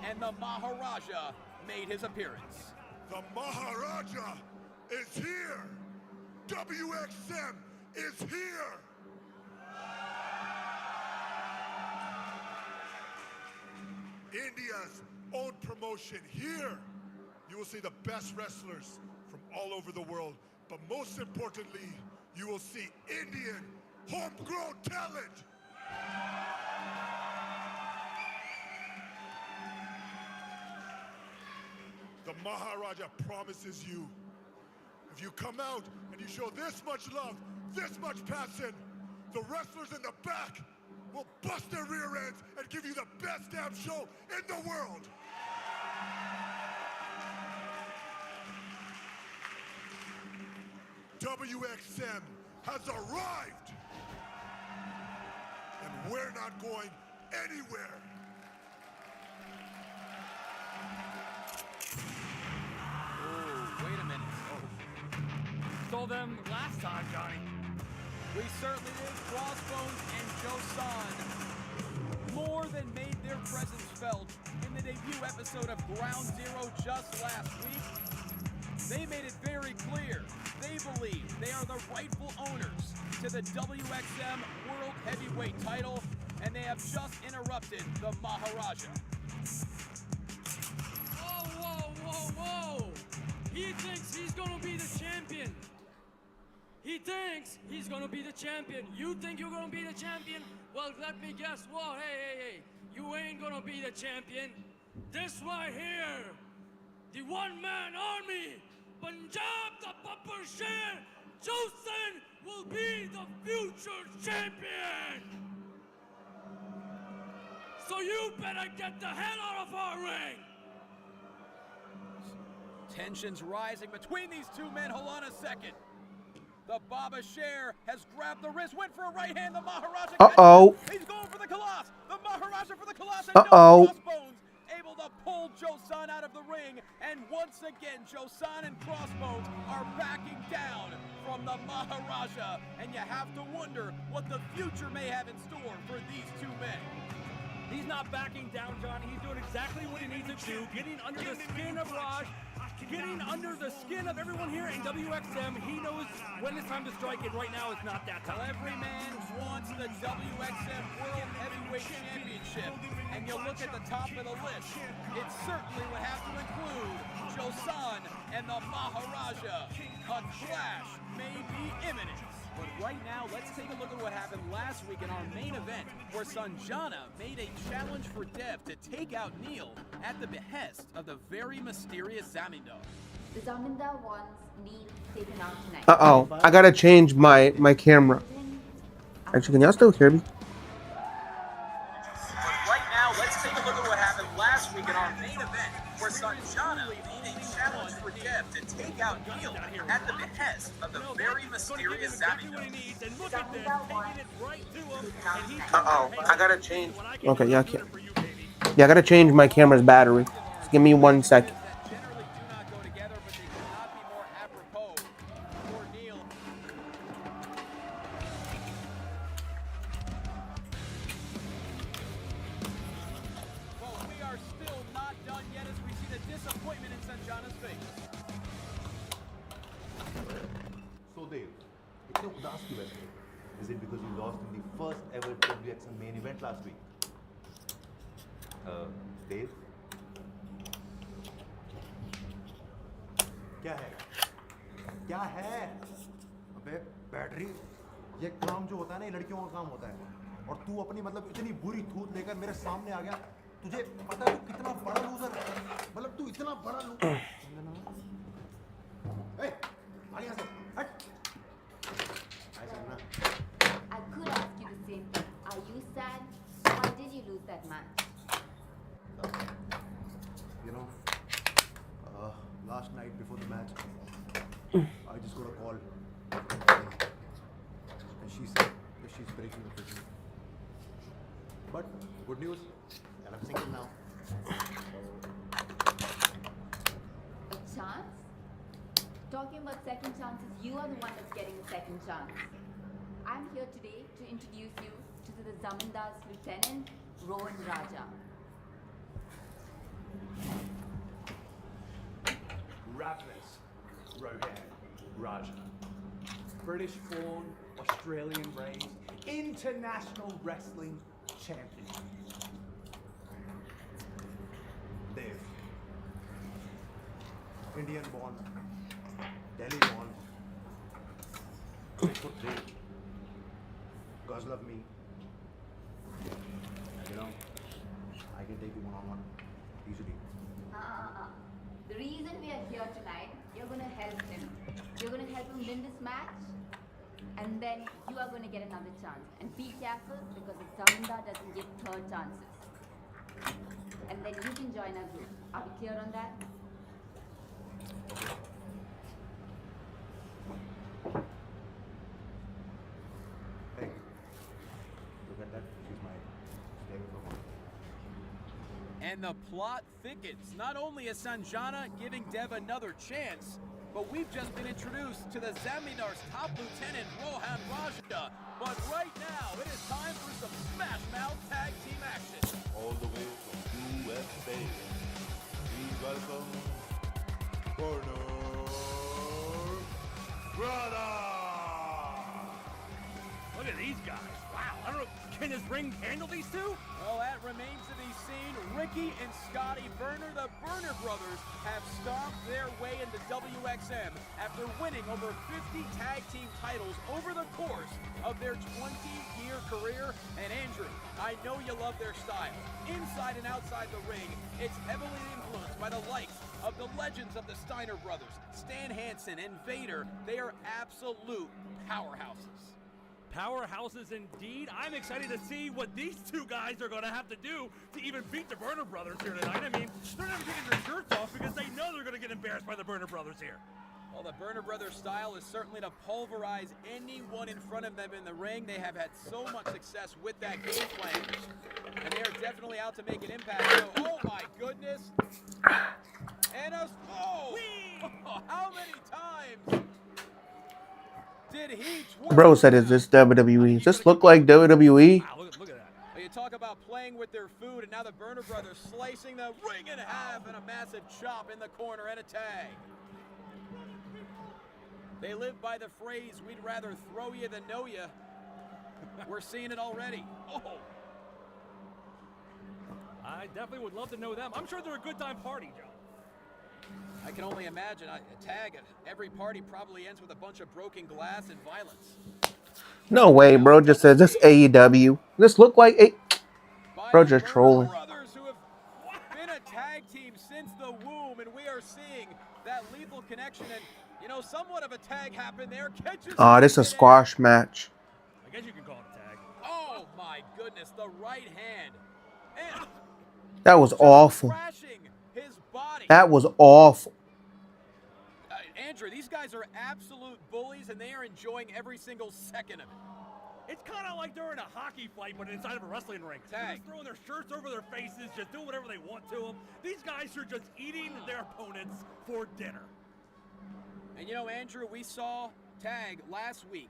and the Maharaja made his appearance. The Maharaja is here. WXM is here. India's own promotion here. You will see the best wrestlers from all over the world, but most importantly, you will see Indian homegrown talent. The Maharaja promises you, if you come out and you show this much love, this much passion, the wrestlers in the back will bust their rear ends and give you the best damn show in the world. WXM has arrived, and we're not going anywhere. Wait a minute. Saw them last time, Johnny. We certainly did. Crossbones and Josan more than made their presence felt in the debut episode of Ground Zero just last week. They made it very clear they believe they are the rightful owners to the WXM World Heavyweight title, and they have just interrupted the Maharaja. Whoa! He thinks he's gonna be the champion. He thinks he's gonna be the champion. You think you're gonna be the champion? Well, let me guess what? Hey. You ain't gonna be the champion. This right here, the one-man army, Punjab the Bumper Sher, Josan will be the future champion. So you better get the hell out of our ring. Tensions rising between these two men. Hold on a second. The Baba Sher has grabbed the wrist, went for a right hand. The Maharaja. Uh-oh. He's going for the Kalash. The Maharaja for the Kalash. And Uh-oh. no Crossbones able to pull Josan out of the ring. And once again, Josan and Crossbones are backing down from the Maharaja. And you have to wonder what the future may have in store for these two men. He's not backing down, Johnny. He's doing exactly what he needs to do, getting under the skin of Raj, getting under the skin of everyone here in WXM. He knows when it's time to strike, and right now it's not that time. Well, every man wants the WXM World Heavyweight Championship, and you look at the top of the list, it certainly would have to include Josan and the Maharaja. A clash may be imminent. But right now, let's take a look at what happened last week in our main event, where Sanjana made a challenge for Dev to take out Neil at the behest of the very mysterious Zamindar. The Zamindar wants Neil taken out tonight. Uh-oh. I gotta change my camera. Actually, can y'all still hear me? But right now, let's take a look at what happened last week in our main event, where Sanjana made a challenge for Dev to take out Neil at at the behest of the very mysterious Zammy. Uh-oh, I gotta change. Okay, yeah, I can't. Yeah, I gotta change my camera's battery. Just give me 1 second. So Dave, इतने उदास क्यों बैठे? Is it because you lost in the first ever WXM main event last week? Dave? क्या है? क्या है? अबे battery, ये काम जो होता है ना, ये लड़कियों का काम होता है। और तू अपनी मतलब इतनी बुरी थूत लेकर मेरे सामने आ गया। तुझे पता है तू कितना बड़ा लूजर है? मतलब तू इतना बड़ा लूजर। ए, आ यहाँ से, हट। I could ask you the same thing. Are you sad? Why did you lose that match? You know, last night before the match, I just got a call. And she said that she's breaking up with me. But good news, and I'm single now. A chance? Talking about second chances, you are the one that's getting a second chance. I'm here today to introduce you to the Zamindar's lieutenant, Rohan Raja. Ravnus Rohan Raja. British born, Australian raised, international wrestling champion. Dave. Indian born, Delhi born. 6'3". Girls love me. You know, I can take you one-on-one easily. The reason we are here tonight, you're going to help him. You're going to help him win this match, and then you are going to get another chance. And be careful, because the Zamindar doesn't give third chances. And then you can join our group. Are we clear on that? Hey, look at that. She's my stable woman. And the plot thickens. Not only is Sanjana giving Dev another chance, but we've just been introduced to the Zamindar's top lieutenant, Rohan Raja. But right now, it is time for some Smash Mouth tag team action. All the way from USA. Please welcome Corner Brother. Look at these guys. Wow, I don't know. Can this ring handle these two? Well, that remains to be seen. Ricky and Scotty Burner, the Burner brothers, have stomped their way into WXM after winning over 50 tag team titles over the course of their 20-year career. And Andrew, I know you love their style. Inside and outside the ring, it's heavily influenced by the likes of the legends of the Steiner brothers, Stan Hansen and Vader. They are absolute powerhouses. Powerhouses indeed. I'm excited to see what these two guys are going to have to do to even beat the Burner brothers here tonight. I mean, they're never taking their shirts off because they know they're going to get embarrassed by the Burner brothers here. Well, the Burner brothers' style is certainly to pulverize anyone in front of them in the ring. They have had so much success with that game plan, and they are definitely out to make an impact. So, oh my goodness! And a how many times did he? Bro said, "Is this WWE? Does this look like WWE?" Wow, look at that. Well, you talk about playing with their food, and now the Burner brothers slicing the ring in half, and a massive chop in the corner and a tag. They live by the phrase, "We'd rather throw you than know you." We're seeing it already. Oh. I definitely would love to know them. I'm sure they're a good time party, Joe. I can only imagine a tag at every party probably ends with a bunch of broken glass and violence. No way, bro. Just says this AEW. This look like a. Bro, just trolling. Brothers who have been a tag team since the womb, and we are seeing that lethal connection and, you know, somewhat of a tag happen there. Oh, this is a squash match. I guess you can call it a tag. Oh my goodness, the right hand. And That was awful. his body. That was awful. Andrew, these guys are absolute bullies, and they are enjoying every single second of it. It's kind of like they're in a hockey fight, but inside of a wrestling ring. They're just throwing their shirts over their faces, just doing whatever they want to them. These guys are just eating their opponents for dinner. And you know, Andrew, we saw tag last week.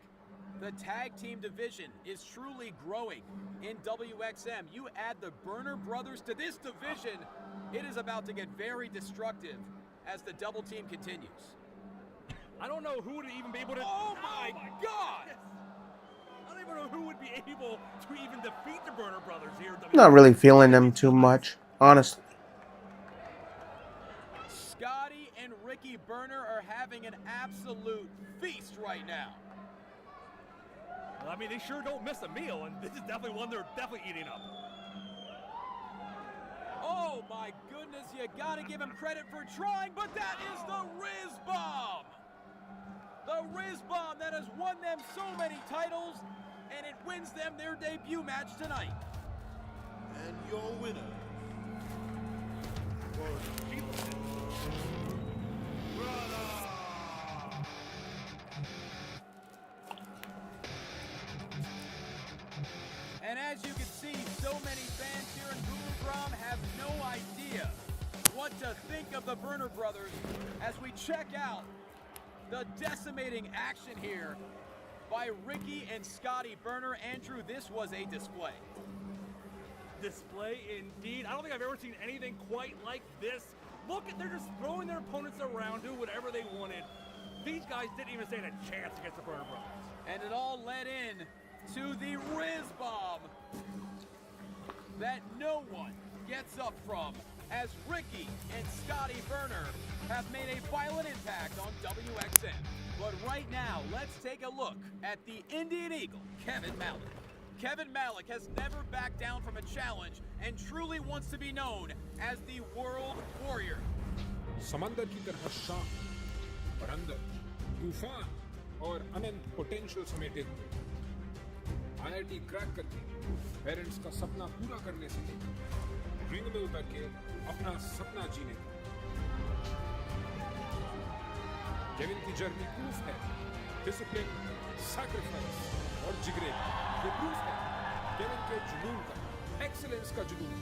The tag team division is truly growing in WXM. You add the Burner Brothers to this division, it is about to get very destructive as the double team continues. I don't know who would even be able to... Oh my God! I don't even know who would be able to even defeat the Burner Brothers here. Not really feeling them too much, honestly. Scotty and Ricky Burner are having an absolute feast right now. Well, I mean, they sure don't miss a meal, and this is definitely one they're definitely eating up. Oh my goodness, you gotta give him credit for trying, but that is the Riz Bomb! The Riz Bomb that has won them so many titles, and it wins them their debut match tonight. And your winner And as you can see, so many fans here in Boomergrom have no idea what to think of the Burner Brothers as we check out the decimating action here by Ricky and Scotty Burner. Andrew, this was a display. Display indeed. I don't think I've ever seen anything quite like this. Look at, they're just throwing their opponents around, doing whatever they wanted. These guys didn't even stand a chance against the Burner Brothers. And it all led in to the Riz Bomb that no one gets up from, as Ricky and Scotty Burner have made a violent impact on WXM. But right now, let's take a look at the Indian Eagle, Kevin Malik. Kevin Malik has never backed down from a challenge and truly wants to be known as the World Warrior. समंदर की तरह शांत और अंदर तूफान और अनंत potential समेटे हुए आईआईटी क्रैक करके पेरेंट्स का सपना पूरा करने से रिंग में उतर के अपना सपना जीने का केविन की जर्नी प्रूफ है डिसिप्लिन सैक्रिफाइस और जिगरे ये प्रूफ है केविन के जुनून का एक्सीलेंस का जुनून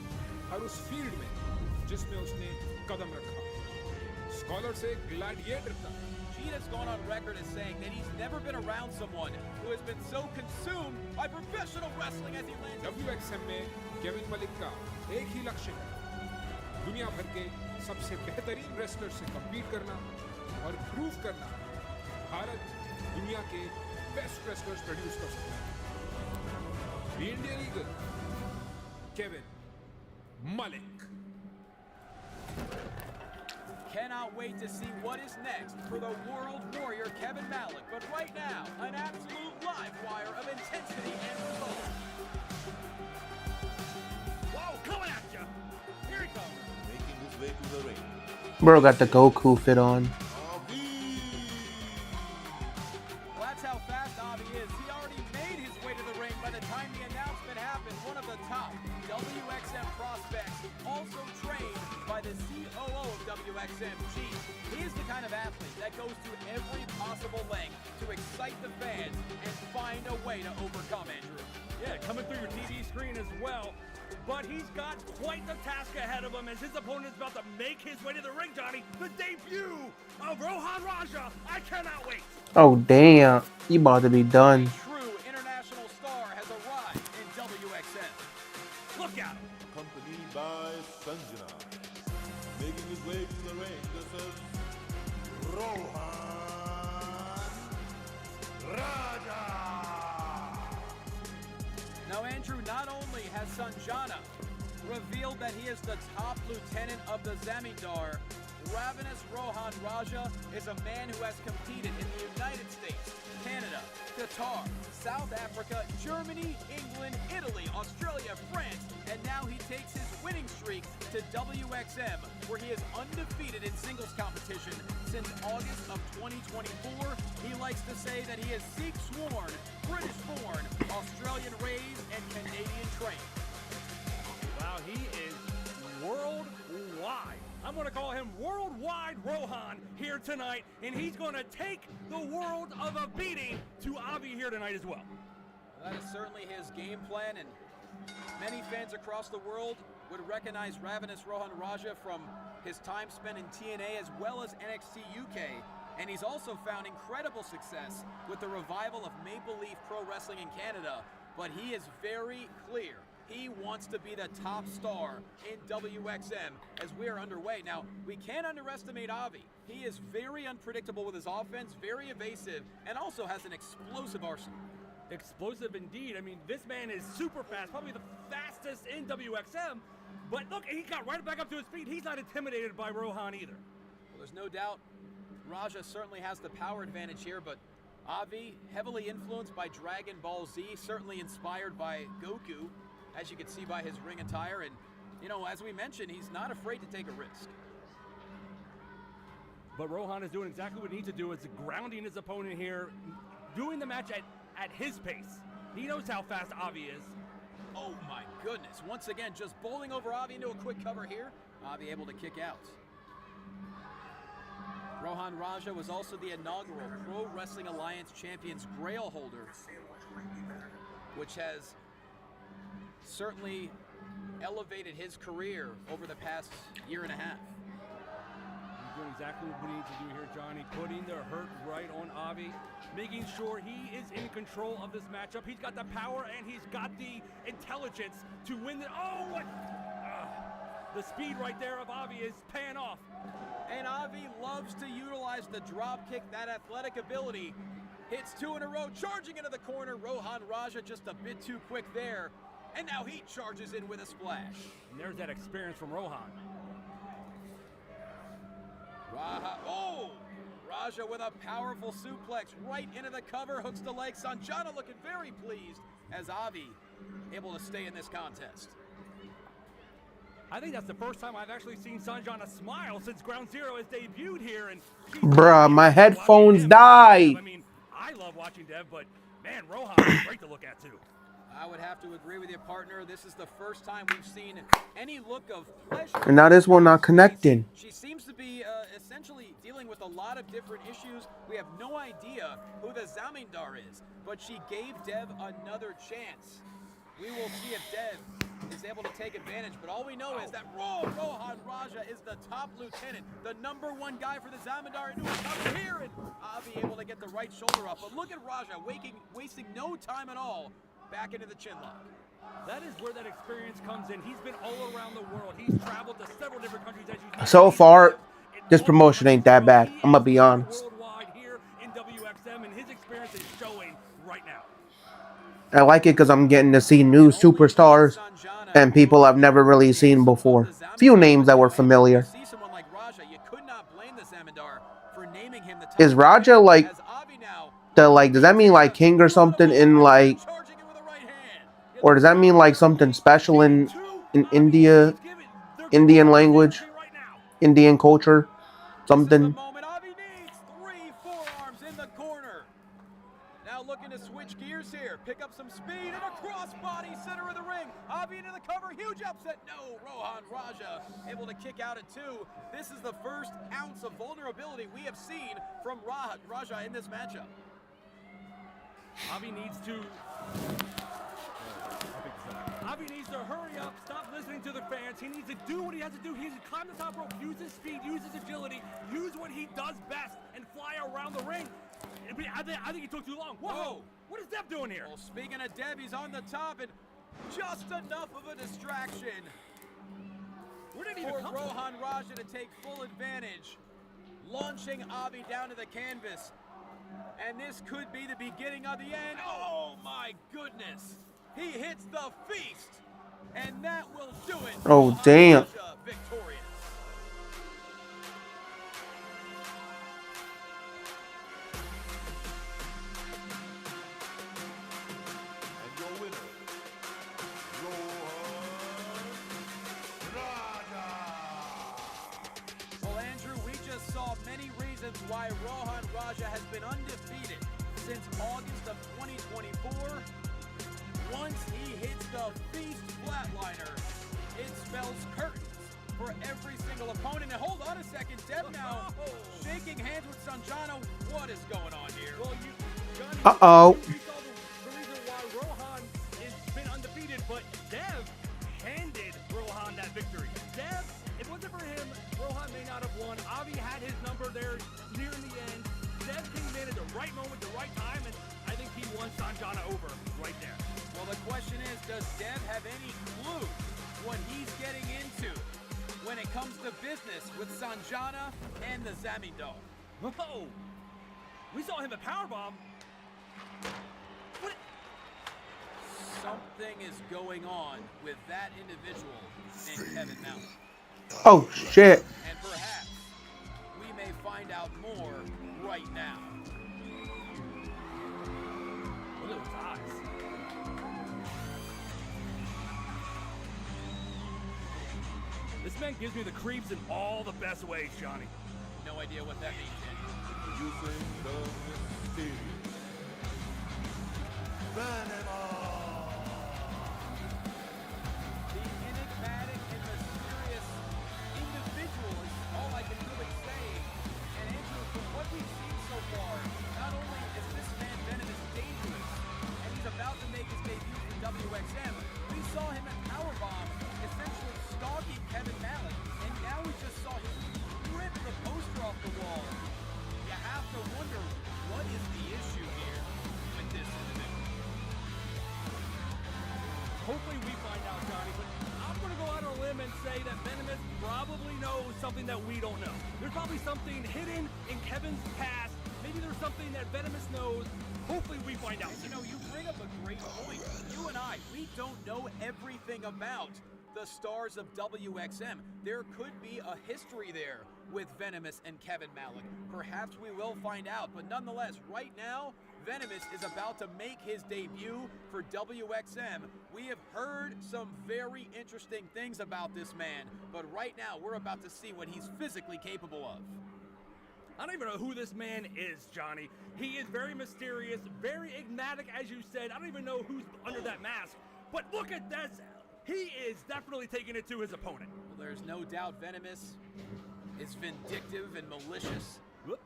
हर उस फील्ड में जिसमें उसने कदम रखा स्कॉलर से ग्लैडिएटर तक. Cheetah's gone on record as saying that he's never been around someone who has been so consumed by professional wrestling as he lands. WXM में केविन मलिक का एक ही लक्ष्य है दुनिया भर के सबसे बेहतरीन रेसलर से कम्पीट करना और प्रूव करना भारत दुनिया के बेस्ट रेसलर्स प्रोड्यूस कर सकता है. The Indian Eagle, Kevin Malik. Cannot wait to see what is next for the World Warrior Kevin Malik. But right now, an absolute live wire of intensity and results. Whoa, coming at you! Here he comes. making his way to the ring. Bro got the Goku fit on. Well, that's how fast Avi is. He already made his way to the ring by the time the announcement happened. One of the top WXM prospects, also trained by the COO of WXM, Chief. He is the kind of athlete that goes to every possible length to excite the fans and find a way to overcome, Andrew. Yeah, coming through your TV screen as well. But he's got quite the task ahead of him as his opponent is about to make his way to the ring, Johnny. The debut of Rohan Raja. I cannot wait. Oh, damn. You about to be done. True international star has arrived in WXM. Look at him. Accompanied by Sanjana. Making his way to the ring, this is Rohan Raja. Now, Andrew, not only has Sanjana revealed that he is the top lieutenant of the Zamindar, Ravenous Rohan Raja is a man who has competed in the United States, Canada, Qatar, South Africa, Germany, England, Italy, Australia, France, and now he takes his winning streak to WXM, where he is undefeated in singles competition since August of 2024. He likes to say that he is Sikh-sworn, British-born, Australian-raised, and Canadian-trained. Wow, he is worldwide. I'm going to call him Worldwide Rohan here tonight, and he's going to take the world of a beating to Avi here tonight as well. That is certainly his game plan, and many fans across the world would recognize Ravenous Rohan Raja from his time spent in TNA as well as NXT UK, and he's also found incredible success with the revival of Maple Leaf Pro Wrestling in Canada, but he is very clear. He wants to be the top star in WXM as we are underway. Now, we can't underestimate Avi. He is very unpredictable with his offense, very evasive, and also has an explosive arsenal. Explosive indeed. I mean, this man is super fast, probably the fastest in WXM. But look, he got right back up to his feet. He's not intimidated by Rohan either. Well, there's no doubt Raja certainly has the power advantage here, but Avi, heavily influenced by Dragon Ball Z, certainly inspired by Goku, as you can see by his ring attire. And, you know, as we mentioned, he's not afraid to take a risk. But Rohan is doing exactly what he needs to do. It's grounding his opponent here, doing the match at his pace. He knows how fast Avi is. Oh my goodness. Once again, just bowling over Avi into a quick cover here. Avi able to kick out. Rohan Raja was also the inaugural Pro Wrestling Alliance Champions Grail holder, which has certainly elevated his career over the past year and a half. He's doing exactly what we need to do here, Johnny. Putting the hurt right on Avi, making sure he is in control of this matchup. He's got the power and he's got the intelligence to win the... Oh, what? The speed right there of Avi is paying off. And Avi loves to utilize the drop kick, that athletic ability. Hits two in a row, charging into the corner. Rohan Raja just a bit too quick there. And now he charges in with a splash. And there's that experience from Rohan. Raja with a powerful suplex right into the cover, hooks the leg. Sanjana looking very pleased as Avi able to stay in this contest. I think that's the first time I've actually seen Sanjana smile since Ground Zero has debuted here. And bruh, my headphones died. I mean, I love watching Dev, but man, Rohan is great to look at too. I would have to agree with your partner. This is the first time we've seen any look of pleasure. And now this one not connecting. She seems to be essentially dealing with a lot of different issues. We have no idea who the Zamindar is, but she gave Dev another chance. We will see if Dev is able to take advantage, but all we know is that Rohan Raja is the top lieutenant, the #1 guy for the Zamindar into a cover here, and Avi able to get the right shoulder up. But look at Raja wasting no time at all back into the chin lock. That is where that experience comes in. He's been all around the world. He's traveled to several different countries, as you see. So far, this promotion ain't that bad. I'm gonna be honest. Worldwide here in WXM, and his experience is showing right now. I like it because I'm getting to see new superstars and people I've never really seen before. Few names that were familiar. Is Raja like does that mean like king or something in like, or does that mean like something special in India, Indian language, Indian culture, something? Looking to switch gears here, pick up some speed and a crossbody center of the ring. Avi into the cover, huge upset. No, Rohan Raja able to kick out at 2. This is the first ounce of vulnerability we have seen from Raja in this matchup. Avi needs to hurry up, stop listening to the fans. He needs to do what he has to do. He needs to climb the top rope, use his speed, use his agility, use what he does best, and fly around the ring. I think he took too long. Whoa! What is Dev doing here? Well, speaking of Dev, he's on the top and just enough of a distraction for Rohan Raja to take full advantage, launching Avi down to the canvas. And this could be the beginning of the end. Oh my goodness! He hits the feast, and that will do it. Oh damn! Victorious. Why Rohan Raja has been undefeated since August of 2024. Once he hits the feast flatliner, it spells curtains for every single opponent. And hold on a second, Dev now shaking hands with Sanjana. What is going on here? Well, Johnny, Uh-oh. you saw the reason why Rohan has been undefeated, but Dev handed Rohan that victory. Dev, if it wasn't for him, Rohan may not have won. Avi had his number there near the end. Dev came in at the right moment, the right time, and I think he won Sanjana over right there. Well, the question is, does Dev have any clue what he's getting into when it comes to business with Sanjana and the Zamindar? Whoa! We saw him at Powerbomb. What? Something is going on with that individual and Kevin Mallett. Oh, shit. And perhaps we may find out more right now. Look at those eyes. This man gives me the creeps in all the best ways, Johnny. No idea what that means, Andy. Using the mysterious The enigmatic and mysterious individual is all I can really say. And Andrew, from what we've seen so far, not only is this man Venomous dangerous, and he's about to make his debut for WXM, we saw him at Powerbomb essentially stalking Kevin Mallett, and now we just saw him rip the poster off the wall. You have to wonder, what is the issue here with this individual? Hopefully we find out, Johnny, but I'm going to go out on a limb and say that Venomous probably knows something that we don't know. There's probably something hidden in Kevin's past. Maybe there's something that Venomous knows. Hopefully we find out. You know, you bring up a great point. You and I, we don't know everything about the stars of WXM. There could be a history there with Venomous and Kevin Mallett. Perhaps we will find out, but nonetheless, right now, Venomous is about to make his debut for WXM. We have heard some very interesting things about this man, but right now we're about to see what he's physically capable of. I don't even know who this man is, Johnny. He is very mysterious, very enigmatic, as you said. I don't even know who's under that mask. But look at this. He is definitely taking it to his opponent. Well, there's no doubt Venomous is vindictive and malicious. Whoop.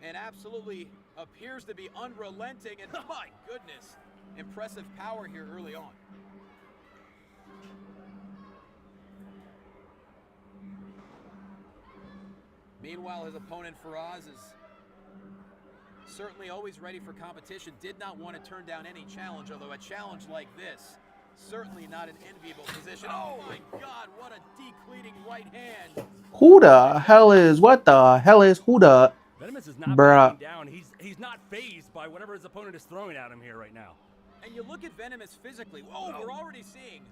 And absolutely appears to be unrelenting. And my goodness, impressive power here early on. Meanwhile, his opponent Faraz is certainly always ready for competition. Did not want to turn down any challenge, although a challenge like this, certainly not an enviable position. Oh my God, what a decleating right hand. Who the hell is? What the hell is? Who the? Venomous is not Bruh. backing down. He's not phased by whatever his opponent is throwing at him here right now. And you look at Venomous physically. Whoa, we're already seeing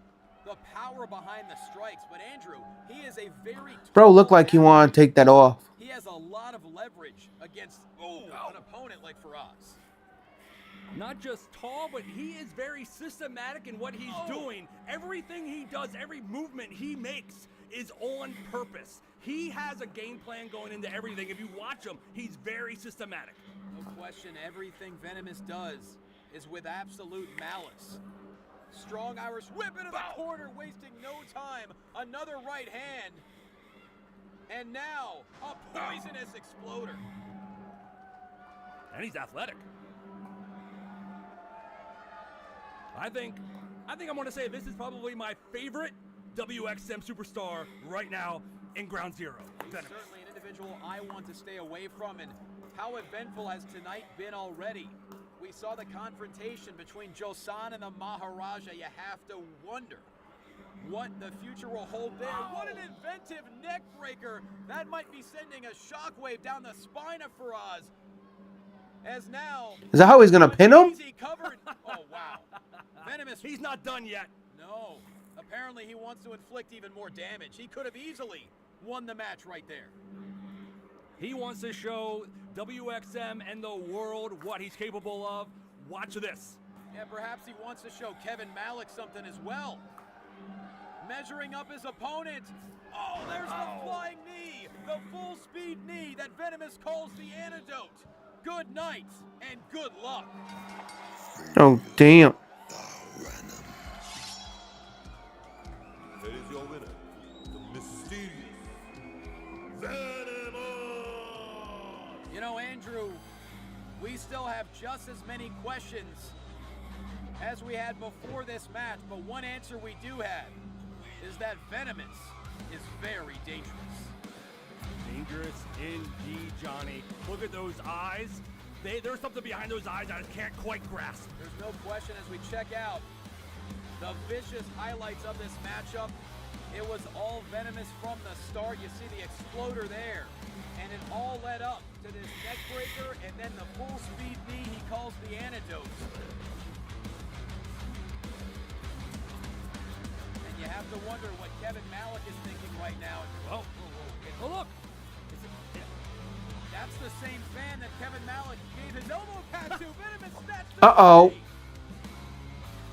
the power behind the strikes. But Andrew, he is a very Bro, look like you want to take that off. He has a lot of leverage against an opponent like Faraz. Not just tall, but he is very systematic in what he's doing. Everything he does, every movement he makes is on purpose. He has a game plan going into everything. If you watch him, he's very systematic. No question, everything Venomous does is with absolute malice. Strong Irish whip into the corner, wasting no time. Another right hand. And now, a poisonous exploder. And he's athletic. I think I'm going to say this is probably my favorite WXM superstar right now in Ground Zero. Venomous. Certainly an individual I want to stay away from, and how eventful has tonight been already? We saw the confrontation between Josan and the Maharaja. You have to wonder what the future will hold there. What an inventive neck breaker. That might be sending a shockwave down the spine of Faraz. As now... Is that how he's gonna pin him? Easy covered. Oh, wow. Venomous. He's not done yet. No. Apparently he wants to inflict even more damage. He could have easily won the match right there. He wants to show WXM and the world what he's capable of. Watch this. Yeah, perhaps he wants to show Kevin Mallett something as well. Measuring up his opponent. Oh, there's the flying knee. The full speed knee that Venomous calls the antidote. Good night and good luck. Oh, damn. Here is your winner, the mysterious have just as many questions as we had before this match, but one answer we do have is that Venomous is very dangerous. Dangerous indeed, Johnny. Look at those eyes. There's something behind those eyes I can't quite grasp. There's no question as we check out the vicious highlights of this matchup. It was all Venomous from the start. You see the exploder there. And it all led up to this neck breaker and then the full speed knee he calls the antidote. And you have to wonder what Kevin Malik is thinking right now. Oh, look. That's the same fan that Kevin Malik gave his elbow pad to. Venomous snatched the Uh-oh.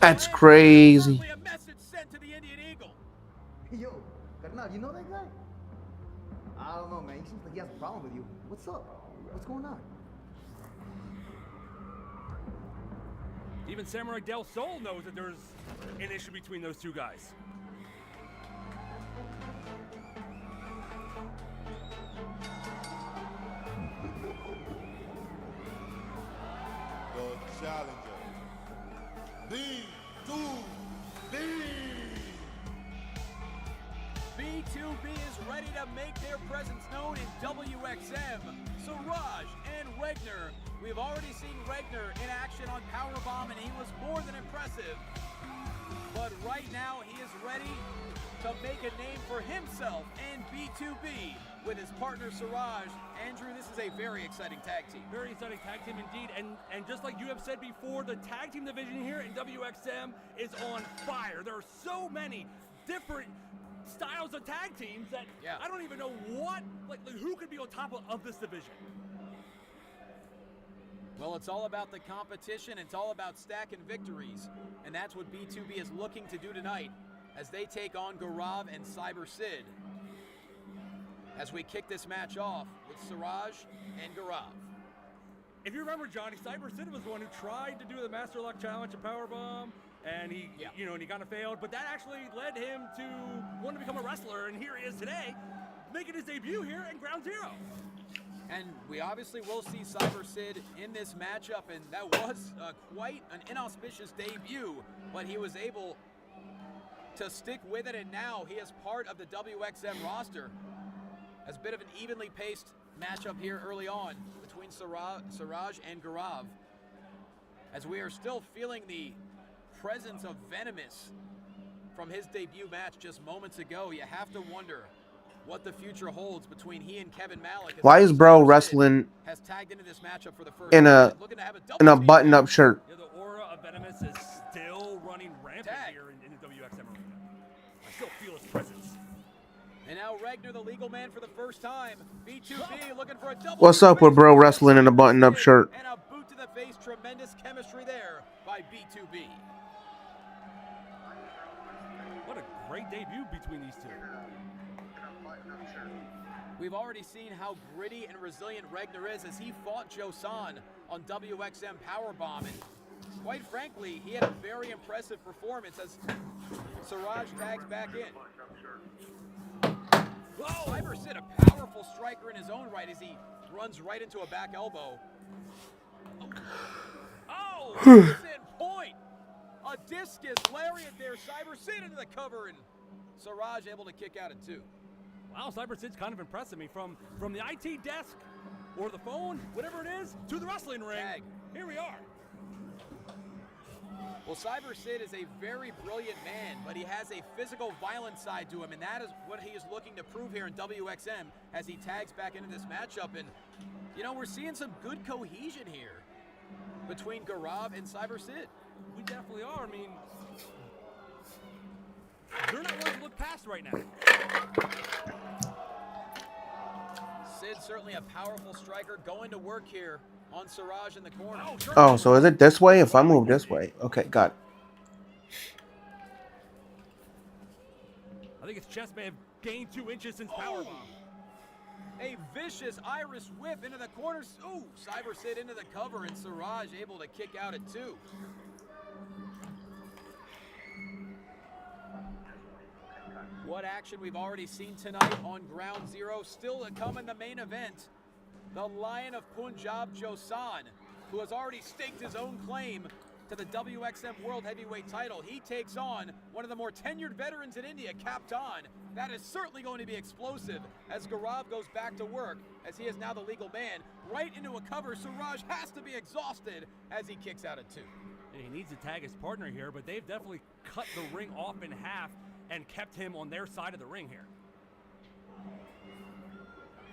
That's crazy. a message sent to the Indian Eagle. Yo, Karnal, you know that guy? I don't know, man. He seems like he has a problem with you. What's up? What's going on? Even Samurai Del Sol knows that there's an issue between those two guys. The challenger, B2B. B2B is ready to make their presence known in WXM. Siraj and Regner. We've already seen Regner in action on Powerbomb, and he was more than impressive. But right now, he is ready to make a name for himself and B2B with his partner Siraj. Andrew, this is a very exciting tag team. Very exciting tag team indeed. And just like you have said before, the tag team division here in WXM is on fire. There are so many different styles of tag teams that I don't even know who could be on top of this division. Well, it's all about the competition. It's all about stacking victories. And that's what B2B is looking to do tonight as they take on Gaurav and Cyber Sid. As we kick this match off with Siraj and Gaurav. If you remember, Johnny, Cyber Sid was the one who tried to do the Master Lock Challenge at Powerbomb, and he kind of failed. But that actually led him to want to become a wrestler, and here he is today, making his debut here in Ground Zero. And we obviously will see Cyber Sid in this matchup, and that was quite an inauspicious debut, but he was able to stick with it, and now he is part of the WXM roster. As a bit of an evenly paced matchup here early on between Siraj and Gaurav, as we are still feeling the presence of Venomous from his debut match just moments ago. You have to wonder what the future holds between he and Kevin Malik. Why is bro wrestling has tagged into this matchup for the first in a time, button-up shirt? Yeah, the aura of Venomous is still running rampant here in the WXM arena. I still feel his presence. And now Regner, the legal man for the first time. B2B looking for a double. What's up with bro wrestling in a button-up shirt? And a boot to the face. Tremendous chemistry there by B2B. What a great debut between these two. We've already seen how gritty and resilient Regner is as he fought Joe San on WXM Powerbomb. And quite frankly, he had a very impressive performance as Siraj tags back in. Cyber Sid, a powerful striker in his own right as he runs right into a back elbow. Oh, Sid point. A discus lariat there. Cyber Sid into the cover, and Siraj able to kick out at two. Wow, Cyber Sid's kind of impressing me. From the IT desk or the phone, whatever it is, to the wrestling ring. Tag. Here we are. Well, Cyber Sid is a very brilliant man, but he has a physical, violent side to him, and that is what he is looking to prove here in WXM as he tags back into this matchup. And, you know, we're seeing some good cohesion here between Gaurav and Cyber Sid. We definitely are. I mean, they're not ones to look past right now. Sid, certainly a powerful striker, going to work here on Siraj in the corner. Oh, so is it this way? If I move this way. Okay, got it. I think his chest may have gained 2 inches since Powerbomb. A vicious Irish whip into the corners. Ooh, Cyber Sid into the cover, and Siraj able to kick out at 2. What action we've already seen tonight on Ground Zero. Still to come in the main event. The Lion of Punjab, Joe San, who has already staked his own claim to the WXM World Heavyweight title. He takes on one of the more tenured veterans in India, Captain. That is certainly going to be explosive as Gaurav goes back to work, as he is now the legal man. Right into a cover, Suraj has to be exhausted as he kicks out at 2. And he needs to tag his partner here, but they've definitely cut the ring off in half and kept him on their side of the ring here.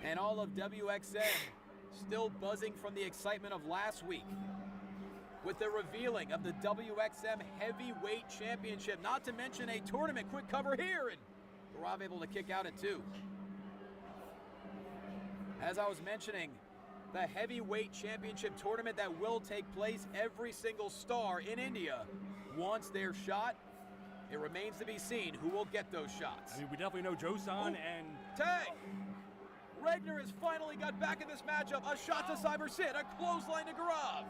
And all of WXM still buzzing from the excitement of last week with the revealing of the WXM Heavyweight Championship, not to mention a tournament. Quick cover here, and Gaurav able to kick out at 2. As I was mentioning, the Heavyweight Championship tournament that will take place, every single star in India wants their shot. It remains to be seen who will get those shots. I mean, we definitely know Josan and... Tag! Regner has finally got back in this matchup. A shot to Cyber Sid, a clothesline to Gaurav.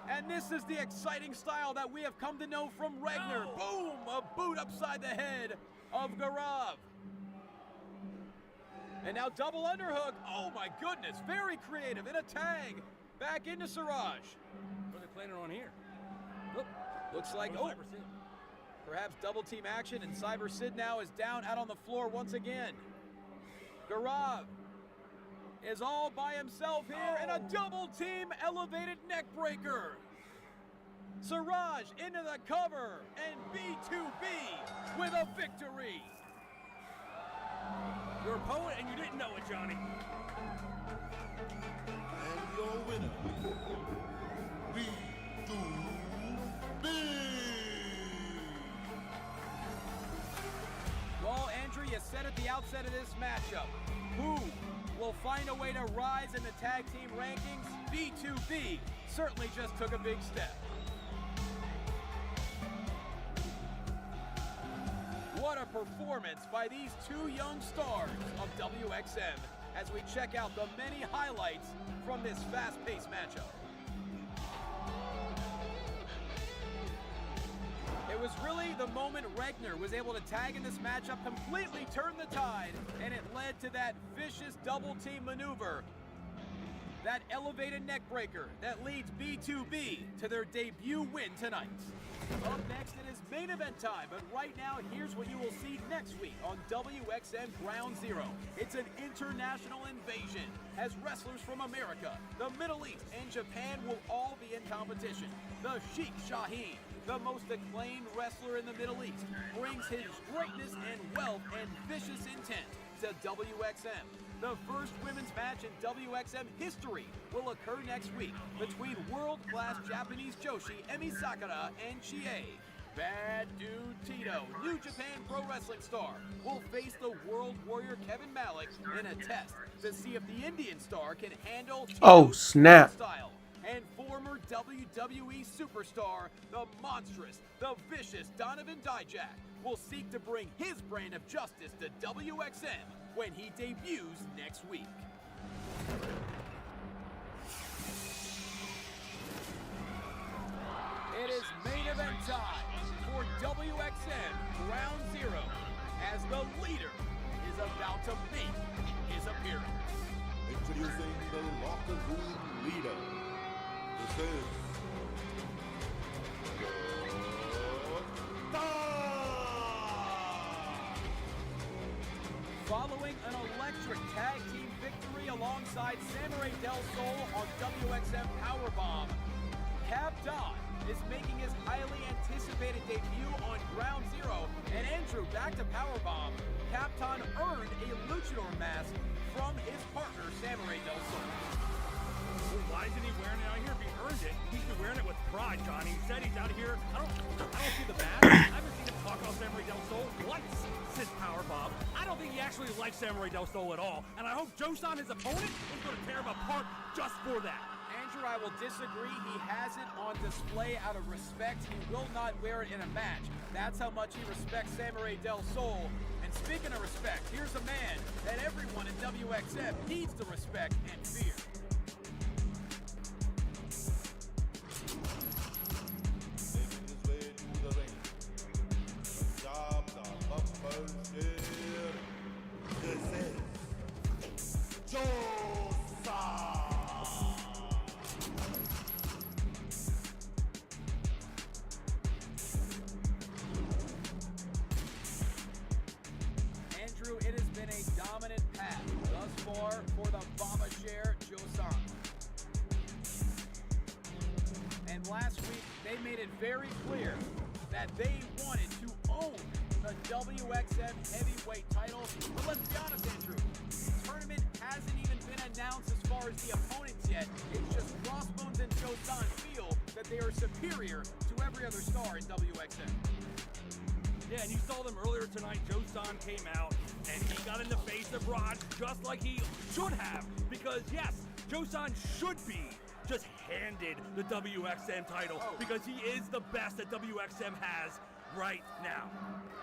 And this is the exciting style that we have come to know from Regner. Boom! A boot upside the head of Gaurav. And now double underhook. Oh my goodness, very creative. And a tag. Back into Siraj. What are they planning on here? Look, looks like, oh, perhaps double team action, and Cyber Sid now is down out on the floor once again. Gaurav is all by himself here, and a double team elevated neck breaker. Siraj into the cover, and B2B with a victory. You're a poet and you didn't know it, Johnny. And your winner, B2B. Well, Andrew, you said at the outset of this matchup, who will find a way to rise in the tag team rankings? B2B certainly just took a big step. What a performance by these two young stars of WXM as we check out the many highlights from this fast-paced matchup. It was really the moment Regner was able to tag in this matchup, completely turned the tide, and it led to that vicious double team maneuver, that elevated neck breaker that leads B2B to their debut win tonight. Up next, it is main event time, but right now, here's what you will see next week on WXM Ground Zero. It's an international invasion, as wrestlers from America, the Middle East, and Japan will all be in competition. The Sheikh Shaheen, the most acclaimed wrestler in the Middle East, brings his greatness and wealth and vicious intent to WXM. The first women's match in WXM history will occur next week between world-class Japanese Joshi Emi Sakura and Chie. Bad Dude Tito, New Japan Pro Wrestling star, will face the World Warrior Kevin Malik in a test to see if the Indian star can handle Tito's style. And former WWE superstar, the monstrous, the vicious Donovan Dijak will seek to bring his brand of justice to WXM when he debuts next week. It is main event time for WXM Ground Zero as the leader is about to make his appearance. Introducing the locker room leader. This is following an electric tag team victory alongside Samurai Del Sol on WXM Powerbomb, Captain is making his highly anticipated debut on Ground Zero, and Andrew, back to Powerbomb, Captain earned a luchador mask from his partner Samurai Del Sol. Well, why isn't he wearing it out here if he earned it? He's been wearing it with pride, Johnny. He said he's out of here. I don't see the mask. I haven't seen him talk about Samurai Del Sol once since Powerbomb. I don't think he actually likes Samurai Del Sol at all, and I hope Josan, his opponent, is going to tear him apart just for that. Andrew, I will disagree. He has it on display out of respect. He will not wear it in a match. That's how much he respects Samurai Del Sol. And speaking of respect, here's a man that everyone in WXM needs to respect and fear. they made it very clear that they wanted to own the WXM heavyweight title. But let's be honest, Andrew, the tournament hasn't even been announced as far as the opponents yet. It's just Crossbones and Josan feel that they are superior to every other star in WXM. Yeah, and you saw them earlier tonight. Josan came out and he got in the face of Raj just like he should have. Because yes, Josan should be just handed the WXM title because he is the best that WXM has right now.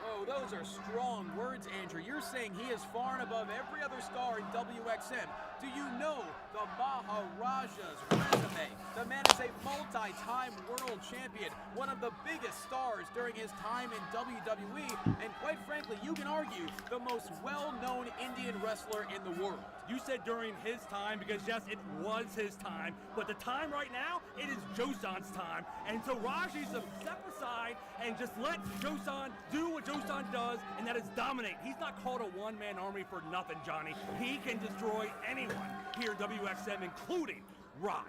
Oh, those are strong words, Andrew. You're saying he is far and above every other star in WXM. Do you know the Maharaja's resume? The man is a multi-time world champion, one of the biggest stars during his time in WWE, and quite frankly, you can argue the most well-known Indian wrestler in the world. You said during his time because yes, it was his time, but the time right now, it is Josan's time. And so Raj needs to step aside and just let Josan do what Josan does, and that is dominate. He's not called a one-man army for nothing, Johnny. He can destroy anyone here at WXM, including Raj.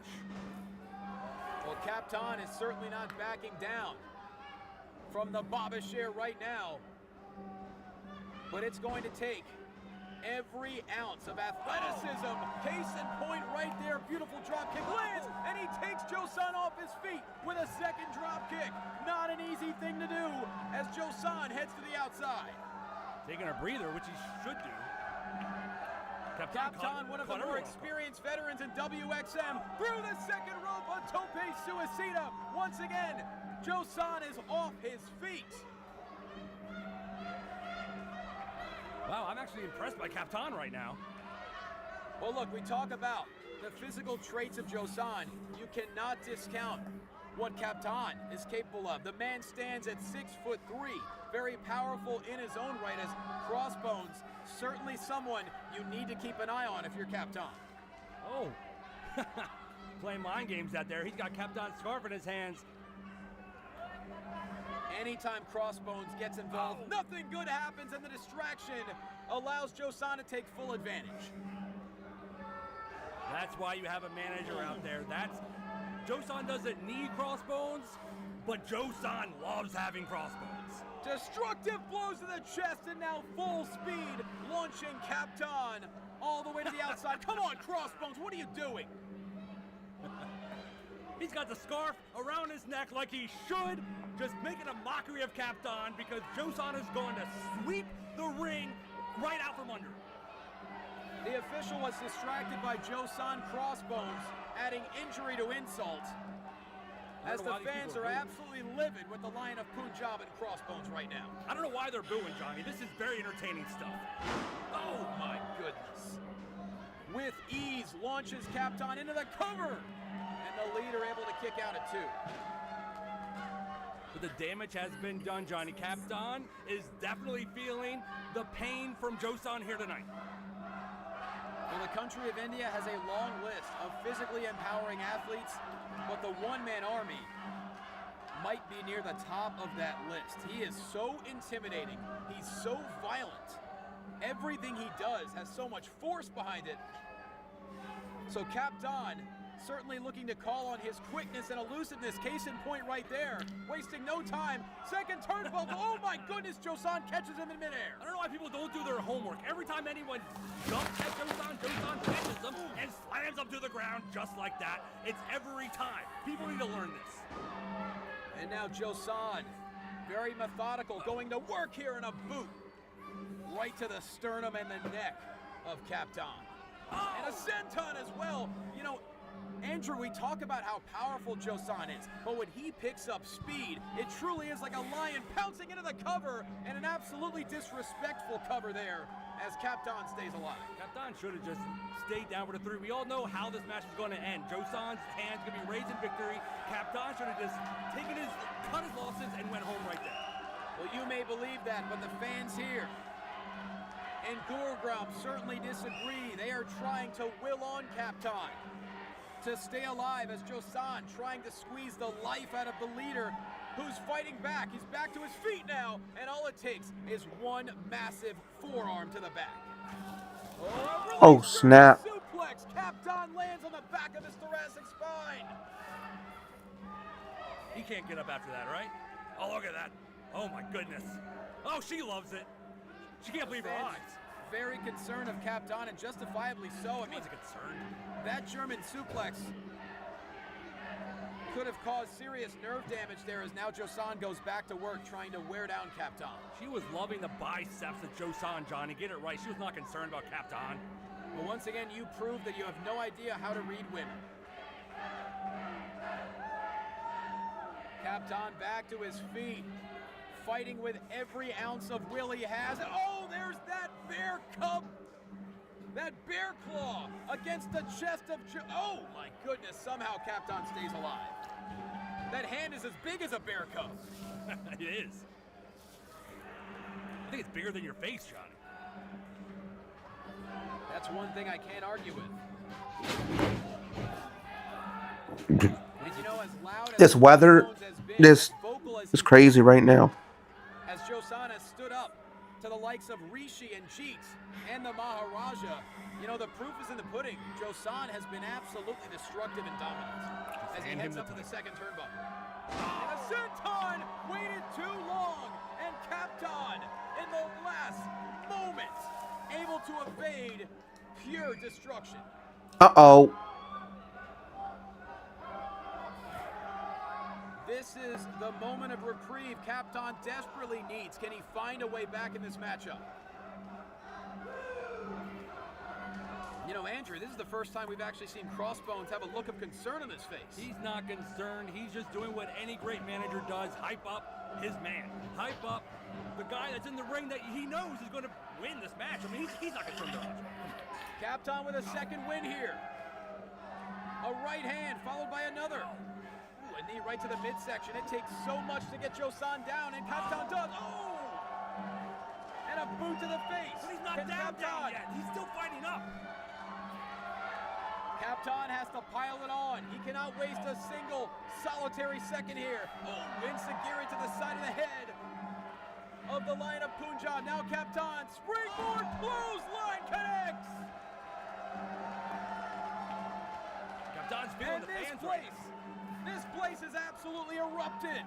Well, Captain is certainly not backing down from the Baba Share right now, but it's going to take every ounce of athleticism. Case in point right there. Beautiful drop kick lands, and he takes Josan off his feet with a second drop kick. Not an easy thing to do as Josan heads to the outside. Taking a breather, which he should do. Captain, one of the more experienced veterans in WXM, through the second rope, a tope suicida. Once again, Josan is off his feet. Wow, I'm actually impressed by Captain right now. Well, look, we talk about the physical traits of Josan. You cannot discount what Captain is capable of. The man stands at 6'3", very powerful in his own right as Crossbones. Certainly someone you need to keep an eye on if you're Captain. Oh, playing mind games out there. He's got Captain's scarf in his hands. Anytime Crossbones gets involved, nothing good happens, and the distraction allows Josan to take full advantage. That's why you have a manager out there. Josan doesn't need Crossbones, but Josan loves having Crossbones. Destructive blows to the chest, and now full speed, launching Captain all the way to the outside. Come on, Crossbones, what are you doing? He's got the scarf around his neck like he should, just making a mockery of Captain because Josan is going to sweep the ring right out from under. The official was distracted by Josan Crossbones, adding injury to insult, as the fans are absolutely livid with the Lion of Punjab and Crossbones right now. I don't know why they're booing, Johnny. This is very entertaining stuff. Oh my goodness. With ease, launches Captain into the cover, and the leader able to kick out at 2. But the damage has been done, Johnny. Captain is definitely feeling the pain from Josan here tonight. Well, the country of India has a long list of physically empowering athletes, but the one-man army might be near the top of that list. He is so intimidating. He's so violent. Everything he does has so much force behind it. So Captain certainly looking to call on his quickness and elusiveness. Case in point right there. Wasting no time. Second turnbuckle. Oh my goodness, Josan catches him in midair. I don't know why people don't do their homework. Every time anyone jumps at Josan, Josan catches them and slams them to the ground just like that. It's every time. People need to learn this. And now Josan, very methodical, going to work here in a boot. Right to the sternum and the neck of Captain. And a senton as well. You know, Andrew, we talk about how powerful Josan is, but when he picks up speed, it truly is like a lion pouncing into the cover, and an absolutely disrespectful cover there as Captain stays alive. Captain should have just stayed down for the 3. We all know how this match is going to end. Josan's hands going to be raised in victory. Captain should have just cut his losses and went home right there. Well, you may believe that, but the fans here in Gurugram certainly disagree. They are trying to will on Captain to stay alive as Josan trying to squeeze the life out of the leader who's fighting back. He's back to his feet now, and all it takes is one massive forearm to the back. Oh, snap. Suplex. Captain lands on the back of his thoracic spine. He can't get up after that, right? Oh, look at that. Oh, my goodness. Oh, she loves it. She can't believe her eyes. Very concerned of Captain, and justifiably so. I mean, that German suplex could have caused serious nerve damage there, as now Joseon goes back to work trying to wear down Captain. She was loving the biceps of Joseon, Johnny. Get it right. She was not concerned about Captain. But once again, you proved that you have no idea how to read women. Captain back to his feet, fighting with every ounce of will he has. Oh, there's that bear cub, that bear claw against the chest of oh my goodness, somehow Captain stays alive. That hand is as big as a bear cub. It is. I think it's bigger than your face, Johnny. That's one thing I can't argue with. Did you know, as loud as This weather, this is crazy right now. as Joseon has stood up to the likes of Rishi and Jeet and the Maharaja, you know, the proof is in the pudding. Joseon has been absolutely destructive and dominant as he heads up to the second turnbuckle. And a senton waited too long, and Captain in the last moment able to evade pure destruction. Uh-oh. This is the moment of reprieve Captain desperately needs. Can he find a way back in this matchup? You know, Andrew, this is the first time we've actually seen Crossbones have a look of concern on his face. He's not concerned. He's just doing what any great manager does. Hype up his man. Hype up the guy that's in the ring that he knows is going to win this match. I mean, he's not concerned at all. Captain with a second win here. A right hand followed by another. Ooh, a knee right to the midsection. It takes so much to get Joseon down, and Captain does. Oh! And a boot to the face. But he's not down yet. He's still fighting up. Captain has to pile it on. He cannot waste a single solitary second here. Oh, Winsagiri to the side of the head of the line of Punjab. Now Captain, springboard clothesline connects. Captain's feeling the fans right now. This place is absolutely erupted.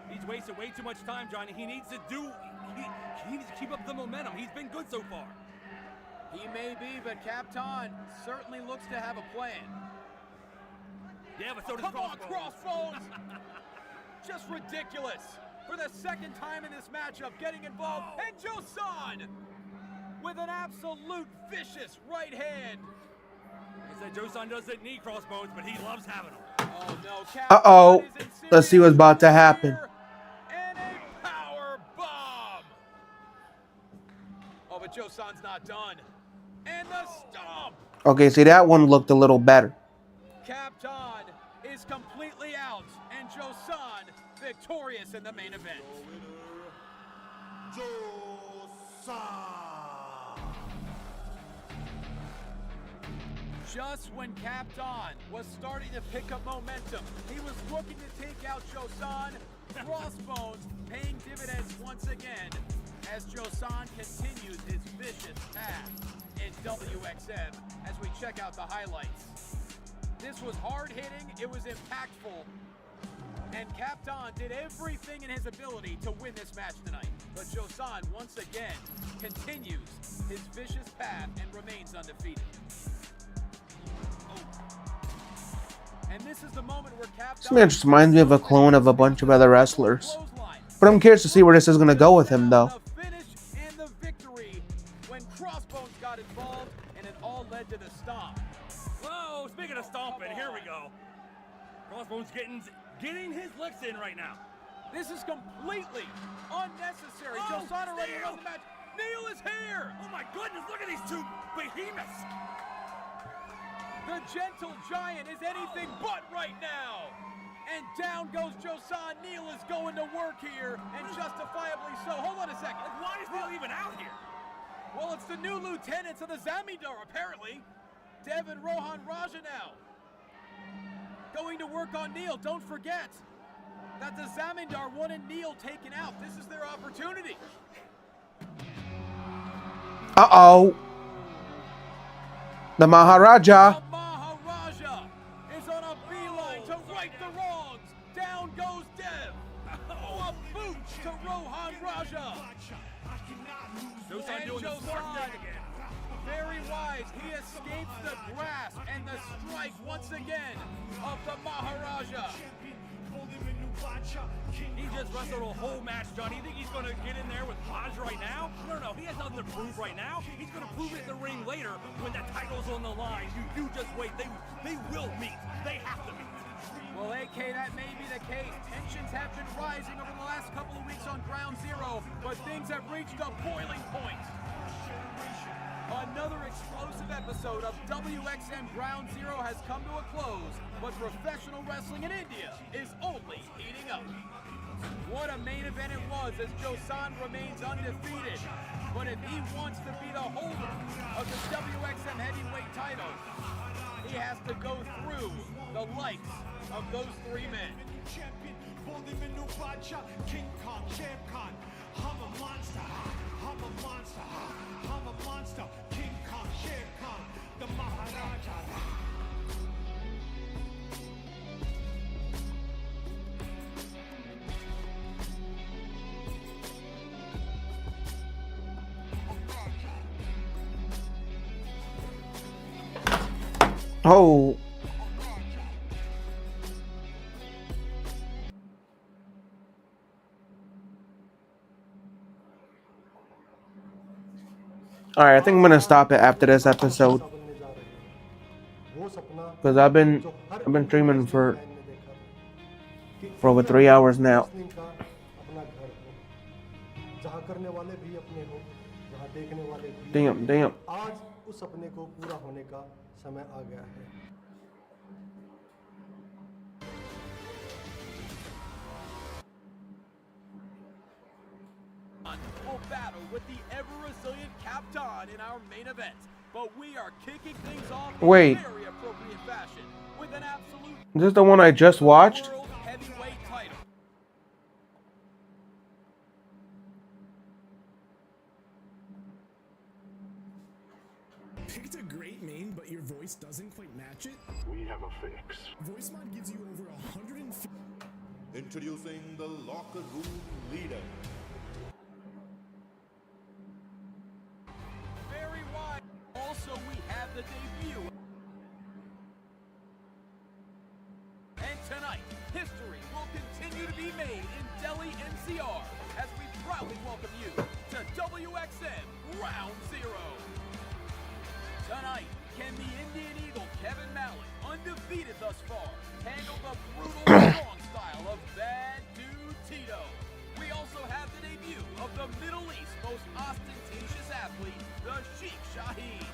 He's wasted way too much time, Johnny. He needs to he needs to keep up the momentum. He's been good so far. He may be, but Captain certainly looks to have a plan. Yeah, but so does Come on, Crossbones. Just ridiculous. For the second time in this matchup, getting involved. And Joseon with an absolute vicious right hand. I said Joseon doesn't need Crossbones, but he loves having them. Oh, no. Uh-oh. Let's see what's about to happen. And a power bomb. Oh, but Joseon's not done. And the stomp. Okay, see, that one looked a little better. Captain is completely out, and Joseon victorious in the main event. Just when Captain was starting to pick up momentum, he was looking to take out Joseon. Crossbones paying dividends once again as Joseon continues his vicious path in WXM as we check out the highlights. This was hard-hitting, it was impactful, and Captain did everything in his ability to win this match tonight. But Joseon once again continues his vicious path and remains undefeated. And this is the moment where Captain This match reminds me of a clone of a bunch of other wrestlers. But I'm curious to see where this is going to go with him, though. and the victory when Crossbones got involved, and it all led to the stomp. Whoa, speaking of stomping, here we go. Crossbones getting his licks in right now. This is completely unnecessary. Oh, Joseon already Neil! won the match. Neil is here. Oh my goodness, look at these two behemoths. The gentle giant is anything but right now. And down goes Joseon. Neil is going to work here, and justifiably so. Hold on a second. Why is Neil even out here? Well, it's the new lieutenants of the Zamindar, apparently. Dev and Rohan Raja now. Going to work on Neil. Don't forget that the Zamindar wanted Neil taken out. This is their opportunity. Uh-oh. The Maharaja. The Maharaja is on a beeline to right the wrongs. down goes Dev. Oh, a boot to Rohan Raja. Josan doing the smart thing again. Very wise. He escapes the grasp and the strike once again of the Maharaja. He just wrestled a whole match, Johnny. You think he's going to get in there with Raj right now? No. He has nothing to prove right now. He's going to prove it in the ring later when the title's on the line. You just wait. They will meet. They have to meet. Well, AK, that may be the case. Tensions have been rising over the last couple of weeks on Ground Zero, but things have reached a boiling point. Another explosive episode of WXM Ground Zero has come to a close, but professional wrestling in India is only heating up. What a main event it was, as Josan remains undefeated. But if he wants to be the holder of the WXM heavyweight title, he has to go through the likes of those three men. King Kong, Champ Khan, I'm a monster, I'm a monster, I'm a monster, King Kong, Champ Khan, the Maharaja. Oh. All right, I think I'm gonna stop it after this episode because I've been streaming for over 3 hours now. Damn. आज उस सपने को पूरा होने का समय आ गया है. Will battle with the ever-resilient Captain in our main event, but we are kicking things off in Wait. very appropriate fashion with an absolute Is this the one I just watched? world heavyweight title. Picked a great main, but your voice doesn't quite match it? We have a fix. Voice mod gives you over 150. Introducing the locker room leader. Very wide. Also, we have the debut. And tonight, history will continue to be made in Delhi NCR as we proudly welcome you to WXM Round Zero. Tonight, can the Indian Eagle Kevin Malik, undefeated thus far, handle the brutal strong style of Bad Dude Tito? We also have the debut of the Middle East's most ostentatious athlete, the Sheikh Shaheen.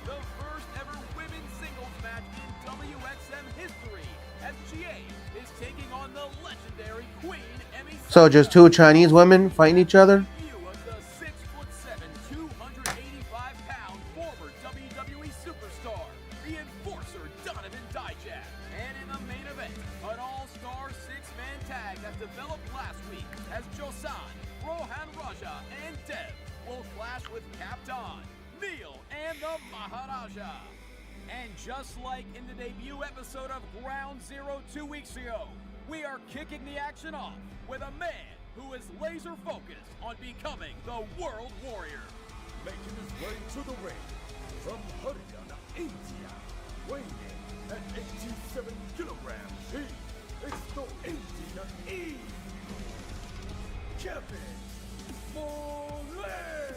The first ever women's singles match in WXM history, as GA is taking on the legendary Queen Emmy. So just two Chinese women fighting each other? The 6'7", 285-pound former WWE superstar, the Enforcer Donovan Dijak. And in the main event, an all-star six-man tag that developed last week as Josan, Rohan Raja, and Dev will clash with Captain, Neil, and the Maharaja. And just like in the debut episode of Ground Zero 2 weeks ago, we are kicking the action off with a man who is laser focused on becoming the World Warrior. Making his way to the ring from Haryana, India, weighing in at 87 kilograms, he is the Indian Eagle, Kevin Malik.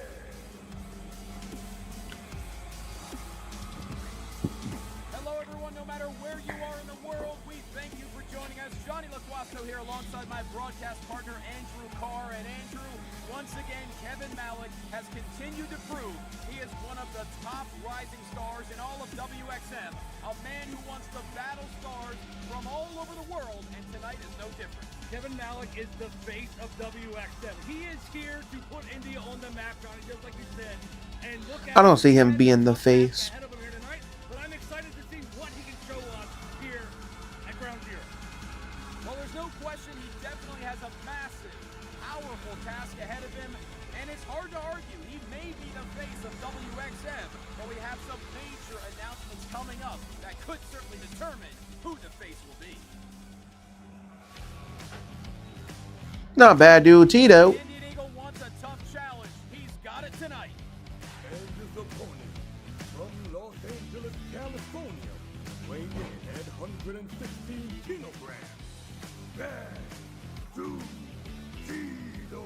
Hello everyone, no matter where you are in the world, we thank you for joining us. Johnny LaQuasto here alongside my broadcast partner Andrew Carr. And Andrew, once again, Kevin Malik has continued to prove he is one of the top rising stars in all of WXM. A man who wants to battle stars from all over the world, and tonight is no different. Kevin Malik is the face of WXM. He is here to put India on the map, Johnny, just like you said. And look at I don't see him being the face. ahead of him here tonight, but I'm excited to see what he can show us here at Ground Zero. Well, there's no question he definitely has a massive, powerful task ahead of him, and it's hard to argue he may be the face of WXM, but we have some major announcements coming up that could certainly determine who the face will be. Not bad, dude. Tito. Indian Eagle wants a tough challenge. He's got it tonight. And his opponent from Los Angeles, California, weighing in at 115 kilograms, Bad Dude Tito.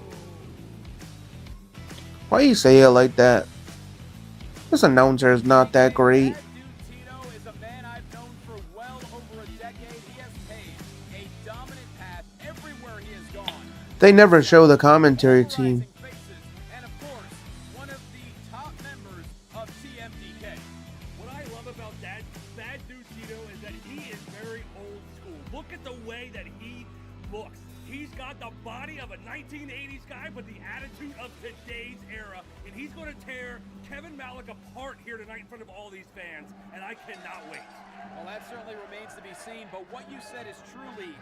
Why you say it like that? This announcer is not that great. Tito is a man I've known for well over a decade. He has paved a dominant path everywhere he has gone. They never show the commentary team. And of course, one of the top members of TMDK. What I love about that Bad Dude Tito is that he is very old school. Look at the way that he looks. He's got the body of a 1980s guy, but the attitude of today's era. And he's going to tear Kevin Malik apart here tonight in front of all these fans. And I cannot wait. Well, that certainly remains to be seen. But what you said is truly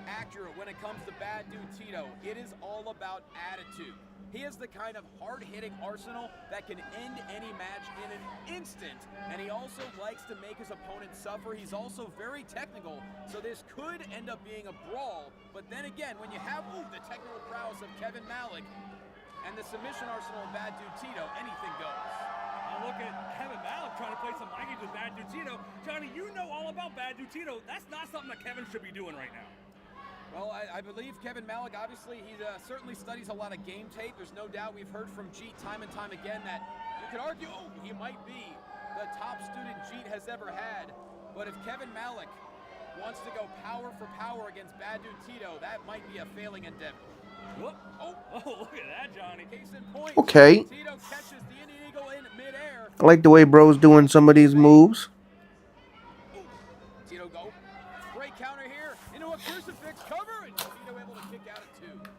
accurate when it comes to Bad Dude Tito. It is all about attitude. He is the kind of hard-hitting arsenal that can end any match in an instant, and he also likes to make his opponent suffer. He's also very technical, so this could end up being a brawl, but then again, when you have the technical prowess of Kevin Malik and the submission arsenal of Bad Dude Tito, anything goes. Now look at Kevin Malik trying to play some mind games with Bad Dude Tito. Johnny, you know all about Bad Dude Tito. That's not something that Kevin should be doing right now. Well, I believe Kevin Malik, obviously, he certainly studies a lot of game tape. There's no doubt we've heard from Jeet time and time again that you could argue, he might be the top student Jeet has ever had. But if Kevin Malik wants to go power for power against Bad Dude Tito, that might be a failing endeavor. Whoop. Oh, look at that, Johnny. Case in point, Okay. Tito catches the Indian Eagle in midair. I like the way bro's doing some of these moves. Tito go. Great counter here into a crucifix cover, and Tito able to kick out at 2.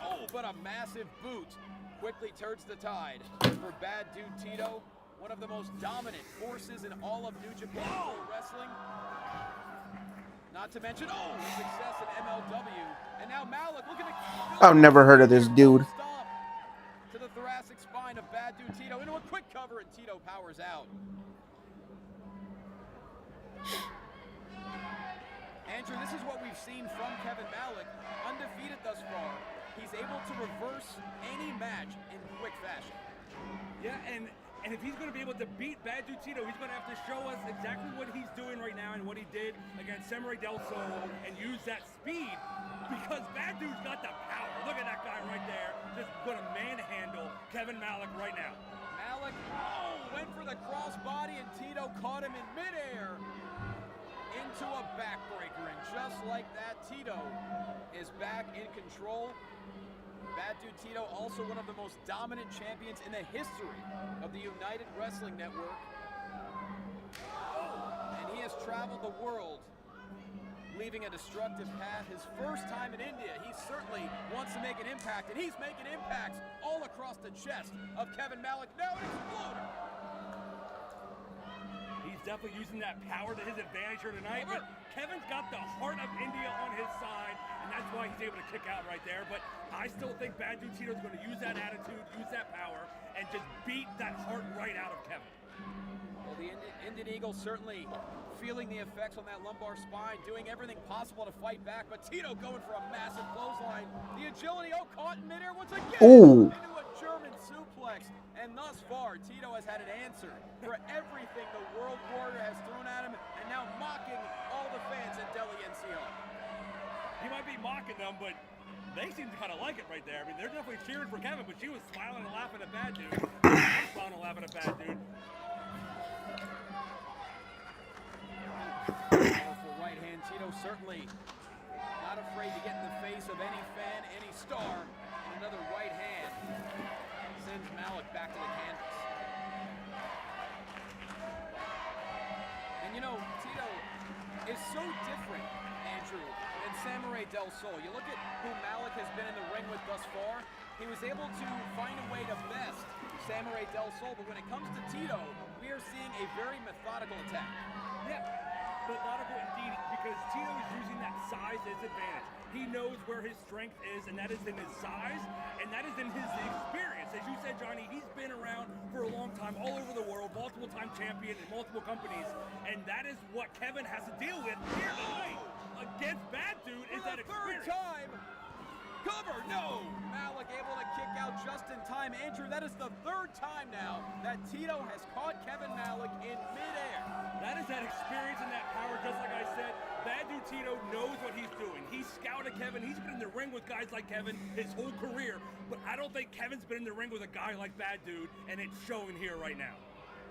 Oh, but a massive boot quickly turns the tide for Bad Dude Tito, one of the most dominant forces in all of New Japan Pro Wrestling. Not to mention, success in MLW. And now Malik looking to... I've never heard of this dude. To the thoracic spine of Bad Dude Tito into a quick cover, and Tito powers out. Andrew, this is what we've seen from Kevin Malik, undefeated thus far. He's able to reverse any match in quick fashion. Yeah, and if he's going to be able to beat Bad Dude Tito, he's going to have to show us exactly what he's doing right now and what he did against Samurai Del Sol and use that speed, because Bad Dude's got the power. Look at that guy right there, just going to manhandle Kevin Malik right now. Malik, went for the crossbody, and Tito caught him in midair into a backbreaker, and just like that, Tito is back in control. Bad Dude Tito, also one of the most dominant champions in the history of the United Wrestling Network. And he has traveled the world, leaving a destructive path. His first time in India, he certainly wants to make an impact, and he's making impacts all across the chest of Kevin Malik. Now an exploder. He's definitely using that power to his advantage here tonight, but Kevin's got the heart of India on his side, and that's why he's able to kick out right there. But I still think Bad Dude Tito's going to use that attitude, use that power, and just beat that heart right out of Kevin. Well, the Indian Eagle certainly feeling the effects on that lumbar spine, doing everything possible to fight back, but Tito going for a massive clothesline. The agility, caught in midair once again into a German suplex. And thus far, Tito has had an answer for everything the World Warrior has thrown at him, and now mocking all the fans at Delhi NCR. He might be mocking them, but they seem to kind of like it right there. I mean, they're definitely cheering for Kevin, but she was smiling and laughing at Bad Dude. Smiling and laughing at Bad Dude. Powerful right hand. Tito certainly not afraid to get in the face of any fan, any star. And another right hand sends Malik back to the canvas. And you know, Tito is so different, Andrew, than Samurai Del Sol. You look at who Malik has been in the ring with thus far. He was able to find a way to best Samurai Del Sol, but when it comes to Tito, we are seeing a very methodical attack. Yeah, methodical indeed, because Tito is using that size as advantage. He knows where his strength is, and that is in his size, and that is in his experience. As you said, Johnny, he's been around for a long time, all over the world, multiple-time champion in multiple companies, and that is what Kevin has to deal with here tonight against Bad Dude, is that experience. Third time, Cover, no! Malik able to kick out just in time. Andrew, that is the third time now that Tito has caught Kevin Malik in midair. That is that experience and that power, just like I said. Bad Dude Tito knows what he's doing. He's scouted Kevin. He's been in the ring with guys like Kevin his whole career, but I don't think Kevin's been in the ring with a guy like Bad Dude, and it's showing here right now.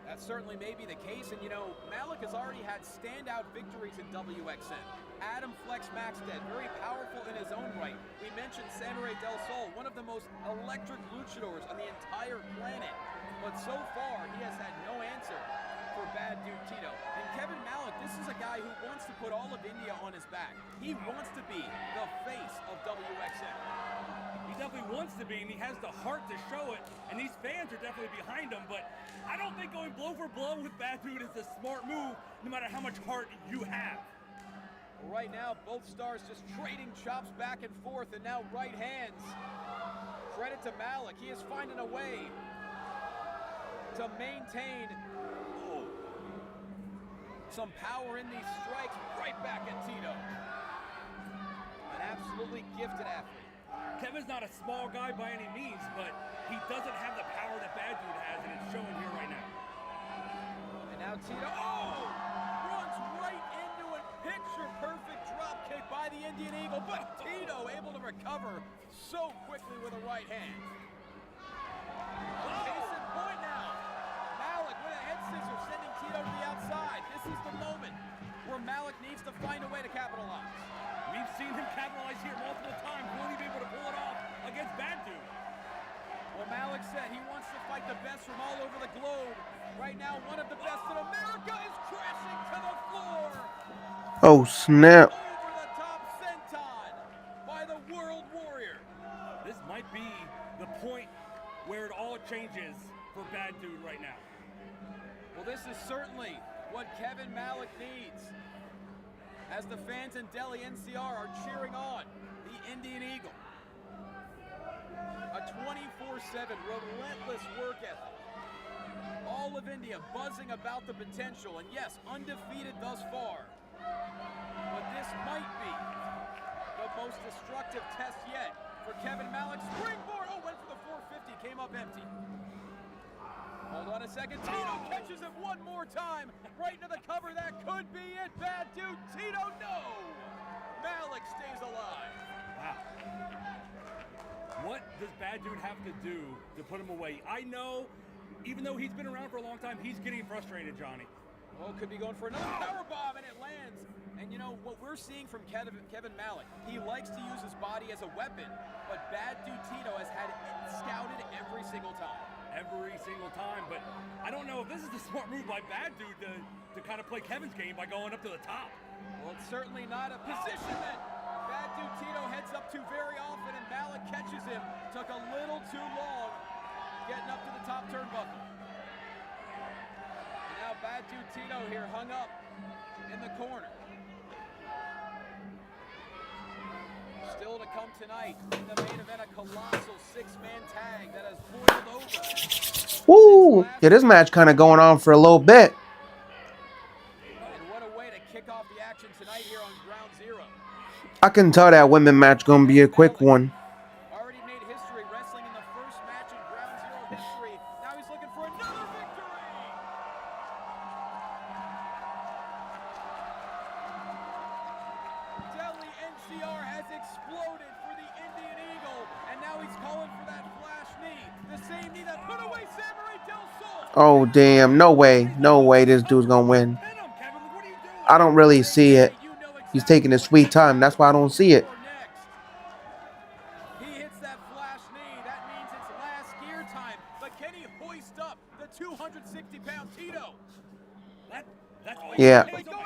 That certainly may be the case, and you know, Malik has already had standout victories in WXM. Adam Flex Maxted, very powerful in his own right. We mentioned Samurai Del Sol, one of the most electric luchadors on the entire planet. But so far, he has had no answer for Bad Dude Tito. And Kevin Malik, this is a guy who wants to put all of India on his back. He wants to be the face of WXM. He definitely wants to be, and he has the heart to show it, and these fans are definitely behind him, but I don't think going blow for blow with Bad Dude is a smart move, no matter how much heart you have. Right now, both stars just trading chops back and forth, and now right hands. Credit to Malik. He is finding a way to maintain some power in these strikes. Right back at Tito. An absolutely gifted athlete. Kevin's not a small guy by any means, but he doesn't have the power that Bad Dude has, and it's showing here right now. And now Tito, runs right into a picture-perfect drop kick by the Indian Eagle, but Tito able to recover so quickly with a right hand. Case in point now. Malik with a head scissor sending Tito to the outside. This is the moment where Malik needs to find a way to capitalize. We've seen him capitalize here multiple times. Will he be able to pull it off against Bad Dude? Well, Malik said he wants to fight the best from all over the globe. Right now, one of the best in America is crashing to the floor. Oh, snap. Over the top senton by the World Warrior. This might be the point where it all changes for Bad Dude right now. Well, this is certainly what Kevin Malik needs. As the fans in Delhi NCR are cheering on the Indian Eagle. A 24/7 relentless work ethic. All of India buzzing about the potential, and yes, undefeated thus far. But this might be the most destructive test yet for Kevin Malik. Springboard, went for the 450, came up empty. Hold on a second, Tito catches it one more time, right into the cover, that could be it, Bad Dude Tito, no! Malik stays alive. Wow. What does Bad Dude have to do to put him away? I know, even though he's been around for a long time, he's getting frustrated, Johnny. Oh, could be going for another powerbomb, and it lands. And you know, what we're seeing from Kevin Malik, he likes to use his body as a weapon, but Bad Dude Tito has had it scouted every single time. Every single time, but I don't know if this is the smart move by Bad Dude to kind of play Kevin's game by going up to the top. Well, it's certainly not a position that Bad Dude Tito heads up to very often, and Malik catches him. Took a little too long getting up to the top turnbuckle. And now Bad Dude Tito here hung up in the corner. Still to come tonight in the main event, a colossal six-man tag that has boiled over. Woo! Yeah, this match kind of going on for a little bit. And what a way to kick off the action tonight here on Ground Zero. I can tell that women match gonna be a quick one. Already made history wrestling in the first match in Ground Zero history. Now he's looking for another victory. Delhi NCR has exploded for the Indian Eagle, and now he's calling for that flash knee. The same knee that put away Samurai Del Sol. Oh, damn. No way. No way this dude's gonna win. I don't really see it. He's taking his sweet time. That's why I don't see it. He hits that flash knee. That means it's last gear time. But can he hoist up the 260-pound Tito? Yeah.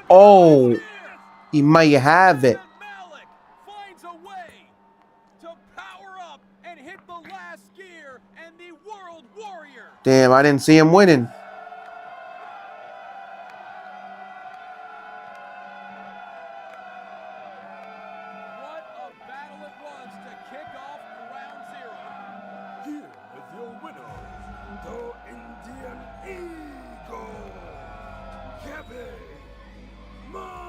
Oh, he might have it. Malik finds a way to power up and hit the last gear, and the World Warrior. Damn, I didn't see him winning. What a battle it was to kick off Ground Zero. Here is your winner, the Indian Eagle, Kevin Malik.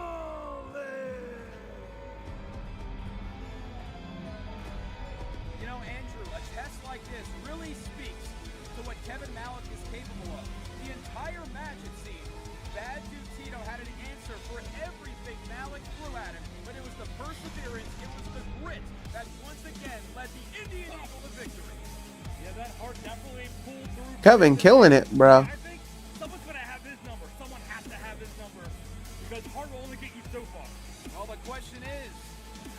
like this really speaks to what Kevin Malik is capable of. The entire match, it seemed, Bad Dude Tito had an answer for everything Malik threw at him, but it was the perseverance, it was the grit that once again led the Indian Eagle to victory. Yeah, that heart definitely pulled through. Kevin killing it, bro. I think someone's gonna have his number. Someone has to have his number because heart will only get you so far. Well, the question is,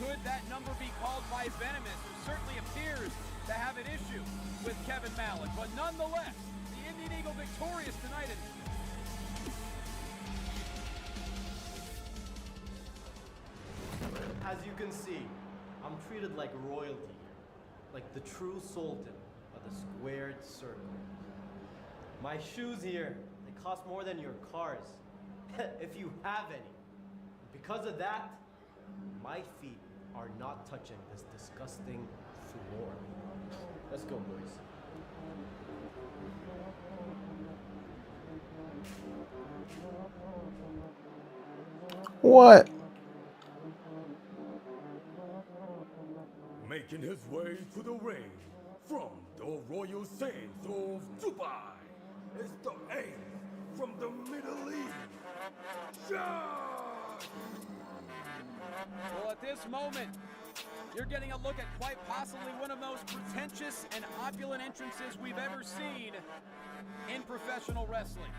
could that number be called by Venomous, who certainly appears to have an issue with Kevin Malik? But nonetheless, the Indian Eagle victorious tonight. And as you can see, I'm treated like royalty here, like the true sultan of the squared circle. My shoes here, they cost more than your cars, if you have any. Because of that, my feet are not touching this disgusting floor. Let's go, boys. What? Making his way to the ring from the Royal Sands of Dubai is the ace from the Middle East, John! well, at this moment, you're getting a look at quite possibly one of the most pretentious and opulent entrances we've ever seen in professional wrestling.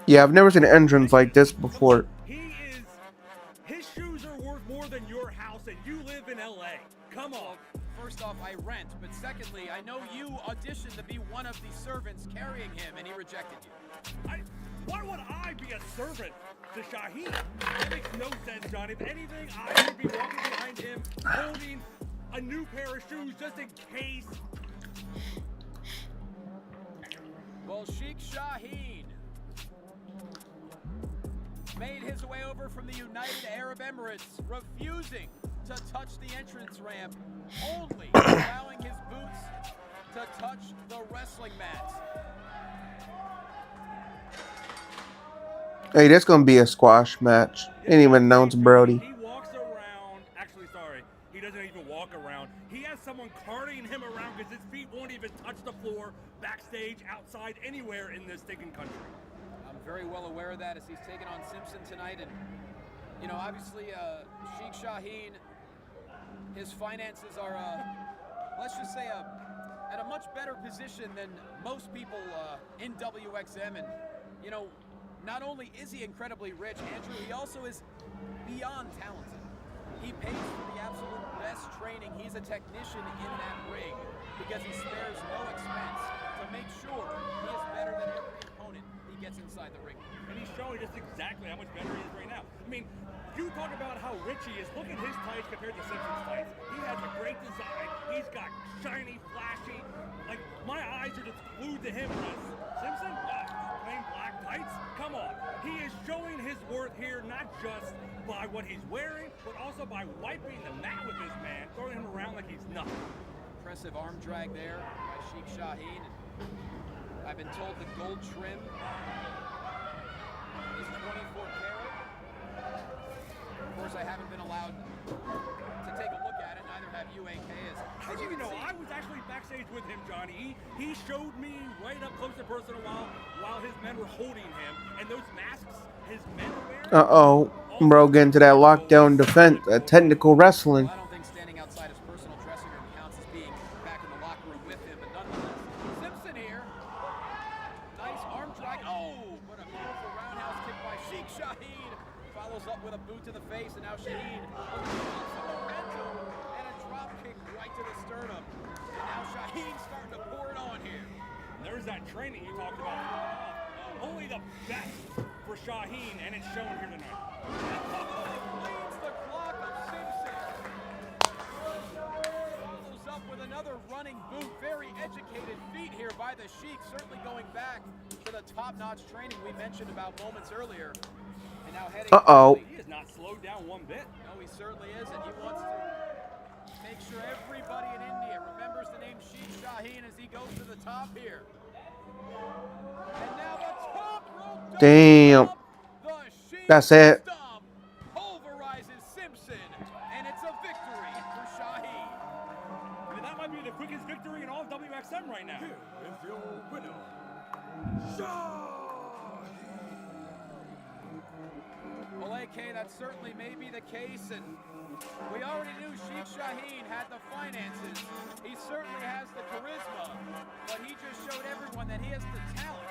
Yeah, I've never seen an entrance like this before. His shoes are worth more than your house, and you live in LA. Come on. First off, I rent, but secondly, I know you auditioned to be one of the servants carrying him, and he rejected you. Why would I be a servant to Shaheen? That makes no sense, John. If anything, I would be walking behind him, holding a new pair of shoes just in case. Well, Sheikh Shaheen made his way over from the United Arab Emirates, refusing to touch the entrance ramp, only allowing his boots to touch the wrestling mats. Hey, that's gonna be a squash match. Ain't even announced Brody. He walks around. Actually, sorry, he doesn't even walk around. He has someone carting him around because his feet won't even touch the floor, backstage, outside, anywhere in this stinking country. I'm very well aware of that as he's taking on Simpson tonight. And, you know, obviously, Sheikh Shaheen, his finances are, let's just say, at a much better position than most people in WXM. And, you know, not only is he incredibly rich, Andrew, he also is beyond talented. He pays for the absolute best training. He's a technician in that ring because he spares no expense to make sure he is better than every opponent he gets inside the ring. And he's showing just exactly how much better he is right now. I mean, you talk about how rich he is. Look at his tights compared to Simpson's tights. He has a great design. He's got shiny, flashy. Like, my eyes are just glued to him. Simpson, plain black tights? Come on. He is showing his worth here, not just by what he's wearing, but also by wiping the mat with this man, throwing him around like he's nothing. Impressive arm drag there by Sheikh Shaheen. I've been told the gold trim is 24 karat. Of course, I haven't been allowed to take a look at it. Neither have you, AK. How do you know? I was actually backstage with him, Johnny. He showed me right up close and personal while his men were holding him. And those masks his men were wearing. Uh-oh. Bro, getting to that lockdown defense, technical wrestling. I don't think standing outside his personal dressing room counts as being back in the locker room with him, but nonetheless, Simpson here. Nice arm drag. Oh, but a beautiful roundhouse kick by Sheikh Shaheen. Follows up with a boot to the face, and now Shaheen looking for some momentum and a drop kick right to the sternum. And now Shaheen starting to pour it on here. There's that training you talked about. Only the best for Shaheen, and it's shown here tonight. Leads the clock of Simpson. Follows up with another running boot. Very educated feet here by the Sheik. Certainly going back to the top-notch training we mentioned about moments earlier. And now heading. Uh-oh. He has not slowed down one bit. No, he certainly isn't. He wants to make sure everybody in India remembers the name Sheikh Shaheen as he goes to the top here. And now the top rope. Damn. That's it. Pulverizes Simpson, and it's a victory for Shaheen. I mean, that might be the quickest victory in all of WXM right now. Here is your winner, Well, AK, that certainly may be the case, and we already knew Sheikh Shaheen had the finances. He certainly has the charisma, but he just showed everyone that he has the talent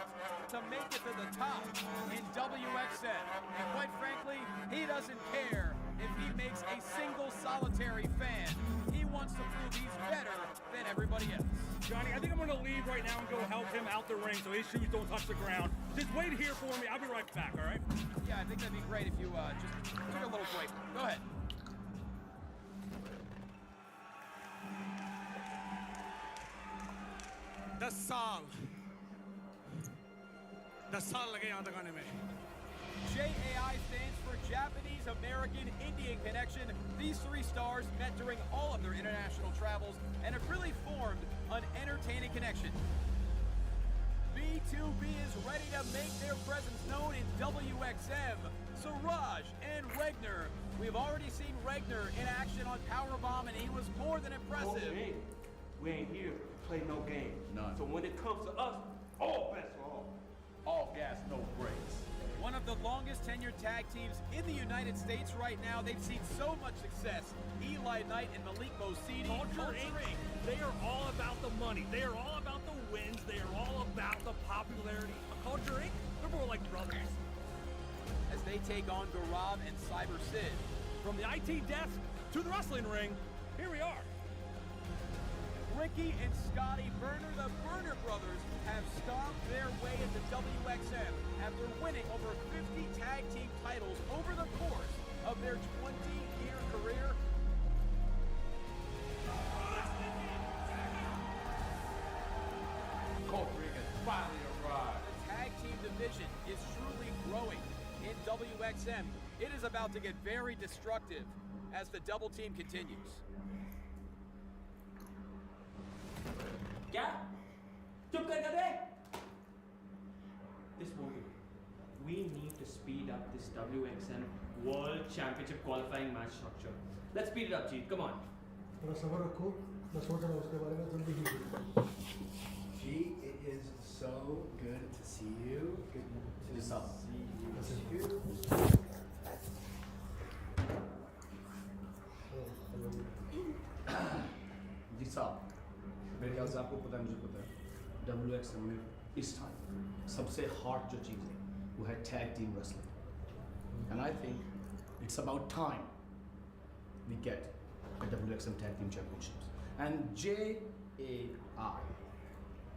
to make it to the top in WXM. And quite frankly, he doesn't care if he makes a single solitary fan. He wants to prove he's better than everybody else. Johnny, I think I'm going to leave right now and go help him out the ring so his shoes don't touch the ground. Just wait here for me. I'll be right back, all right? Yeah, I think that'd be great if you just took a little break. Go ahead. दस साल लगे यहाँ तक आने में JAI stands for Japanese American Indian Connection. These three stars met during all of their international travels and have really formed an entertaining connection. B2B is ready to make their presence known in WXM. Siraj and Regner. We've already seen Regner in action on Powerbomb, and he was more than impressive. Okay. We ain't here to play no game. None. So when it comes to us, all bets are off. All gas, no brakes. One of the longest tenured tag teams in the United States right now. They've seen so much success. Eli Knight and Malik Mosidi. Culture Inc. They are all about the money. They are all about the wins. They are all about the popularity. Culture Inc. They're more like brothers. As they take on Gaurav and Cyber Sid. From the IT desk to the wrestling ring, here we are. Ricky and Scotty Burner, the Burner brothers, have stomped their way into WXM after winning over 50 tag team titles over the course of their 20-year career. Culture Inc. has finally arrived. The tag team division is truly growing in WXM. It is about to get very destructive as the double team continues. क्या चुप कर दे This movie, we need to speed up this WXM World Championship qualifying match structure. Let's speed it up, Jeet. Come on. थोड़ा सब्र रखो मैं सोच रहा हूँ उसके बारे में जल्दी ही G, it is so good to see you. Good to see you. जी साहब मेरे ख्याल से आपको पता है मुझे पता है WXM में इस टाइम सबसे हॉट जो चीज़ है वो है tag team wrestling and I think it's about time we get the WXM Tag Team Championships and JAI,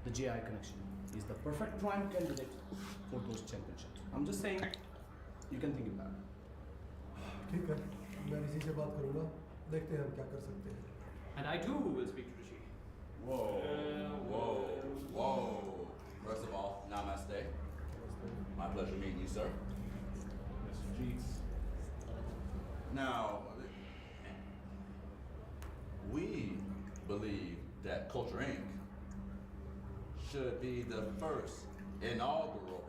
the JI connection is the perfect prime candidate for those championships. I'm just saying you can think about it. ठीक है मैं इसी से बात करूँगा देखते हैं हम क्या कर सकते हैं And I too will speak to Rishi. Whoa. First of all, namaste. My pleasure meeting you, sir. Mr. Jeets. Now, we believe that Culture Inc. should be the first inaugural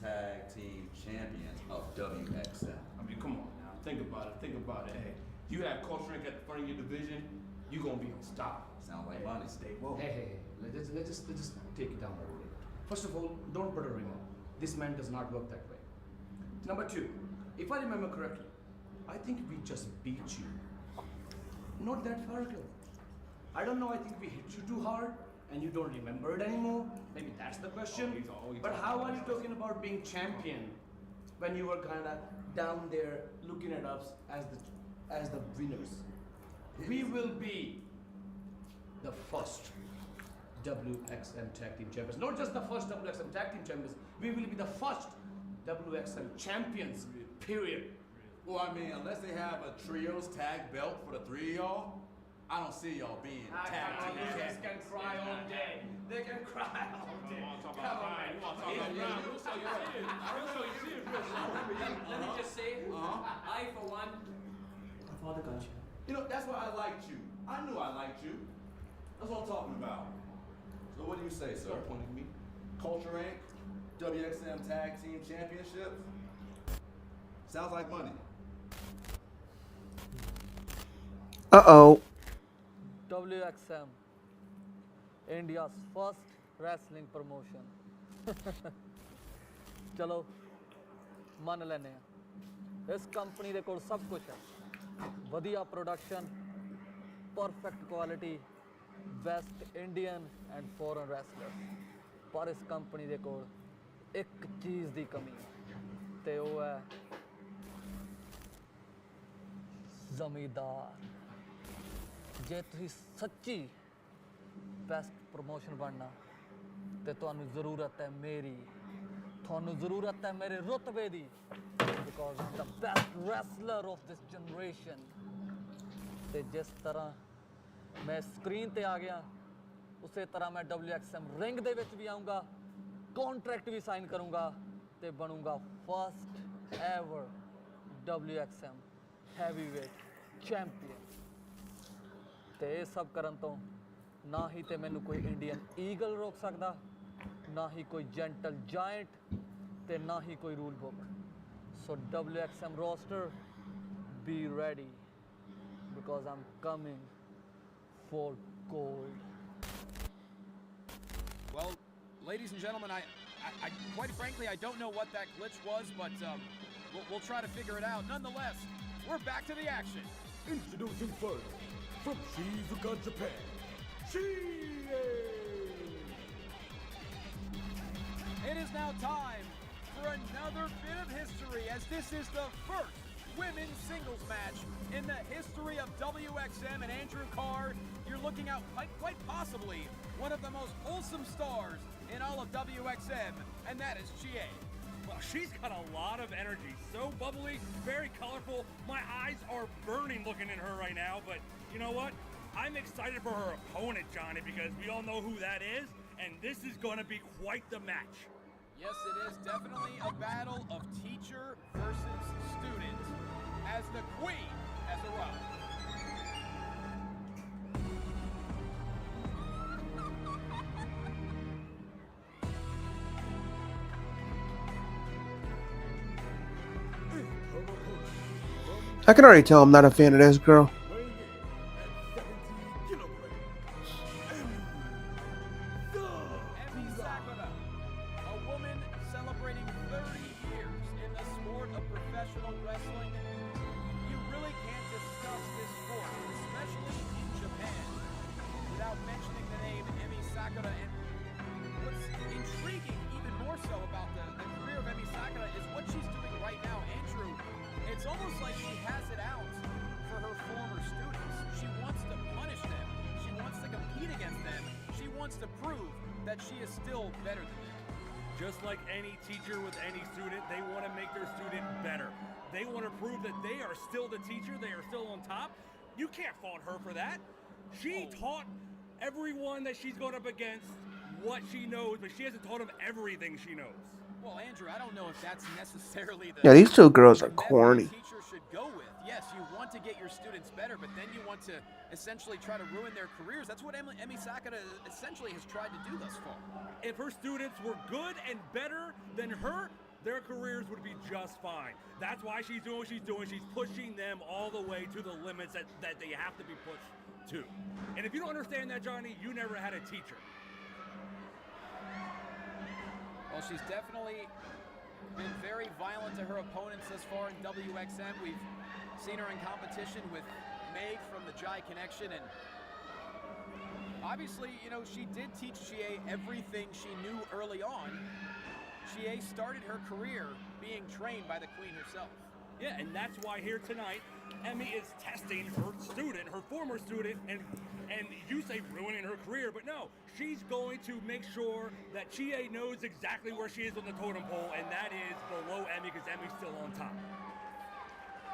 tag team champions of WXM. I mean, come on now. Think about it. Hey, you have Culture Inc. at the front of your division, you're gonna be unstoppable. Sounds like money. Stay woke. Hey, let's just take it down a little bit. First of all, don't put a ring on. This man does not work that way. Number two, if I remember correctly, I think we just beat you. Not that far ago. I don't know, I think we hit you too hard and you don't remember it anymore. Maybe that's the question. But how are you talking about being champion when you were kind of down there looking at us as the winners? We will be the first WXM Tag Team Champions. Not just the first WXM Tag Team Champions, we will be the first WXM Champions, period. Well, I mean, unless they have a trios tag belt for the three of y'all, I don't see y'all being tag team champions. They can cry all day. They can cry all day. Come on, man. Let me just say, I for one, for the culture. You know, that's why I liked you. I knew I liked you. That's what I'm talking about. So what do you say, sir? Pointing me. Culture Inc., WXM Tag Team Championships? Sounds like money. Uh-oh. WXM, India's first wrestling promotion. चलो मान लेने इस company दे कोल सब कुछ है वधिया production perfect quality best Indian and foreign wrestler पर इस कंपनी दे कोल एक चीज़ दी कमी है ते वो है जमींदार जे तुसी सच्ची बेस्ट प्रमोशन बनना ते तुहानू ज़रूरत है मेरी तुहानू ज़रूरत है मेरे रुतबे दी because I'm the best wrestler of this generation ते जिस तरह मैं स्क्रीन ते आ गया उसे तरह मैं WXM रिंग दे विच भी आऊँगा कॉन्ट्रैक्ट भी साइन करूँगा ते बनूँगा first ever WXM heavyweight champion ते ये सब करन तो ना ही ते मैनू कोई इंडियन ईगल रोक सकदा ना ही कोई जेंटल जायंट ते ना ही कोई rule book so WXM roster be ready because I'm coming for gold. Well, ladies and gentlemen, I quite frankly, I don't know what that glitch was, but we'll try to figure it out. Nonetheless, we're back to the action. Introducing first, from Shizuoka, Japan, Chie! It is now time for another bit of history, as this is the first women's singles match in the history of WXM. And Andrew Carr, you're looking at quite possibly one of the most wholesome stars in all of WXM, and that is Chie. Well, she's got a lot of energy, so bubbly, very colorful. My eyes are burning looking at her right now, but you know what? I'm excited for her opponent, Johnny, because we all know who that is, and this is going to be quite the match. Yes, it is definitely a battle of teacher versus student, as the queen has arrived. I can already tell I'm not a fan of this girl. To prove that she is still better than them. Just like any teacher with any student, they want to make their student better. They want to prove that they are still the teacher, they are still on top. You can't fault her for that. She taught everyone that she's going up against what she knows, but she hasn't taught them everything she knows. Well, Andrew, I don't know if that's necessarily the Yeah, these two girls are corny. teacher should go with. Yes, you want to get your students better, but then you want to essentially try to ruin their careers. That's what Emi Sakura essentially has tried to do thus far. If her students were good and better than her, their careers would be just fine. That's why she's doing what she's doing. She's pushing them all the way to the limits that they have to be pushed to. And if you don't understand that, Johnny, you never had a teacher. Well, she's definitely been very violent to her opponents thus far in WXM. We've seen her in competition with Meg from the Jai Connection, and obviously, you know, she did teach Chie everything she knew early on. Chie started her career being trained by the Queen herself. Yeah, and that's why here tonight, Emi is testing her student, her former student, and you say ruining her career, but no, she's going to make sure that Chie knows exactly where she is on the totem pole, and that is below Emi, because Emi's still on top.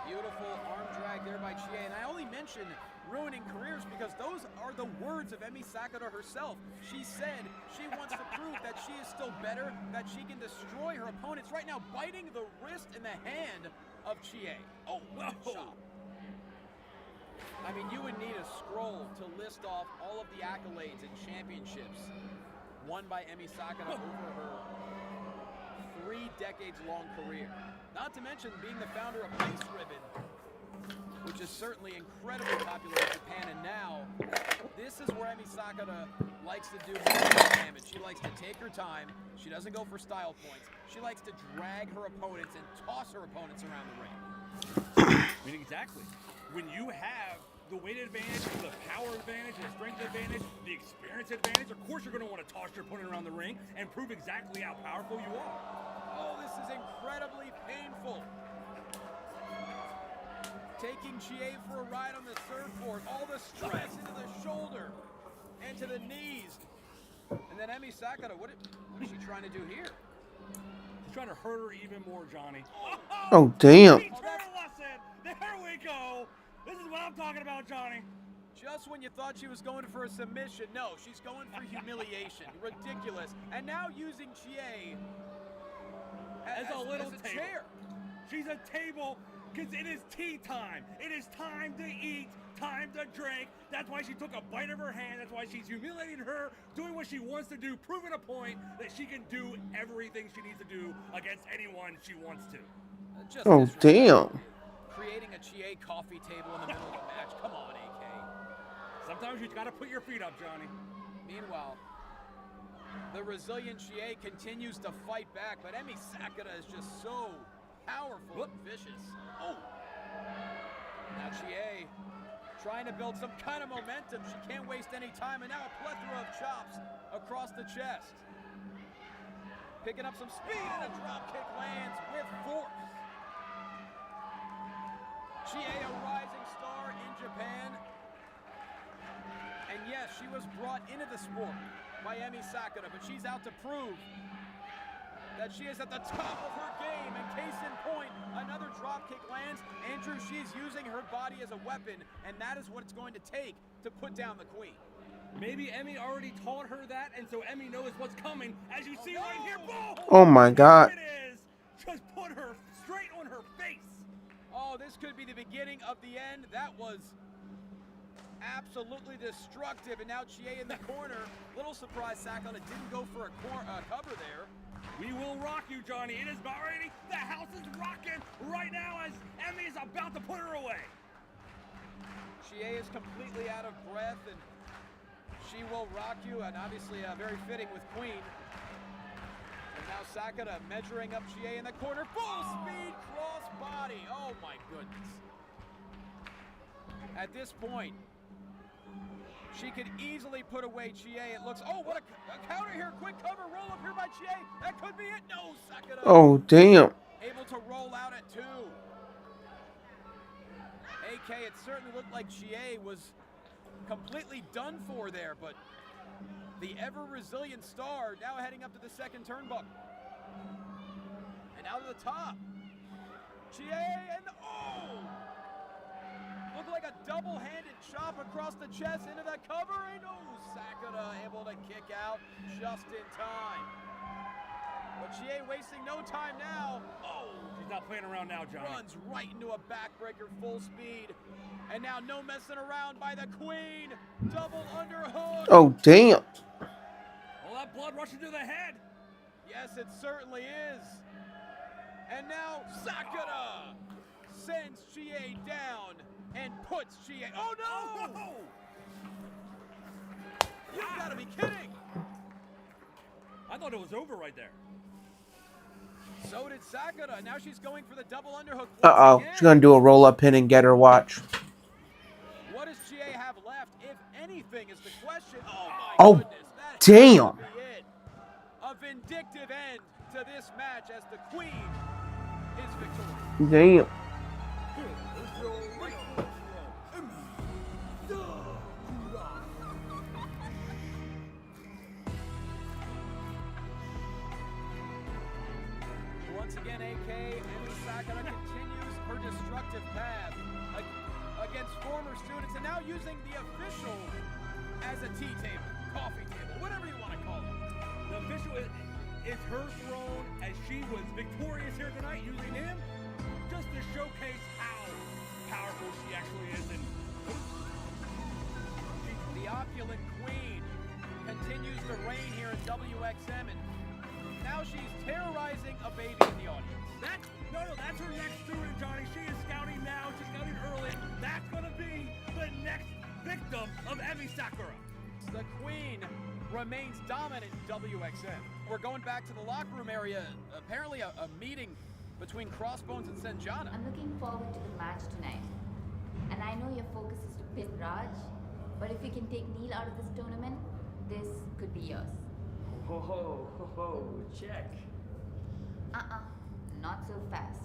Beautiful arm drag there by Chie, and I only mention ruining careers because those are the words of Emi Sakura herself. She said she wants to prove that she is still better, that she can destroy her opponents. Right now, biting the wrist and the hand of Chie. Oh, what a shot. I mean, you would need a scroll to list off all of the accolades and championships won by Emi Sakura over her 3 decades-long career. Not to mention being the founder of Ice Ribbon which is certainly incredibly popular in Japan. And now, this is where Emi Sakura likes to do more damage. She likes to take her time. She doesn't go for style points. She likes to drag her opponents and toss her opponents around the ring. I mean, exactly. When you have the weight advantage, the power advantage, the strength advantage, the experience advantage, of course you're going to want to toss your opponent around the ring and prove exactly how powerful you are. Oh, this is incredibly painful. Taking Chie for a ride on the surfboard. All the stress into the shoulder and to the knees. And then Emi Sakura, what is she trying to do here? She's trying to hurt her even more, Johnny. Oh, damn. Teach her a lesson. There we go. This is what I'm talking about, Johnny. Just when you thought she was going for a submission, no, she's going for humiliation. Ridiculous. And now using Chie as a little as a table. chair. She's a table because it is tea time. It is time to eat, time to drink. That's why she took a bite of her hand. That's why she's humiliating her, doing what she wants to do, proving a point that she can do everything she needs to do against anyone she wants to. Oh, damn. Creating a Chie coffee table in the middle of the match. Come on, AK. Sometimes you gotta put your feet up, Johnny. Meanwhile, the resilient Chie continues to fight back, but Emi Sakura is just so powerful and vicious. Oh! Now Chie trying to build some kind of momentum. She can't waste any time, and now a plethora of chops across the chest. Picking up some speed, and a drop kick lands with force. Chie, a rising star in Japan. And yes, she was brought into the sport by Emi Sakura, but she's out to prove that she is at the top of her game. And case in point, another dropkick lands. Andrew, she's using her body as a weapon, and that is what it's going to take to put down the queen. Maybe Emi already taught her that, and so Emi knows what's coming. As you see right here, boom! Oh, my God. There it is. Just put her straight on her face. Oh, this could be the beginning of the end. That was absolutely destructive. And now Chie in the corner. Little surprise Sakura didn't go for a cover there. We will rock you, Johnny. It is about ready. The house is rocking right now as Emi is about to put her away. Chie is completely out of breath, and she will rock you, and obviously very fitting with Queen. And now Sakura measuring up Chie in the corner. Full speed cross body. Oh my goodness. At this point, she could easily put away Chie. It looks, oh, what a counter here. Quick cover, roll up here by Chie. That could be it. No, Sakura. Oh, damn. Able to roll out at 2. AK, it certainly looked like Chie was completely done for there, but the ever-resilient star now heading up to the second turnbuckle. And out of the top. Chie and oh! Looked like a double-handed chop across the chest into the cover, and oh, Sakura able to kick out just in time. But Chie wasting no time now. Oh! She's not playing around now, Johnny. Runs right into a backbreaker full speed. And now no messing around by the Queen. Double underhook. Oh, damn. All that blood rushing to the head. Yes, it certainly is. And now Sakura sends Chie down and puts Chie. Oh no! Oh, no! You've got to be kidding. I thought it was over right there. So did Sakura. Now she's going for the double underhook. Uh-oh. She's going to do a roll-up pin and get her. Watch. What does Chie have left, if anything, is the question. Oh, my Oh, goodness. That damn. has to be it. A vindictive end to this match as the Queen is victorious. Damn. Once again, AK, Emi Sakura continues her destructive path against former students, and now using the official as a tea table, coffee table, whatever you want to call it. The official is her throne as she was victorious here tonight, using him just to showcase how powerful she actually is. And the opulent Queen continues to reign here at WXM, and now she's terrorizing a baby in the audience. That's her next student, Johnny. She is scouting now. She's scouting early. That's gonna be the next victim of Emi Sakura. The Queen remains dominant in WXM. We're going back to the locker room area. Apparently a meeting between Crossbones and Senjana. I'm looking forward to the match tonight. And I know your focus is to pin Raj, but if you can take Neil out of this tournament, this could be yours. Check. Not so fast.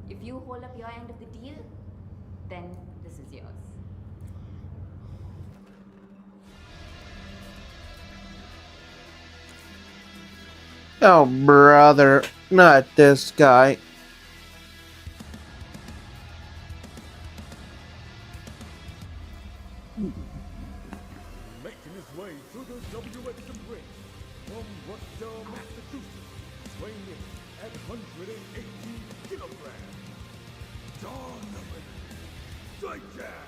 If you hold up your end of the deal, then this is yours. Oh, brother. Not this guy. Making his way through the WXM ring from Worcester, Massachusetts, weighing in at 118 kilograms, Donovan Dijak.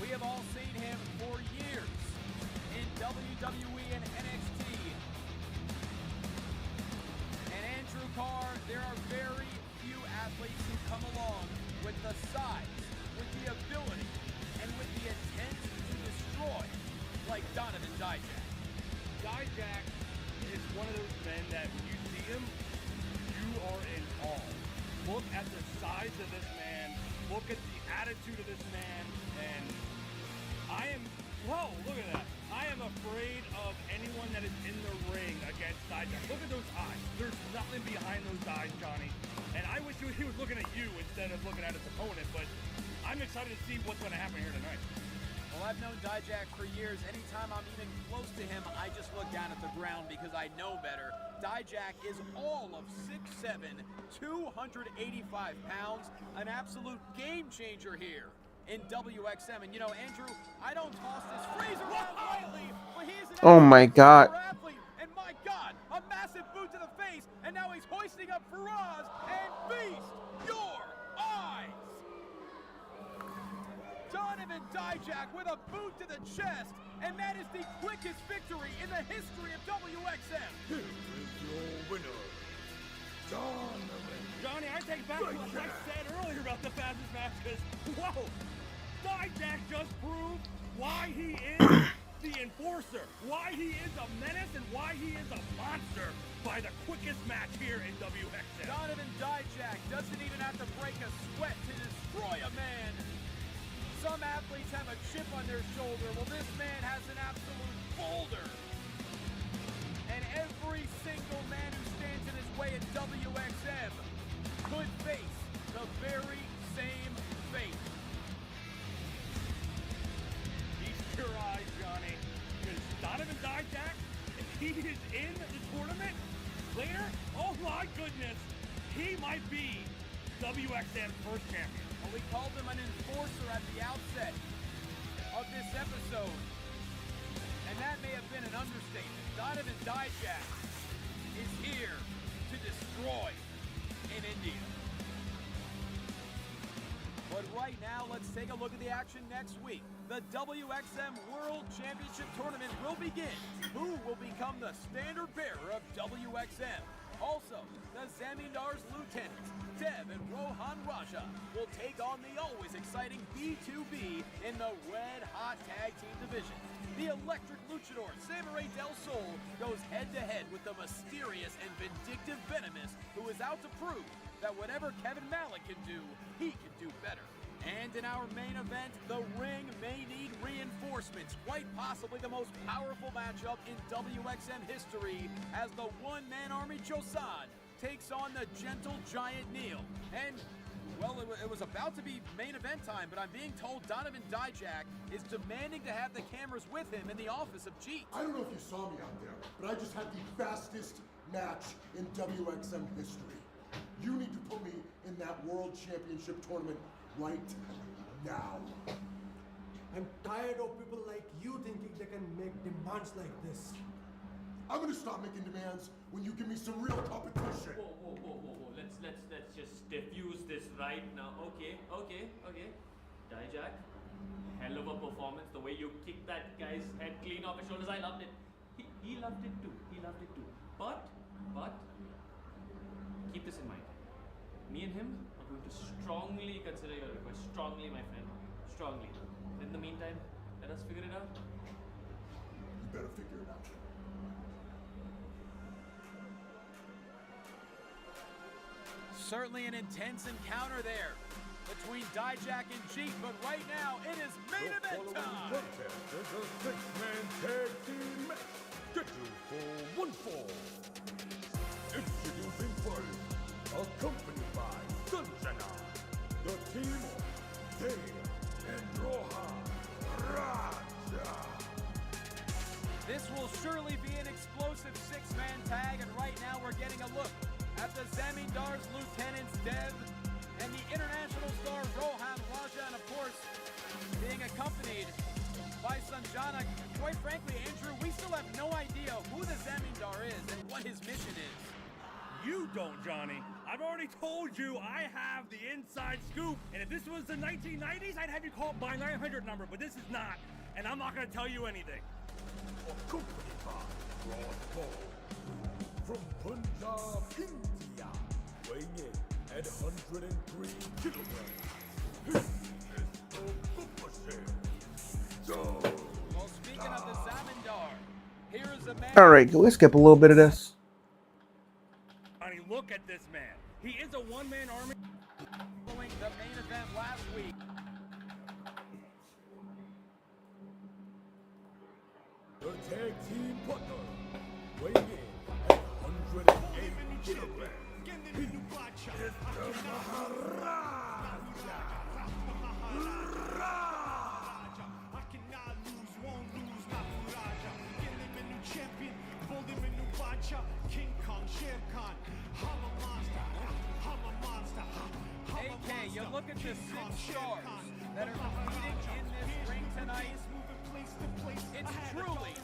We have all seen him for years in WWE and NXT. And Andrew Carr, there are very few athletes who come along with the size, with the ability, and with the intent to destroy, like Donovan Dijak. Dijak is one of those men that when you see him, you are in awe. Look at the size of this man. Look at the attitude of this man. And whoa, look at that. I am afraid of anyone that is in the ring against Dijak. Look at those eyes. There's nothing behind those eyes, Johnny. And I wish he was looking at you instead of looking at his opponent, but I'm excited to see what's going to happen here tonight. Well, I've known Dijak for years. Anytime I'm even close to him, I just look down at the ground because I know better. Dijak is all of 6'7", 285 pounds, an absolute game changer here in WXM. And you know, Andrew, I don't toss this phrase around lightly, but he is an Oh my God. athlete. And my God, a massive boot to the face, and now he's hoisting up Faraz and feast your eyes. Donovan Dijak with a boot to the chest, and that is the quickest victory in the history of WXM. Here is your winner, Donovan. Johnny, I take back what I said earlier about the fastest match, because, whoa, Dijak just proved why he is the enforcer, why he is a menace, and why he is a monster by the quickest match here in WXM. Donovan Dijak doesn't even have to break a sweat to destroy a man. Some athletes have a chip on their shoulder. Well, this man has an absolute boulder. And every single man who stands in his way at WXM could face the very same fate. Feast your eyes, Johnny, because Donovan Dijak, if he is in the tournament later, oh my goodness, he might be WXM's first champion. Well, we called him an enforcer at the outset of this episode, and that may have been an understatement. Donovan Dijak is here to destroy in India. But right now, let's take a look at the action next week. The WXM World Championship Tournament will begin. Who will become the standard bearer of WXM? Also, the Zamindar's lieutenants, Dev and Rohan Raja, will take on the always exciting B2B in the red-hot tag team division. The electric luchador Samurai Del Sol goes head-to-head with the mysterious and vindictive Venomous, who is out to prove that whatever Kevin Malik can do, he can do better. And in our main event, the ring may need reinforcements. Quite possibly the most powerful matchup in WXM history, as the one-man army Chosan takes on the gentle giant Neil. And, well, it was about to be main event time, but I'm being told Donovan Dijak is demanding to have the cameras with him in the office of Jeet. I don't know if you saw me out there, but I just had the fastest match in WXM history. You need to put me in that World Championship tournament right now. I'm tired of people like you thinking they can make demands like this. I'm gonna stop making demands when you give me some real competition. Whoa. Let's just diffuse this right now. Okay. Dijak, Hell of a performance. The way you kicked that guy's head clean off his shoulders, I loved it. He loved it too. He loved it too. But, keep this in mind. Me and him are going to strongly consider your request. Strongly, my friend. Strongly. In the meantime, let us figure it out. You better figure it out. Certainly an intense encounter there between Dijak and Jeet, but right now it is main event time. Contest is a six-man tag team match scheduled for one fall. Introducing first, accompanied by Sanjana, the team of Dave and Rohan Raja. This will surely be an explosive six-man tag, and right now we're getting a look at the Zamindar's lieutenants Dev and the international star Rohan Raja, and of course, being accompanied by Sanjana. Quite frankly, Andrew, we still have no idea who the Zamindar is and what his mission is. You don't, Johnny. I've already told you I have the inside scoop. And if this was the 1990s, I'd have you call my 900 number, but this is not. And I'm not going to tell you anything. Accompanied by Rod Paul from Punjab, India, weighing in at 103 kilograms. He is the Bupasher. Well, speaking of the Zamindar, here is a man. All right, can we skip a little bit of this? Johnny, look at this man. He is a one-man army. Following the main event last week. The tag team partner, weighing in at 108 kilograms. He is the Maharaja. King Kong, Sher Khan, I'm a monster, I'm a monster. AK, you look at the 6 stars that are competing in this ring tonight. It's truly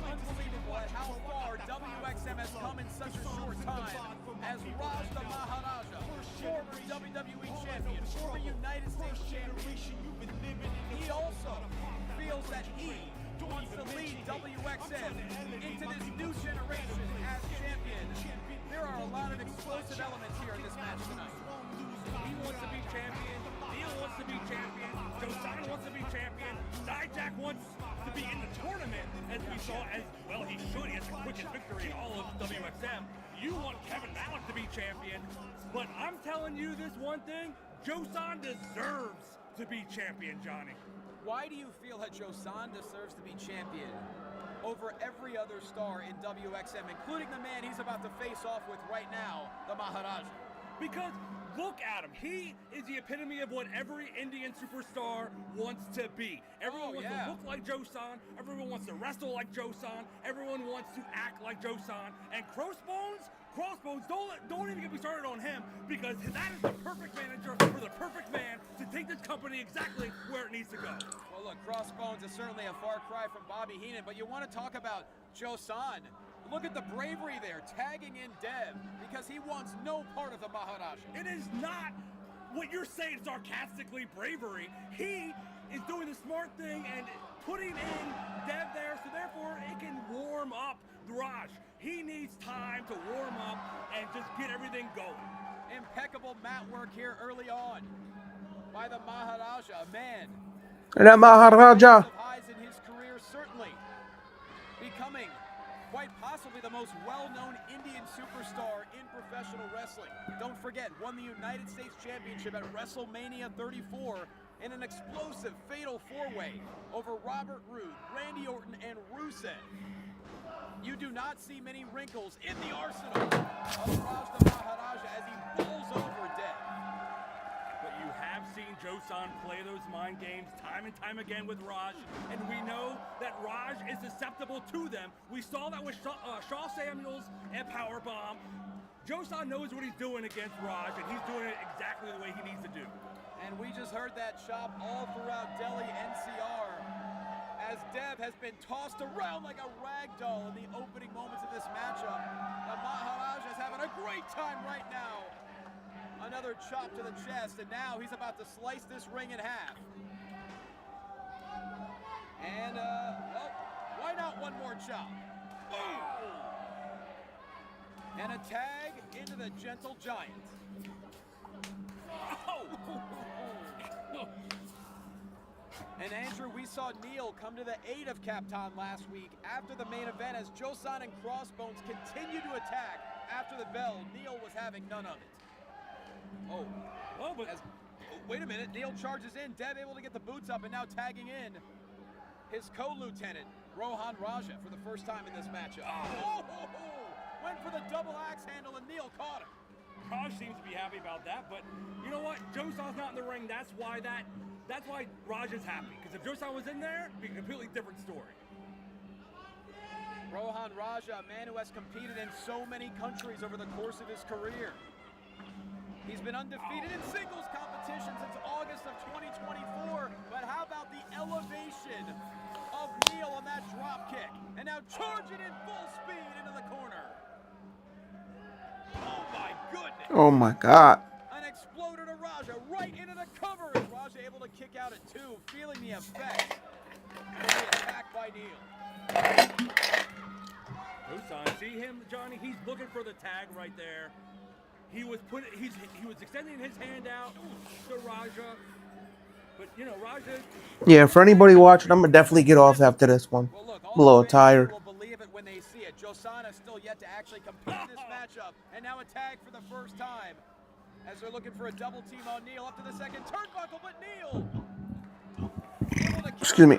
unbelievable at how far WXM has come in such a short time, as Raj the Maharaja, former WWE champion, former United States champion, he also feels that he wants to lead WXM into this new generation as champion. There are a lot of explosive elements here in this match tonight. He wants to be champion. Neil wants to be champion. Josan wants to be champion. Dijak wants to be in the tournament, as we saw, as well he should. He has the quickest victory in all of WXM. You want Kevin Malik to be champion, but I'm telling you this one thing, Josan deserves to be champion, Johnny. Why do you feel that Josan deserves to be champion over every other star in WXM, including the man he's about to face off with right now, the Maharaja? Because look at him. He is the epitome of what every Indian superstar wants to be. Everyone wants to look like Josan. Everyone wants to wrestle like Josan. Everyone wants to act like Josan. And Crossbones, don't even get me started on him, because that is the perfect manager for the perfect man to take this company exactly where it needs to go. Well, look, Crossbones is certainly a far cry from Bobby Heenan, but you want to talk about Josan. Look at the bravery there, tagging in Dev, because he wants no part of the Maharaja. It is not what you're saying sarcastically bravery. He is doing the smart thing and putting in Dev there, so therefore it can warm up Raj. He needs time to warm up and just get everything going. Impeccable mat work here early on by the Maharaja, a man. And that Maharaja. Highs in his career, certainly becoming quite possibly the most well-known Indian superstar in professional wrestling. Don't forget, won the United States Championship at WrestleMania 34 in an explosive fatal four-way over Robert Roode, Randy Orton, and Rusev. You do not see many wrinkles in the arsenal of Raj the Maharaja as he bowls over Dev. But you have seen Josan play those mind games time and time again with Raj, and we know that Raj is susceptible to them. We saw that with Shaw Samuels and Powerbomb. Josan knows what he's doing against Raj, and he's doing it exactly the way he needs to do. And we just heard that chop all throughout Delhi NCR, as Dev has been tossed around like a rag doll in the opening moments of this matchup. The Maharaja is having a great time right now. Another chop to the chest, and now he's about to slice this ring in half. And, well, why not one more chop? Boom! And a tag into the gentle giant. And Andrew, we saw Neil come to the aid of Captain last week after the main event as Josan and Crossbones continued to attack after the bell. Neil was having none of it. Wait a minute. Neil charges in. Dev able to get the boots up and now tagging in his co-lieutenant, Rohan Raja, for the first time in this matchup. Went for the double axe handle and Neil caught him. Raj seems to be happy about that, but you know what? Josan's not in the ring. That's why Raj is happy. Because if Josan was in there, it'd be a completely different story. Rohan Raja, a man who has competed in so many countries over the course of his career. He's been undefeated in singles competition since August of 2024. But how about the elevation of Neil on that drop kick? And now charging in full speed into the corner. Oh my goodness. Oh my God. An exploder to Raja right into the cover. Is Raja able to kick out at 2, feeling the effects of the attack by Neil. Josan, see him, Johnny? He's looking for the tag right there. He was extending his hand out to Raja. But you know, Raja. Yeah, for anybody watching, I'm gonna definitely get off after this one. I'm a little tired. Will believe it when they see it. Josan is still yet to actually compete in this matchup, and now a tag for the first time as they're looking for a double team on Neil up to the second turnbuckle, but Neil. Excuse me.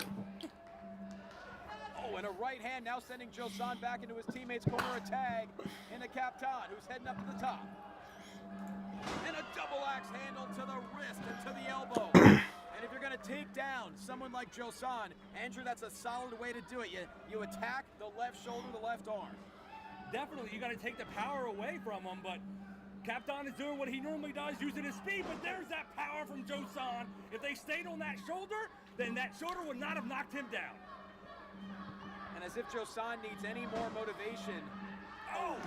Oh, and a right hand now sending Josan back into his teammate's corner. A tag into Captain, who's heading up to the top. And a double axe handle to the wrist and to the elbow. And if you're going to take down someone like Josan, Andrew, that's a solid way to do it. You attack the left shoulder, the left arm. Definitely, you got to take the power away from him, but Captain is doing what he normally does, using his speed, but there's that power from Josan. If they stayed on that shoulder, then that shoulder would not have knocked him down. And as if Josan needs any more motivation. Oh!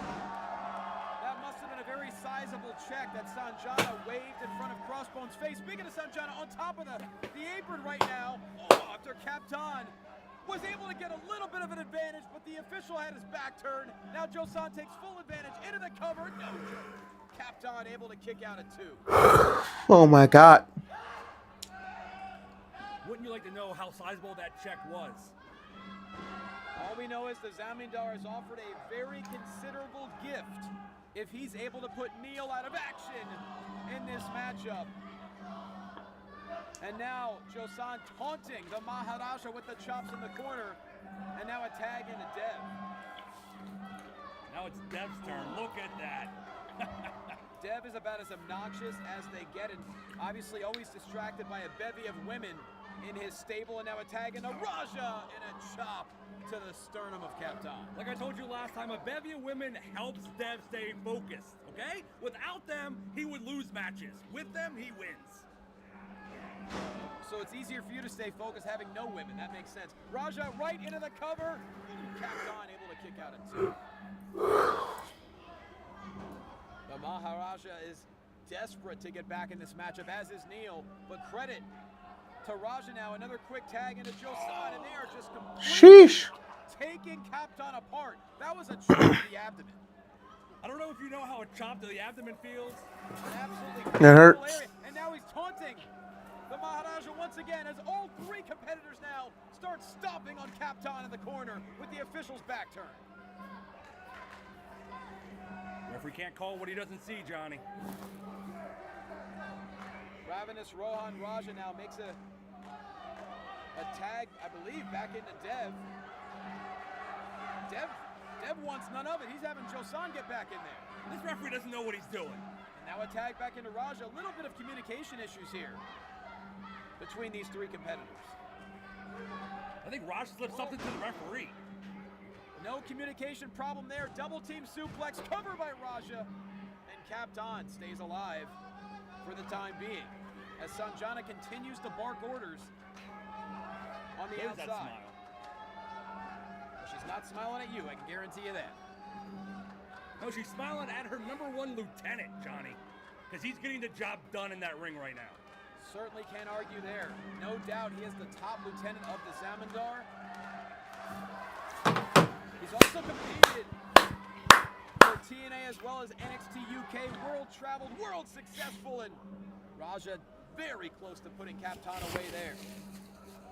That must have been a very sizable check that Sanjana waved in front of Crossbones' face. Speaking of Sanjana, on top of the apron right now, after Captain was able to get a little bit of an advantage, but the official had his back turned. Now Josan takes full advantage into the cover. No joke. Captain able to kick out at 2. Oh my God. Wouldn't you like to know how sizable that check was? All we know is the Zamindar has offered a very considerable gift if he's able to put Neil out of action in this matchup. And now Josan taunting the Maharaja with the chops in the corner. And now a tag into Dev. Now it's Dev's turn. Look at that. Dev is about as obnoxious as they get, and obviously always distracted by a bevy of women in his stable. And now a tag into Raja and a chop to the sternum of Captain. Like I told you last time, a bevy of women helps Dev stay focused, okay? Without them, he would lose matches. With them, he wins. So it's easier for you to stay focused having no women. That makes sense. Raja right into the cover. Captain able to kick out at 2. The Maharaja is desperate to get back in this matchup, as is Neil. But credit to Raja now. Another quick tag into Josan, and they are just completely taking Captain apart. That was a chop to the abdomen. I don't know if you know how a chop to the abdomen feels. Absolutely. It hurts. And now he's taunting the Maharaja once again as all 3 competitors now start stomping on Captain in the corner with the official's back turned. Referee can't call what he doesn't see, Johnny. Ravenous Rohan Raja now makes a tag, I believe, back into Dev. Dev wants none of it. He's having Josan get back in there. This referee doesn't know what he's doing. And now a tag back into Raja. A little bit of communication issues here between these 3 competitors. I think Raja slipped something to the referee. No communication problem there. Double team suplex covered by Raja. And Captain stays alive for the time being as Sanjana continues to bark orders on the outside. That smile? Well, she's not smiling at you, I can guarantee you that. No, she's smiling at her #1 lieutenant, Johnny. because he's getting the job done in that ring right now. Certainly can't argue there. No doubt he is the top lieutenant of the Zamindar. He's also competed for TNA as well as NXT UK, world-traveled, world-successful, and Raja very close to putting Captain away there.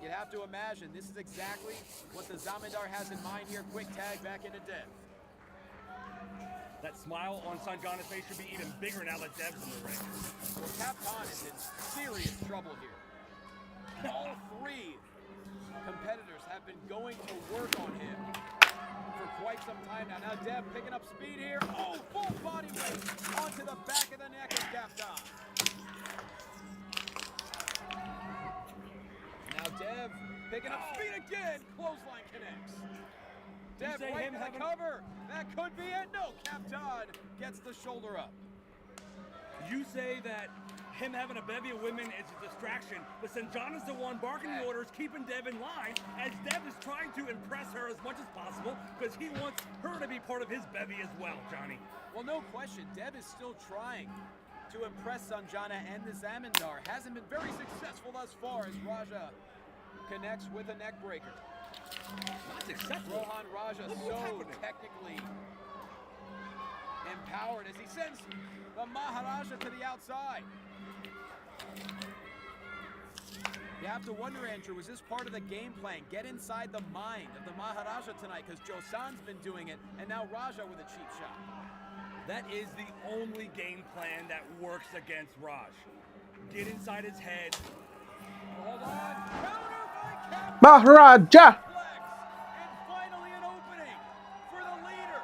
You'd have to imagine this is exactly what the Zamindar has in mind here. Quick tag back into Dev. That smile on Sanjana's face should be even bigger now that Dev's in the ring. Well, Captain is in serious trouble here. All three competitors have been going to work on him for quite some time now. Now Dev picking up speed here. Oh, full body weight onto the back of the neck of Captain. Now Dev picking up speed again. Clothesline connects. Dev right in the cover. That could be it. No, Captain gets the shoulder up. You say that him having a bevy of women is a distraction, but Sanjana's the one barking the orders, keeping Dev in line, as Dev is trying to impress her as much as possible, because he wants her to be part of his bevy as well, Johnny. Well, no question. Dev is still trying to impress Sanjana and the Zamindar. Hasn't been very successful thus far as Raja connects with a neck breaker. Not successful. Rohan Raja so technically empowered as he sends the Maharaja to the outside. You have to wonder, Andrew, is this part of the game plan? Get inside the mind of the Maharaja tonight, because Josan's been doing it, and now Raja with a cheap shot. That is the only game plan that works against Raj. Get inside his head. Hold on. Counter by Captain. Maharaja! And finally an opening for the leader.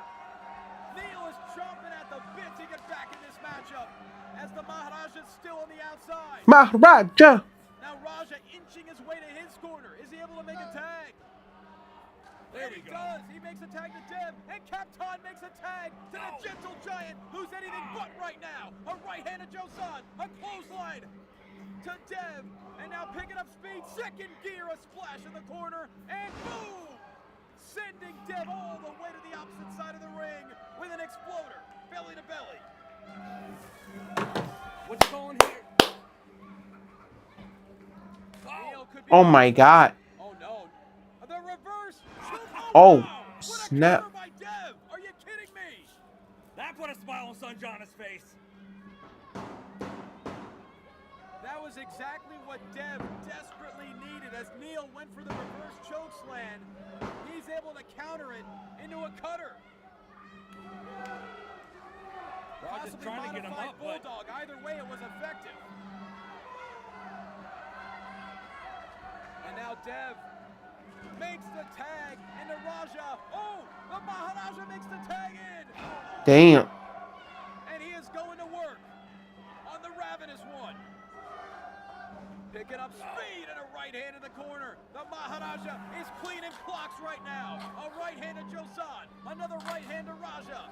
Neil is chomping at the bit to get back in this matchup as the Maharaja is still on the outside. Maharaja! Now Raja inching his way to his corner. Is he able to make a tag? There he does. He makes a tag to Dev, and Captain makes a tag to the gentle giant, who's anything but right now. A right hand to Josan, a clothesline to Dev, and now picking up speed. Second gear, a splash in the corner, and boom! Sending Dev all the way to the opposite side of the ring with an exploder, belly to belly. What's going here? Oh my god. Oh no. The reverse. Oh, snap. By Dev. Are you kidding me? That put a smile on Sanjana's face. That was exactly what Dev desperately needed as Neil went for the reverse choke slam. He's able to counter it into a cutter. Roger's Possibly trying to get him modified up, but bulldog. Either way, it was effective. And now Dev makes the tag into Raja. Oh, the Maharaja makes the tag in. Damn. And he is going to work on the Ravenous one. Picking up speed and a right hand in the corner. The Maharaja is cleaning clocks right now. A right hand to Josan. Another right hand to Raja.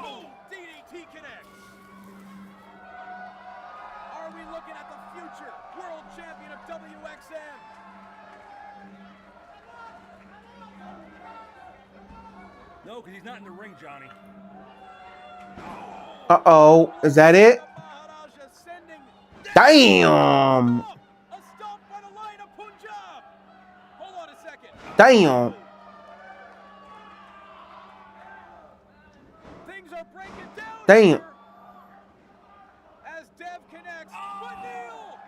Boom! DDT connects. Are we looking at the future world champion of WXM? no, because he's not in the ring, Johnny. Uh-oh. Is that it? Damn! Damn! Things are breaking down. Damn! As Dev connects, but Neil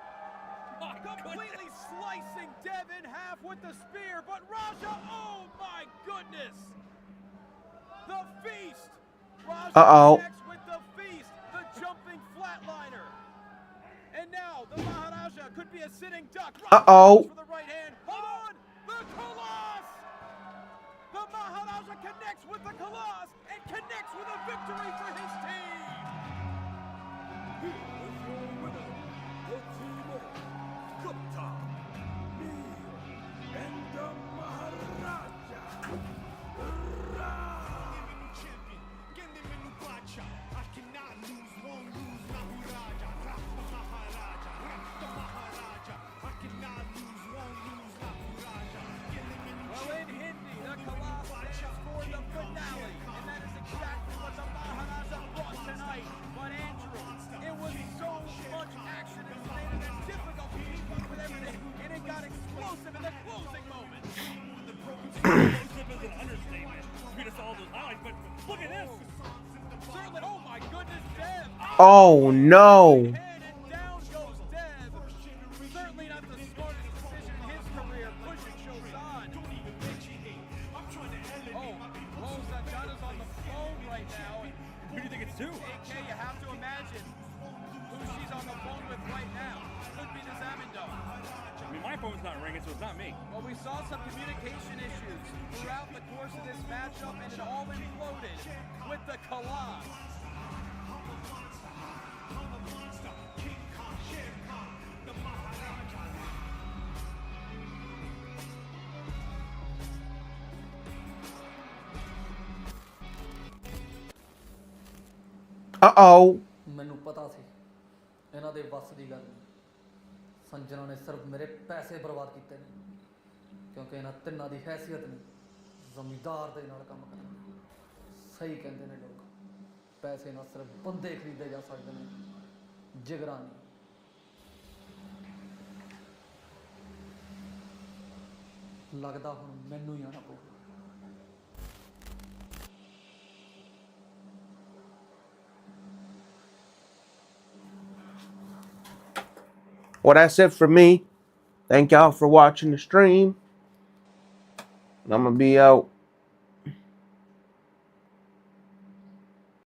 completely slicing Dev in half with the spear, but Raja, oh my goodness! The feast! Raja connects with the feast, the jumping flatliner. And now the Maharaja could be a sitting duck. Uh-oh. For the right hand. Hold on! The Colossus! The Maharaja connects with the Colossus and connects with a victory for his team! Here is your winner, the team of Gupta, Neil, and the Maharaja. Champion, get them in Nubacha. I cannot lose, won't lose, Maharaja. The Maharaja, the Maharaja. I cannot lose, won't lose, Maharaja. Get them in Well, in Hindi, the Colossus stands for the finale, and that is exactly what the Maharaja brought tonight. But Andrew, it was Oh no. Certainly not the smartest decision in his career, pushing Shozan. Oh, Rose Santana's on the phone right now. Who do you think it's to? AK, you have to imagine who she's on the phone with right now. Could be the Zamindo. I mean, my phone's not ringing, so it's not me. Well, we saw some communication issues throughout the course of this matchup, and it all imploded with the collage. Uh-oh. ਮੈਨੂੰ ਪਤਾ ਸੀ ਇਹਨਾਂ ਦੇ ਵੱਸ ਦੀ ਗੱਲ ਨਹੀਂ ਸੰਜਨਾ ਨੇ ਸਿਰਫ ਮੇਰੇ ਪੈਸੇ ਬਰਬਾਦ ਕੀਤੇ ਨੇ ਕਿਉਂਕਿ ਇਹਨਾਂ ਤਿੰਨਾਂ ਦੀ ਹੈਸੀਅਤ ਨਹੀਂ ਜ਼ਮੀਂਦਾਰ ਦੇ ਨਾਲ ਕੰਮ ਕਰਨਾ ਸਹੀ ਕਹਿੰਦੇ ਨੇ ਲੋਕ ਪੈਸੇ ਨਾਲ ਸਿਰਫ ਬੰਦੇ ਖਰੀਦੇ ਜਾ ਸਕਦੇ ਨੇ ਜਿਗਰਾ ਨਹੀਂ ਲੱਗਦਾ ਹੁਣ ਮੈਨੂੰ ਹੀ ਆਣਾ ਪਊਗਾ Well, that's it for me. Thank y'all for watching the stream. I'm going to be out.